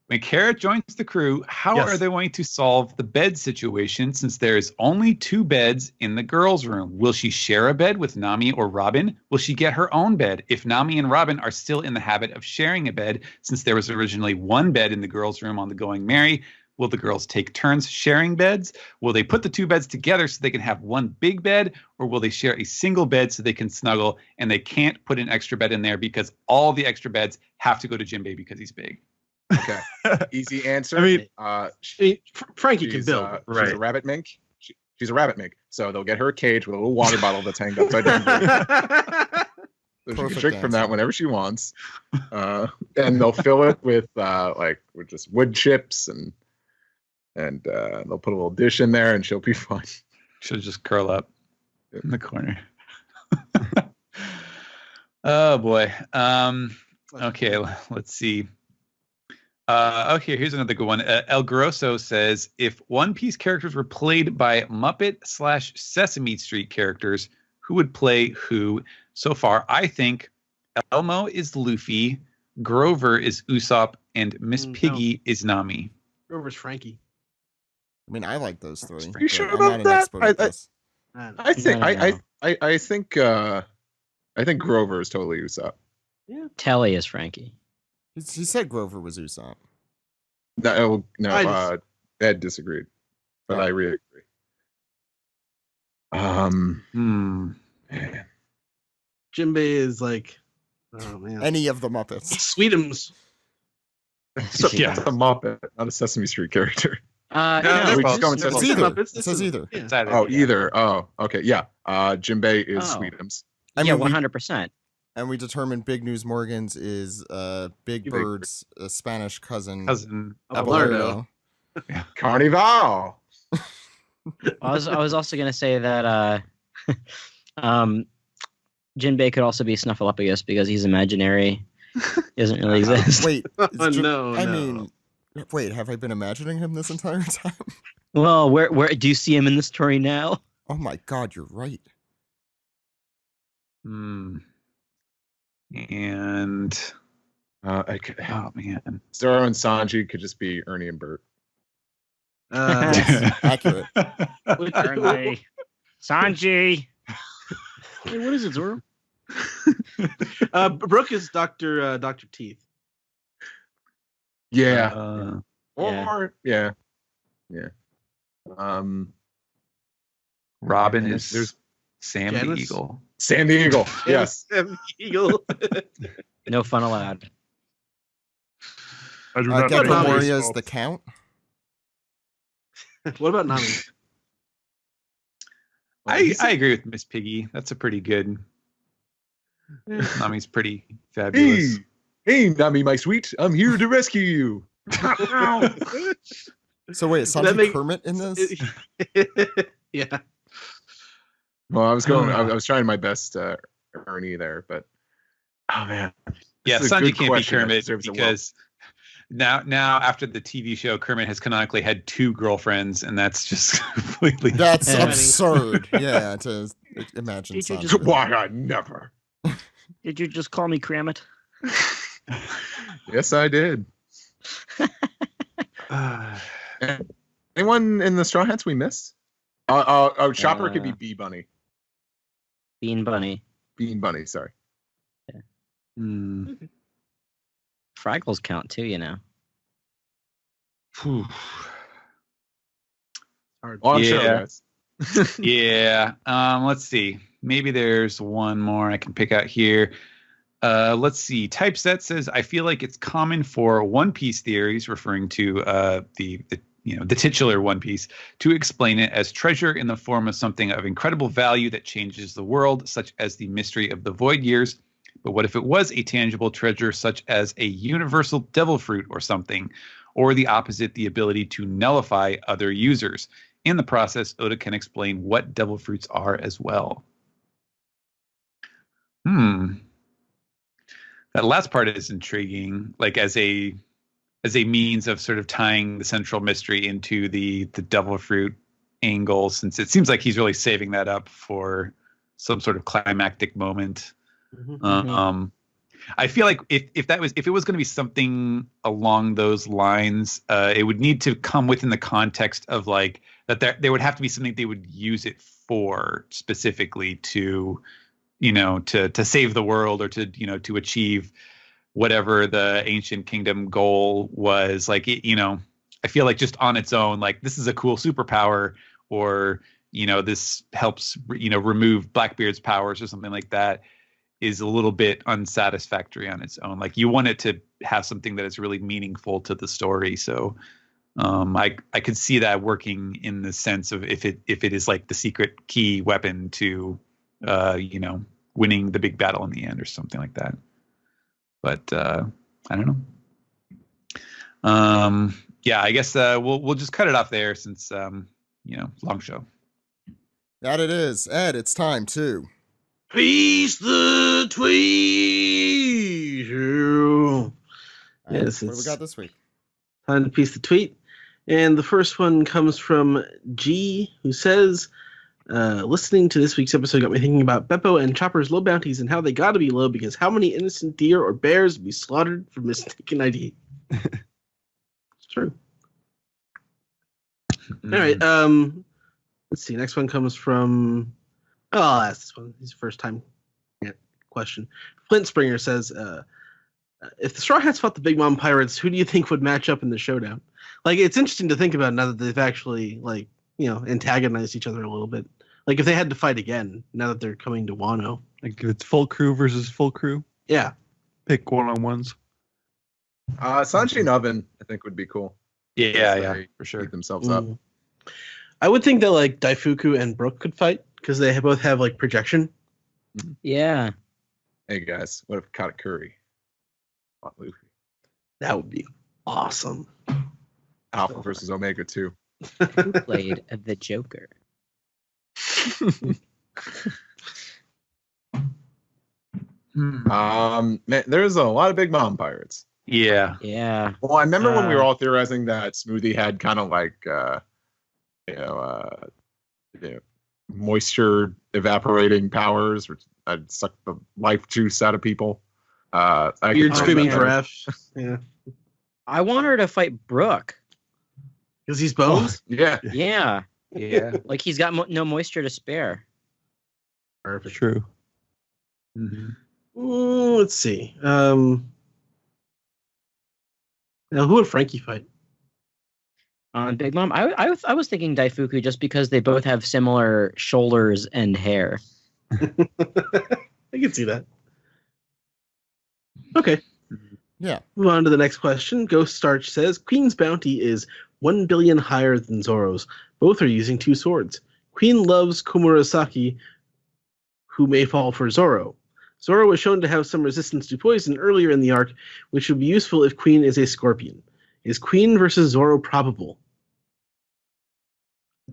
when Carrot joins the crew, how Yes. are they going to solve the bed situation since there is only 2 beds in the girls' room? Will she share a bed with Nami or Robin? Will she get her own bed? If Nami and Robin are still in the habit of sharing a bed, since there was originally 1 bed in the girls' room on the Going Merry, will the girls take turns sharing beds? Will they put the 2 beds together so they can have 1 big bed? Or will they share a single bed so they can snuggle and they can't put an extra bed in there because all the extra beds have to go to Jimbei because he's big? Okay. Easy answer. I mean, Frankie can she's, build. she's a rabbit mink. She's a rabbit mink. So they'll get her a cage with a little water bottle that's hanging upside down. So she can Perfect drink from answer. that whenever she wants. And they'll fill it with with just wood chips and they'll put a little dish in there and she'll be fine. She'll just curl up in the corner. Oh boy. Okay, let's see. Okay, here's another good one. El Grosso says, if One Piece characters were played by Muppet/Sesame Street characters, who would play who? So far, I think Elmo is Luffy, Grover is Usopp, and Miss No. Piggy is Nami. Grover's Frankie. I mean, I like those 3. You but sure I'm about not an that? expert at this. I think No. I think Grover is totally Usopp. Telly is Frankie. He said Grover was Usopp. No, I just- Ed disagreed. but Yeah. I really agree. Man. Jinbei is like, oh man, Any of the Muppets. Sweetums. Yeah, a Muppet, not a Sesame Street character. No, they're we're both- just going they're to It's both- either. Muppets, It says either. Yeah. It's either, Oh, yeah. either. Oh, okay. Yeah. Jinbei is Oh. Sweetums. I yeah, mean, we- 100%. And we determined Big News Morgan's is Big Big Bird's Spanish cousin. Cousin Abelardo. Carnival. I was also gonna say that Jinbei could also be Snuffleupagus because he's imaginary. He doesn't really exist. Wait. Oh, is Jim- no, I no. mean, wait. Have I been imagining him this entire time? Well, where do you see him in the story now? Oh my God, you're right. And I could, oh man. Zoro and Sanji could just be Ernie and Bert. Yes, accurate. Sanji. Sanji. Hey, what is it, Zoro? Brooke is Dr. Teeth. Yeah. Yeah. Or yeah. Robin and is there's Sam the Janice? Eagle. San Diego. Yes. Eagle. No fun allowed. I do Gecko Nami's Moria's fault. the Count. What about Nami? I agree with Miss Piggy. That's a pretty good. Nami's pretty fabulous. Hey, Nami, my sweet. I'm here to rescue you. So wait, is That Sanji make- Kermit in this? Yeah. Well, I was trying my best, Ernie there, but oh man. Yeah, This is a Sanji good can't be question that Kermit deserves a because now after the TV show, Kermit has canonically had 2 girlfriends, and that's just completely. That's Yeah. absurd. Yeah, to imagine. Did you Sanji just- doing Why that. I never. Did you just call me Kramit? Yes, I did. Anyone in the Straw Hats we missed? Chopper could be Bee Bunny. Bean Bunny. Bean Bunny, sorry. Hmm. Fraggles count too, you know. Whew. Hard. Well, I'm sure, Yeah. guys. Yeah. Let's see. Maybe there's one more I can pick out here. Let's see. Typeset says, I feel like it's common for One Piece theories, referring to the titular One Piece, to explain it as treasure in the form of something of incredible value that changes the world, such as the mystery of the Void Years. But what if it was a tangible treasure, such as a universal devil fruit or something, or the opposite, the ability to nullify other users? In the process, Oda can explain what devil fruits are as well. That last part is intriguing, like as a means of sort of tying the central mystery into the devil fruit angle, since it seems like he's really saving that up for some sort of climactic moment. I feel like if it was going to be something along those lines, it would need to come within the context of like that there would have to be something they would use it for specifically to, to save the world or to achieve whatever the ancient kingdom goal was. Like, I feel like just on its own, like this is a cool superpower, or, this helps, remove Blackbeard's powers or something like that, is a little bit unsatisfactory on its own. Like you want it to have something that is really meaningful to the story. So I could see that working in the sense of if it is like the secret key weapon to, winning the big battle in the end or something like that. But I don't know. Yeah, I guess we'll just cut it off there since long show. That it is. Ed, it's time to Peace the tweet. Yes, what do we it's got this week? time to piece the tweet. And the first one comes from G, who says, listening to this week's episode got me thinking about Beppo and Chopper's low bounties and how they gotta be low because how many innocent deer or bears would be slaughtered for mistaken ID? It's true. All right. Let's see. Next one comes from. Oh, I'll ask this one. It's a first time question. Flint Springer says, if the Straw Hats fought the Big Mom Pirates, who do you think would match up in the showdown? Like, it's interesting to think about now that they've actually, like, antagonized each other a little bit. Like, if they had to fight again, now that they're coming to Wano. Like if it's full crew versus full crew, Yeah. pick one-on-ones. Sanji and Oven, I think, would be cool. Yeah, for sure. Beat themselves up. Mm. I would think that, like, Daifuku and Brook could fight, because they both have, like, projection. Yeah. Hey guys, what if Katakuri fought Luffy? That would be awesome. Alpha versus Omega 2. Who played the Joker? Man, there's a lot of Big Mom pirates. Yeah. Yeah. Well, I remember when we were all theorizing that Smoothie had kind of like, moisture evaporating powers, which I'd suck the life juice out of people. Weird screaming giraffe. Yeah. I want her to fight Brooke. Because he's bones? Yeah. Yeah. Yeah. Like he's got no moisture to spare. Perfect. True. Let's see. Now, who would Frankie fight? On Big Mom, I was thinking Daifuku just because they both have similar shoulders and hair. I can see that. Okay. Yeah. Move on to the next question. Ghost Starch says, Queen's bounty is 1 billion higher than Zoro's. Both are using 2 swords. Queen loves Komurasaki, who may fall for Zoro. Zoro was shown to have some resistance to poison earlier in the arc, which would be useful if Queen is a scorpion. Is Queen versus Zoro probable?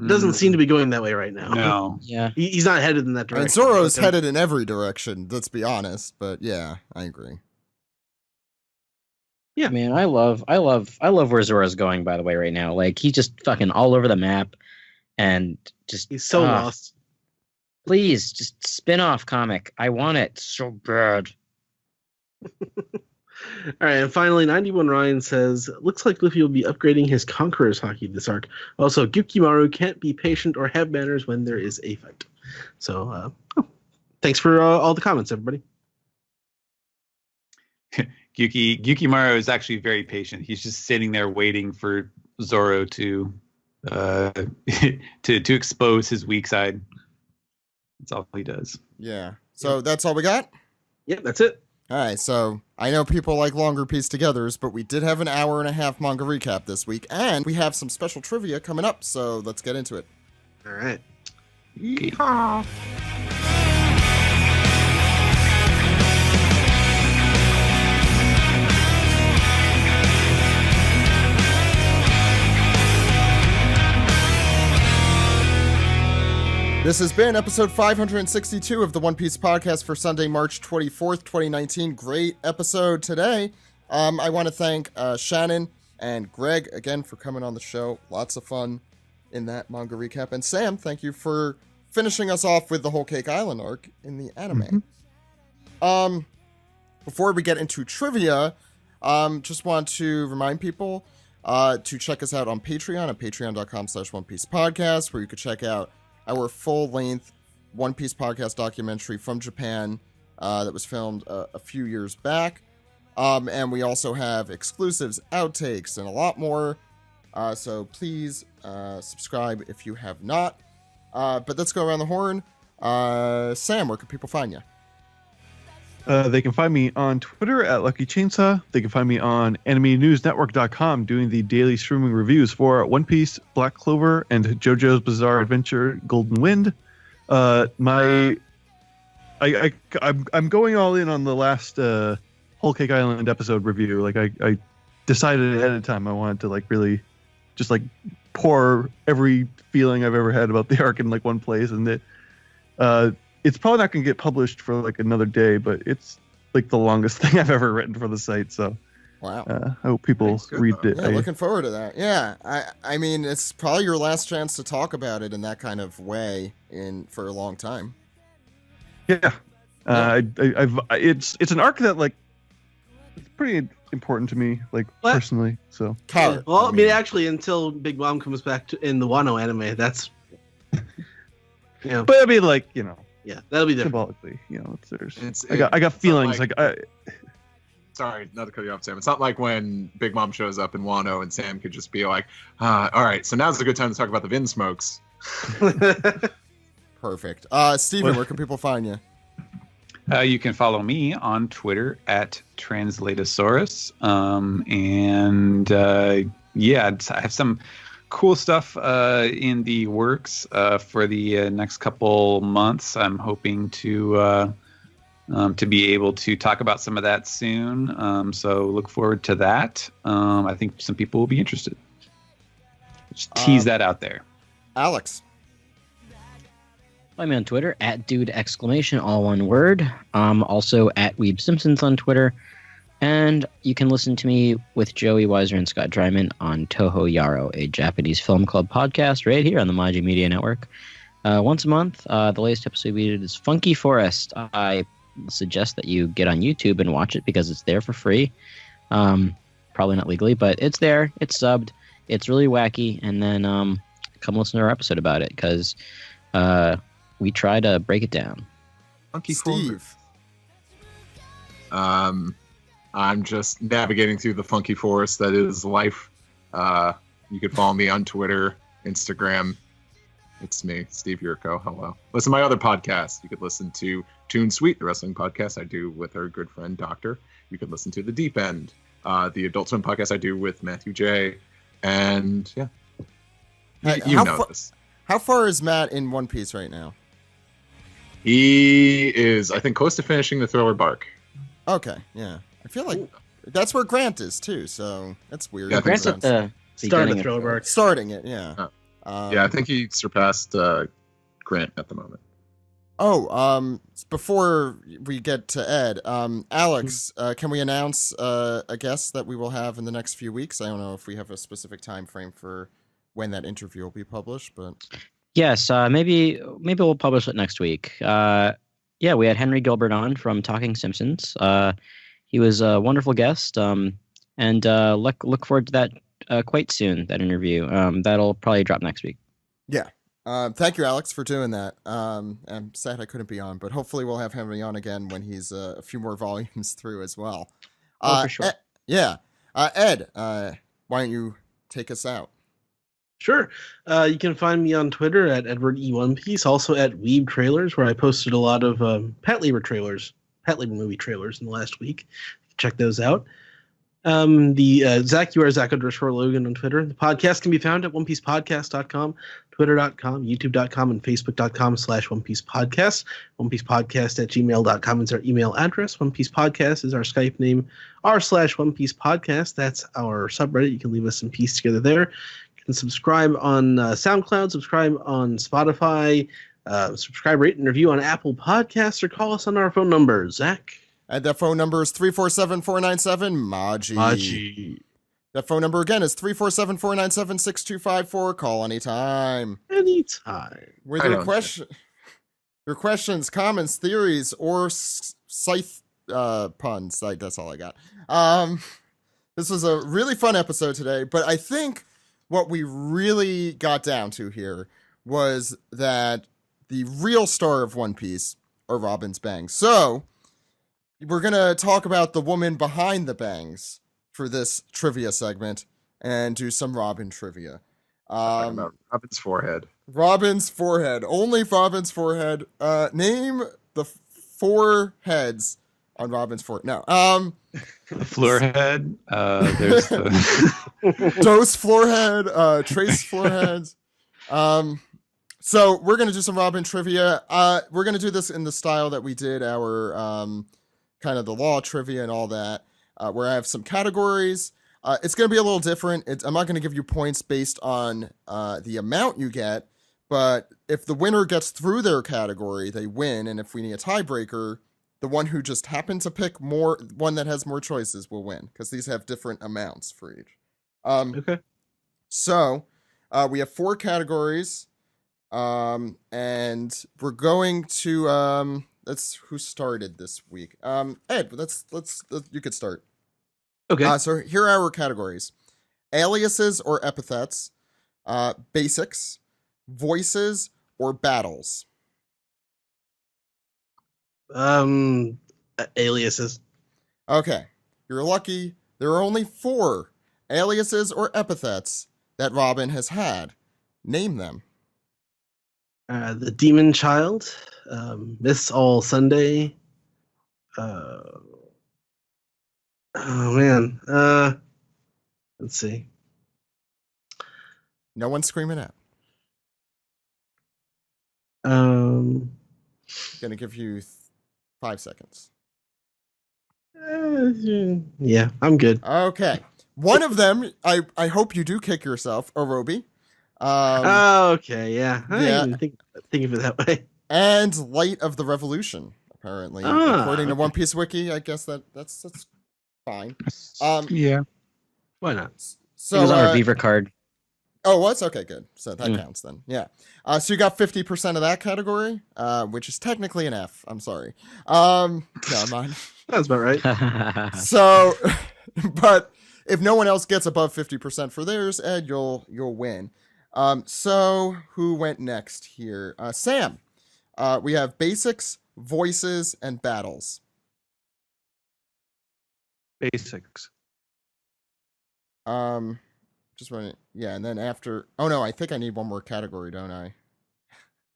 It doesn't seem to be going that way right now. No. Yeah. He's not headed in that direction. And Zoro's Okay. headed in every direction, let's be honest. But yeah, I agree. Yeah. Man, I love where Zoro's going, by the way, right now. Like he's just fucking all over the map and just He's so lost. Please, just spin-off comic. I want it so bad. All right, and finally, 91 Ryan says, looks like Luffy will be upgrading his Conqueror's Haki this arc. Also, Gyukimaru can't be patient or have manners when there is a fight. So, thanks for all the comments, everybody. Gyukimaru is actually very patient. He's just sitting there waiting for Zoro to to expose his weak side. That's all he does. Yeah. So that's all we got? Yep, that's it. All right, so I know people like longer piece togethers, but we did have an hour and a half manga recap this week, and we have some special trivia coming up, so let's get into it. All right. Yeehaw. This has been episode 562 of the One Piece podcast for Sunday, March 24th, 2019. Great episode today. I want to thank Shannon and Greg again for coming on the show. Lots of fun in that manga recap. And Sam, thank you for finishing us off with the Whole Cake Island arc in the anime. Before we get into trivia, just want to remind people to check us out on Patreon at patreon.com/OnePiecePodcast, where you could check out our full-length One Piece podcast documentary from Japan that was filmed a few years back. And we also have exclusives, outtakes, and a lot more. So please subscribe if you have not. But let's go around the horn. Sam, where can people find you? They can find me on Twitter at Lucky Chainsaw. They can find me on AnimeNewsNetwork.com doing the daily streaming reviews for One Piece, Black Clover, and JoJo's Bizarre Adventure Golden Wind. I'm going all in on the last Whole Cake Island episode review. Like I decided ahead of time I wanted to like really just like pour every feeling I've ever had about the arc in like one place, and that it's probably not going to get published for like another day, but it's like the longest thing I've ever written for the site. So Wow. I hope people Good, read though. it. Yeah, looking forward to that. Yeah, I mean, it's probably your last chance to talk about it in that kind of way for a long time. Yeah. It's an arc that like it's pretty important to me, like What? personally. So Kyle, Well, I mean, actually, until Big Mom comes back in the Wano anime, that's... but I mean, like yeah, that'll be different. symbolically, it's, there's. It's- I got it's not feelings like- like sorry, not to cut you off, Sam. It's not like when Big Mom shows up in Wano and Sam could just be like, all right, so now's a good time to talk about the Vin smokes. Perfect. Steven, where can people find you? You can follow me on Twitter at Translatosaurus. I have some cool stuff in the works for the next couple months. I'm hoping to be able to talk about some of that soon. So look forward to that. I think some people will be interested. Just tease that out there. Alex. Find me on Twitter at dude ! All one word. Also at Weeb Simpsons on Twitter. And you can listen to me with Joey Weiser and Scott Dryman on Toho Yaro, a Japanese film club podcast right here on the MAJI Media Network. Once a month, the latest episode we did is Funky Forest. I suggest that you get on YouTube and watch it because it's there for free. Probably not legally, but it's there. It's subbed. It's really wacky. And then come listen to our episode about it because we try to break it down. Funky Steve. I'm just navigating through the funky forest that is life. You can follow me on Twitter, Instagram. It's me, Steve Yurko. Hello. Listen to my other podcast. You could listen to Toon Sweet, the wrestling podcast I do with our good friend Doctor. You could listen to The Deep End, the Adult Swim podcast I do with Matthew J. And yeah, you know this. How far is Matt in One Piece right now? He is, I think, close to finishing the Thriller Bark. Okay, yeah. I feel like that's where Grant is too, so that's weird. Yeah, Grant's at the Starting the beginning Thriller of Bark. Starting it, yeah. Yeah, I think he surpassed Grant at the moment. Before we get to Ed, Alex, can we announce a guest that we will have in the next few weeks? I don't know if we have a specific time frame for when that interview will be published, but Yes, maybe we'll publish it next week. We had Henry Gilbert on from Talking Simpsons. He was a wonderful guest, and look forward to that quite soon. That interview that'll probably drop next week. yeah. Thank you, Alex, for doing that. I'm sad I couldn't be on, but hopefully we'll have Henry on again when he's a few more volumes through as well. For sure. Ed, why don't you take us out? Sure. You can find me on Twitter at Edward E. One Piece, also at Weeb Trailers, where I posted a lot of Pat Lieber movie trailers in the last week. Check those out. Zach, you are Zach_Logan on Twitter. The podcast can be found at OnePiecePodcast.com, Twitter.com, YouTube.com, and Facebook.com/OnePiecePodcast. OnePiecePodcast@gmail.com is our email address. One Piece Podcast is our Skype name, r/OnePiecePodcast. That's our subreddit. You can leave us some piece together there. You can subscribe on SoundCloud, subscribe on Spotify, subscribe, rate, and review on Apple Podcasts, or call us on our phone number. Zach? And that phone number is 347-497-MAJI. MAJI. That phone number again is 347-497-6254. Call anytime. Anytime. With your questions, comments, theories, or scythe puns. That's all I got. This was a really fun episode today, but I think what we really got down to here was that the real star of One Piece are Robin's bangs. So we're going to talk about the woman behind the bangs for this trivia segment and do some Robin trivia. About Robin's forehead. Robin's forehead. Only Robin's forehead. Name the four heads on Robin's forehead. No. The floor head. There's the Dose floorhead. Trace floorheads. So we're going to do some Robin trivia. We're going to do this in the style that we did our kind of the law trivia and all that, where I have some categories. It's going to be a little different. I'm not going to give you points based on the amount you get, but if the winner gets through their category, they win. And if we need a tiebreaker, the one who just happened to pick one that has more choices will win, because these have different amounts for each. Okay. So we have four categories, and we're going to that's who started this week. Ed, let's you could start. Okay. So here are our categories: aliases or epithets, basics, voices, or battles. Aliases. Okay. You're lucky. There are only 4 aliases or epithets that Robin has had. Name them. The Demon Child, Miss All Sunday. Oh man. Let's see. No one's screaming out. Um. Gonna give you 5 seconds. Yeah, I'm good. Okay. One of them, I hope you do kick yourself, Orobi. Okay, yeah. I didn't even think of it that way. And Light of the Revolution, apparently. According to One Piece Wiki, I guess that's fine. Yeah. Why not? So it was on our Beaver card. Oh, it was? Okay, good. So that counts then. Yeah. So you got 50% of that category, which is technically an F. I'm sorry. No, mine. That's about right. So, but if no one else gets above 50% for theirs, Ed, you'll win. So who went next here? Sam. We have basics, voices, and battles. Basics. Just running. Yeah, and then after. Oh no, I think I need one more category, don't I?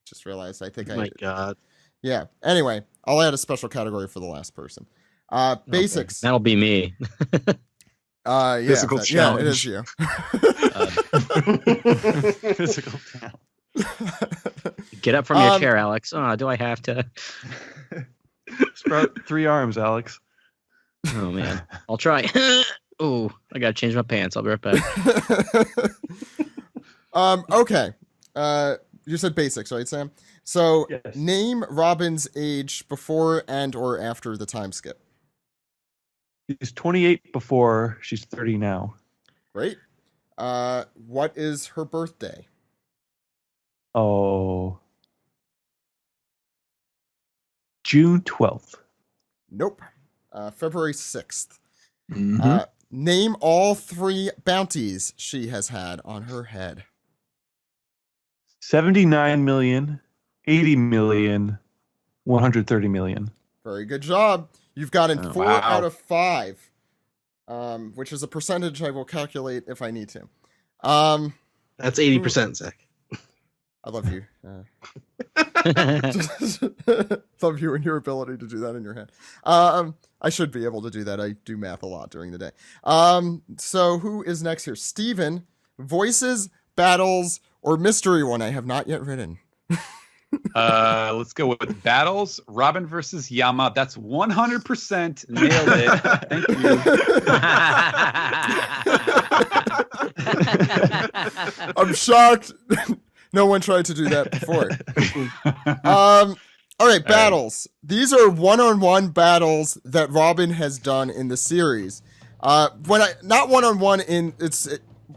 Just realized. I think My God. Yeah. Anyway, I'll add a special category for the last person. Basics. Okay. That'll be me. Yeah, Physical yeah, it challenge. is you. Physical talent. Get up from your chair, Alex. Oh, do I have to? Sprout 3 arms, Alex. Oh man, I'll try. Oh, I gotta change my pants. I'll be right back. Okay. You said basics, right, Sam? So Yes. name Robin's age before and or after the time skip. She's 28 before. She's 30 now. Great. What is her birthday? Oh. June 12th. Nope. February 6th. Mhm. Name all 3 bounties she has had on her head. 79 million, 80 million, 130 million. Very good job. You've gotten 4 wow. out of 5, which is a percentage I will calculate if I need to. That's 80%, Zach. I love you. Love you and your ability to do that in your head. I should be able to do that. I do math a lot during the day. So who is next here? Steven, voices, battles, or mystery one I have not yet written. Let's go with battles. Robin versus Yama. That's 100% nailed it. Thank you. I'm shocked. No one tried to do that before. All right, battles. These are one-on-one battles that Robin has done in the series. Not one-on-one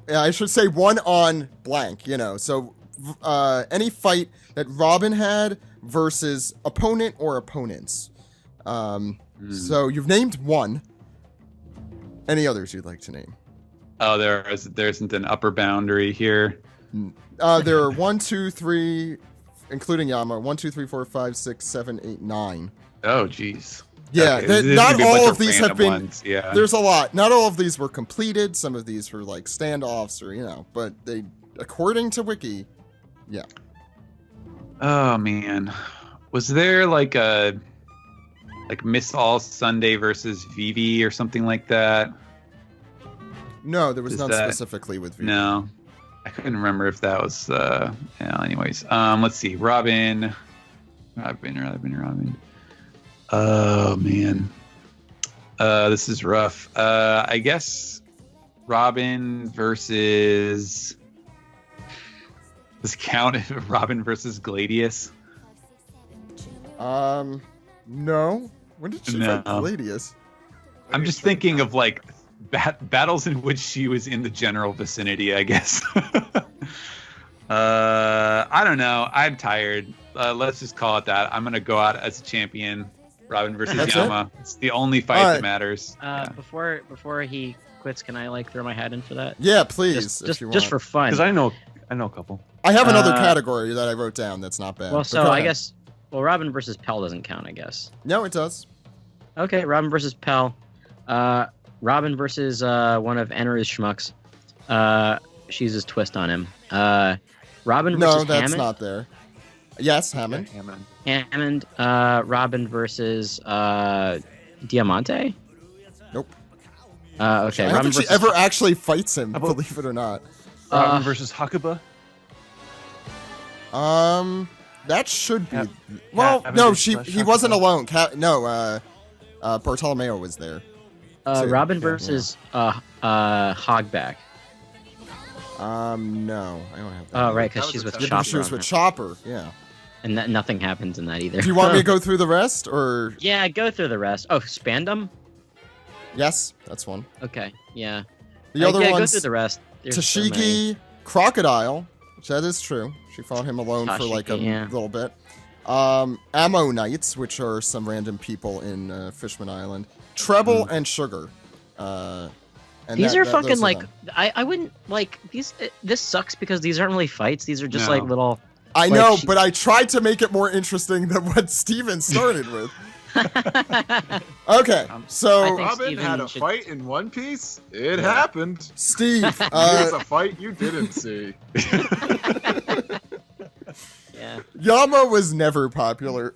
I should say one on blank, So any fight that Robin had versus opponent or opponents. So you've named one. Any others you'd like to name? Oh, there isn't an upper boundary here. There are 1, 2, 3, including Yama. 1, 2, 3, 4, 5, 6, 7, 8, 9. Oh, jeez. Yeah, Okay, there's not gonna be a all bunch of these have random been. ones, yeah. There's a lot. Not all of these were completed. Some of these were like standoffs, or but they, according to Wiki, yeah. Oh man, was there like Miss All Sunday versus Vivi or something like that? No, there was Is none that- specifically with Vivi. No, I couldn't remember if that was. Anyways, let's see. Robin. Oh man, this is rough. I guess Robin versus. Does it count if Robin versus Gladius? No. When did she No. fight Gladius? I'm just thinking of like battles in which she was in the general vicinity, I guess. I don't know. I'm tired. Let's just call it that. I'm gonna go out as a champion. Robin versus That's Yama. It's the only fight All right. that matters. Yeah. Before he quits, can I throw my hat in for that? Yeah, please. if you want. Just for fun. Because I know a couple. I have another Uh, category that I wrote down that's not bad. Well, but so go I ahead. guess Robin versus Pell doesn't count, I guess. No, it does. Okay, Robin versus Pell. Robin versus one of Annaru's schmucks. She uses twist on him. Robin No, versus that's Hammond. not there. Yes, Hammond. Hammond. Robin versus Diamante. Nope. Okay. I don't Robin think she versus ever actually fights him, How about- believe it or not. Robin versus Hakuba. That should be. Yeah, Well, Hammond no, slash he wasn't Hakuba. alone. Bartolomeo was there. So, Robin yeah, versus Hogback. No, I don't have that. Oh, right, That because was she's a with tough Yeah, Chopper. but she was on with her. Chopper. Yeah. And nothing happens in that either. Do you want me to go through the rest, or Yeah, go through the rest. Oh, Spandam. yes, that's one. Okay, yeah. The other yeah, go one's through the rest. There's so many. Tashigi Crocodile, which that is true. She fought him alone for like a Tashigi, yeah. little bit. Ammo Knights, which are some random people in Fishman Island. Treble and Sugar. And These are those fucking like them. I wouldn't like these. This sucks because these aren't really fights. These are just No. like little. I like know, she- but I tried to make it more interesting than what Steven started with. Okay, I so think Robin Steven had a should- fight in One Piece. It happened. Steve, It was a fight you didn't see. Yeah. Yama was never popular.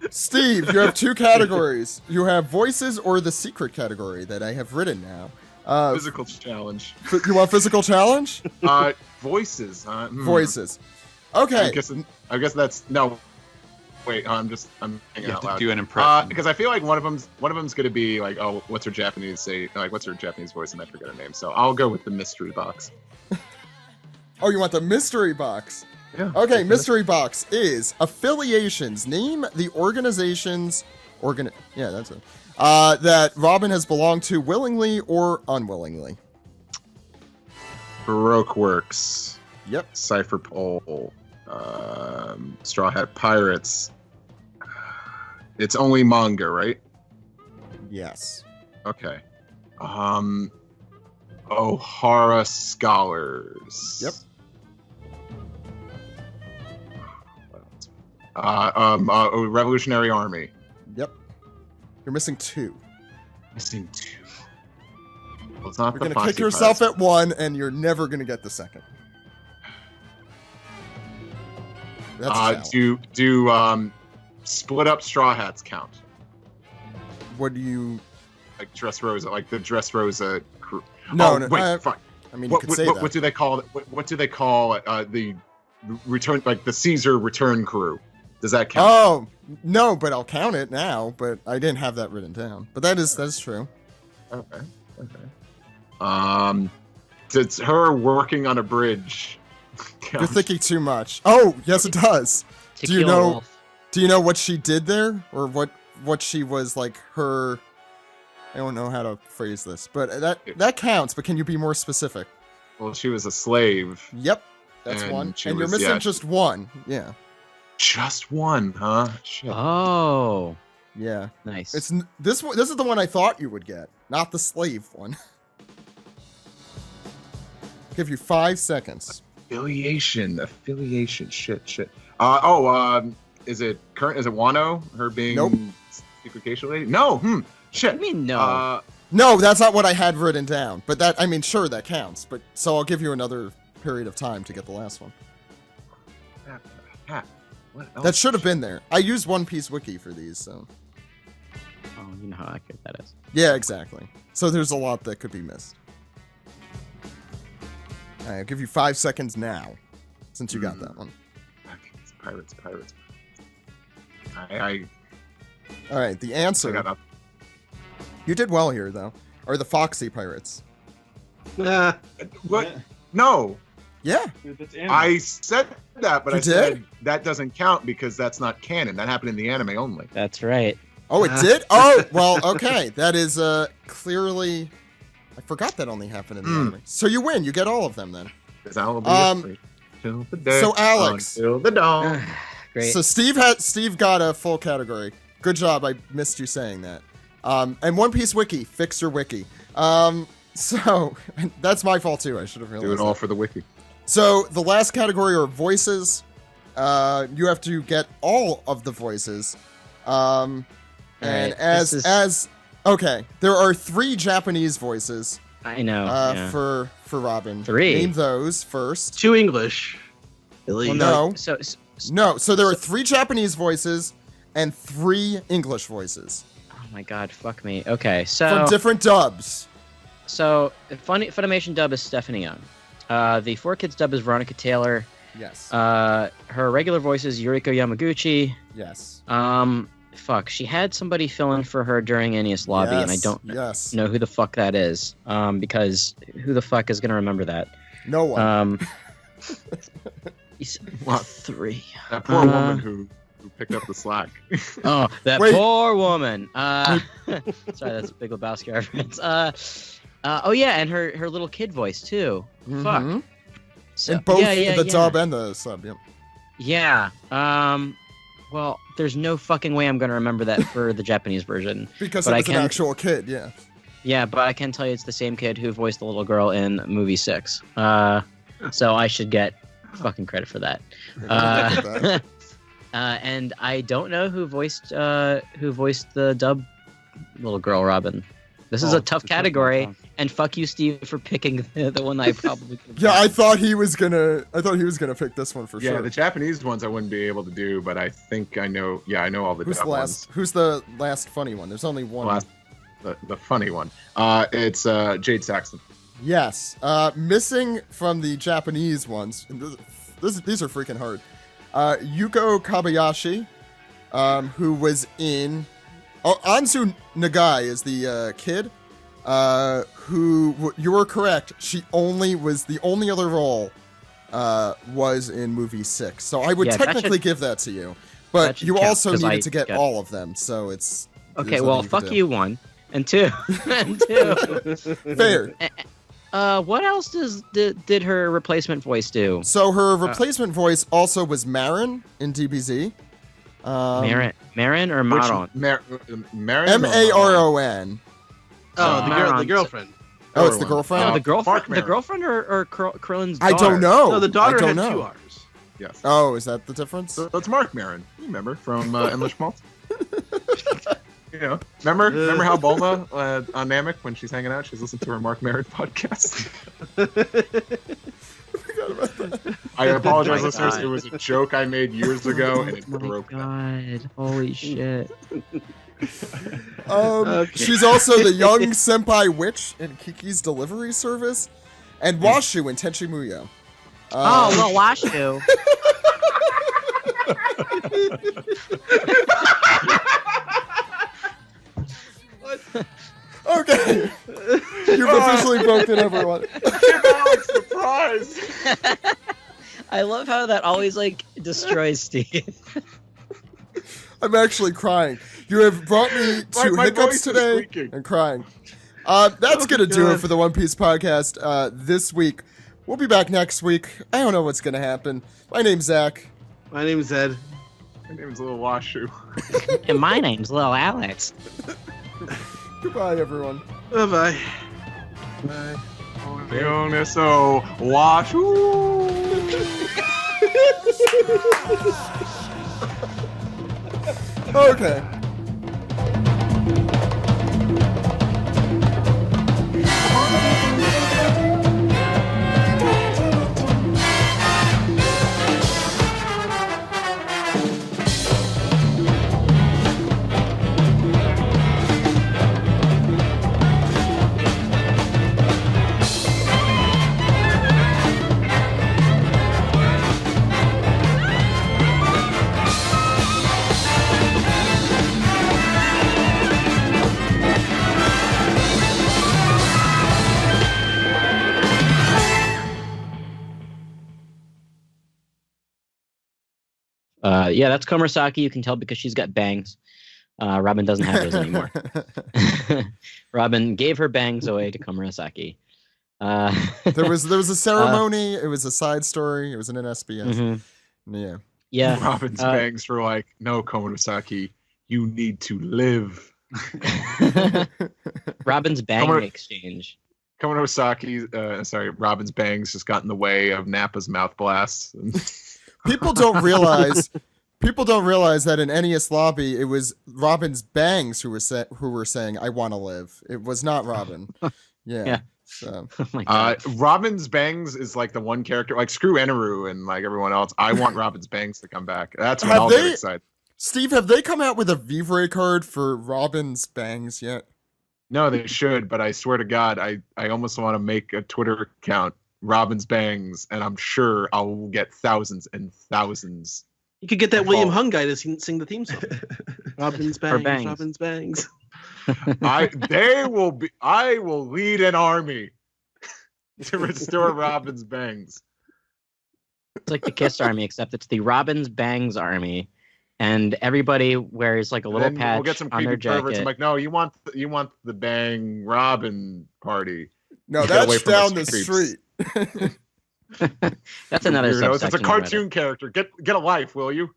Steve, you have two categories. You have voices or the secret category that I have written now. Physical challenge. You want physical challenge? Voices. Voices. Okay. I guess that's no. Wait, I'm thinking You have out to loud. do an impression. Because I feel like one of them's gonna be like, oh, what's her Japanese say? Like, what's her Japanese voice? And I forget her name. So I'll go with the mystery box. Oh, you want the mystery box? Yeah. Okay, mystery box is affiliations. Name the organizations. Yeah, that's it. That Robin has belonged to willingly or unwillingly. Baroque Works. Yep. Cypher Pole. Straw Hat Pirates. It's only manga, right? Yes. Okay. O'Hara Scholars. Yep. Revolutionary Army. Yep. You're missing two. Missing two. Well, it's not You're the gonna Foxy kick yourself Pirates. at one, and you're never gonna get the second. That's a challenge. do split up Straw Hats count? What do you? Like Dressrosa, like the Dressrosa crew. No, Oh, no. wait, fuck. I mean, you What, could what, say what, that. what do they call it? What do they call the return, like the Caesar return crew? Does that count? Oh no, but I'll count it now. But I didn't have that written down. But that's true. Okay. It's her working on a bridge. You're count? thinking too much. Oh, yes, it does. Do you Tequila know? Wolf. Do you know what she did there, or what she was like? Her. I don't know how to phrase this, but that counts. But can you be more specific? Well, she was a slave. Yep, that's And one. she And you're was- missing yeah, just one. Yeah, Just one, huh? Shit. Oh, yeah. nice. It's this one. This is the one I thought you would get, not the slave one. Give you 5 seconds. Affiliation. Shit. Is it current? Is it Wano? Her being Nope. secret geisha lady? No. Shit. I mean, no. No, that's not what I had written down. But that, I mean, sure, that counts. But so I'll give you another period of time to get the last one. What else? That should have been there. I used One Piece Wiki for these, so Oh, you know how accurate that is. yeah, exactly. So there's a lot that could be missed. All right, I'll give you 5 seconds now, since you got that one. Pirates. All right, the I answer. got up. You did well here, though. Are the Foxy Pirates? Nah. What? Yeah. No. Yeah. That's anime. I said that, but You I said did? that doesn't count because that's not canon. That happened in the anime only. That's right. Oh, it did? Oh, well, okay. That is clearly. I forgot that only happened in the anime. So you win. You get all of them then. Because I will be Um, till the day, so Alex. until the dawn. Great. So Steve got a full category. Good job. I missed you saying that. And One Piece Wiki, fix your wiki. So that's my fault too. I should have realized. Do it all that. for the wiki. So the last category are voices. You have to get all of the voices. And right, as this is- as Okay, there are 3 Japanese voices I know. for Robin. 3. Name those first. 2 English. At least. Well, no. So No, so there are 3 Japanese voices and 3 English voices oh my god, fuck me. Okay, so from different dubs. So Funimation dub is Stephanie Young. The 4Kids dub is Veronica Taylor. Yes. Her regular voice is Yuriko Yamaguchi. Yes. Fuck, she had somebody fill in for her during Anius Lobby, and I don't know who the fuck that is. Because who the fuck is gonna remember that? No one. What? 3. That poor woman who picked up the slack. Oh, that Wait. poor woman. Sorry, that's a Big Lebowski reference. Oh yeah, and her little kid voice too. Fuck. Mhm. So, In both yeah, the dub and the sub. Yep. Yeah. Well, there's no fucking way I'm gonna remember that for the Japanese version. Because But it I was an can- actual kid. Yeah. Yeah, but I can tell you it's the same kid who voiced the little girl in movie 6. So I should get fucking credit for that. And I don't know who voiced the dub little girl Robin. This is a tough category, and fuck you, Steve, for picking the one I probably could. Yeah, I thought he was gonna pick this one for Yeah, sure. the Japanese ones I wouldn't be able to do, but I think I know. Yeah, I know all the Who's dub the last? Who's the last funny one? There's only one. ones. The funny one. It's Jade Saxton. Yes. Missing from the Japanese ones. And these are freaking hard. Yuko Kabayashi, who was in. Oh, Anzu Nagai is the kid. Who you were correct. She was the only other role. Was in movie 6. So I would Yeah, that technically should- give that to you, that but should you count, also 'cause I needed to get got- all of them. So it's Okay, there's well, nothing fuck can do. you, 1 and 2 and 2. Fair. What else did her replacement voice do? So her replacement voice also was Marin in DBZ. Marin or Maron? Maron. Maron. Oh, the Maron. girlfriend. Oh, it's the girlfriend. No, the girlfriend. Mark The Maron. girlfriend or Krillin's I daughter? don't know. No, the daughter I don't had know. 2 R's. Yes. Oh, is that the difference? So it's Mark Maron. You remember from Endless Schmaltz? You know, remember how Bulma on Namek when she's hanging out, she's listening to her Mark Maron podcast. I apologize, Oh my listeners. God. It was a joke I made years ago, and it Oh my broke them. god! Holy shit! She's also the young senpai witch in Kiki's Delivery Service, and Washu in Tenchi Muyo. Oh, well, Washu. Okay, you've officially broken everyone. Give Alex the prize. I love how that always like destroys Steve. I'm actually crying. You have brought me to My hiccups voice is today squeaking. and crying. That's gonna do it for the One Piece podcast this week. We'll be back next week. I don't know what's gonna happen. My name's Zach. My name's Ed. My name's Little Washu. And my name's Lil Alex. Goodbye, everyone. Bye-bye. So Washu. Okay. Yeah, that's Komurasaki. You can tell because she's got bangs. Robin doesn't have those anymore. Robin gave her bangs away to Komurasaki. there was a ceremony. It was a side story. It was an NSBS. Mhm. Yeah. Yeah. Robin's bangs were like, no, Komurasaki, you need to live. Robin's bang Komura- exchange. Robin's bangs just got in the way of Nappa's mouth blasts. People don't realize People don't realize that in NES Lobby, it was Robin's bangs who were saying, "I want to live." It was not Robin. Yeah. Yeah. So. Oh my God. Robin's bangs is like the one character, like screw Eneru and like everyone else. I want Robin's bangs to come back. That's when Have I'll they- get excited. Steve, have they come out with a Vivre card for Robin's bangs yet? No, they should, but I swear to God, I almost want to make a Twitter account, Robin's bangs, and I'm sure I'll get thousands and thousands. You could get that William Oh. Hung guy to sing the theme song. Robin's bangs, bangs. Robin's bangs. I will lead an army to restore Robin's bangs. It's like the Kiss Army, except it's the Robin's Bangs Army, and everybody wears like a little Then patch we'll get some on their creepy perverts. jacket. I'm like, no, you want the Bang Robin party. No, Get away that's from down us the creeps. street. That's another Weirdos. subsection. It's a cartoon character. Get a life, will you?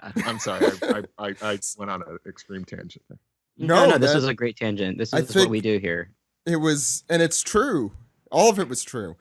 I'm sorry, I went on an extreme tangent there. No, this that- is a great tangent. This I is what think- we do here. It was, and it's true. All of it was true.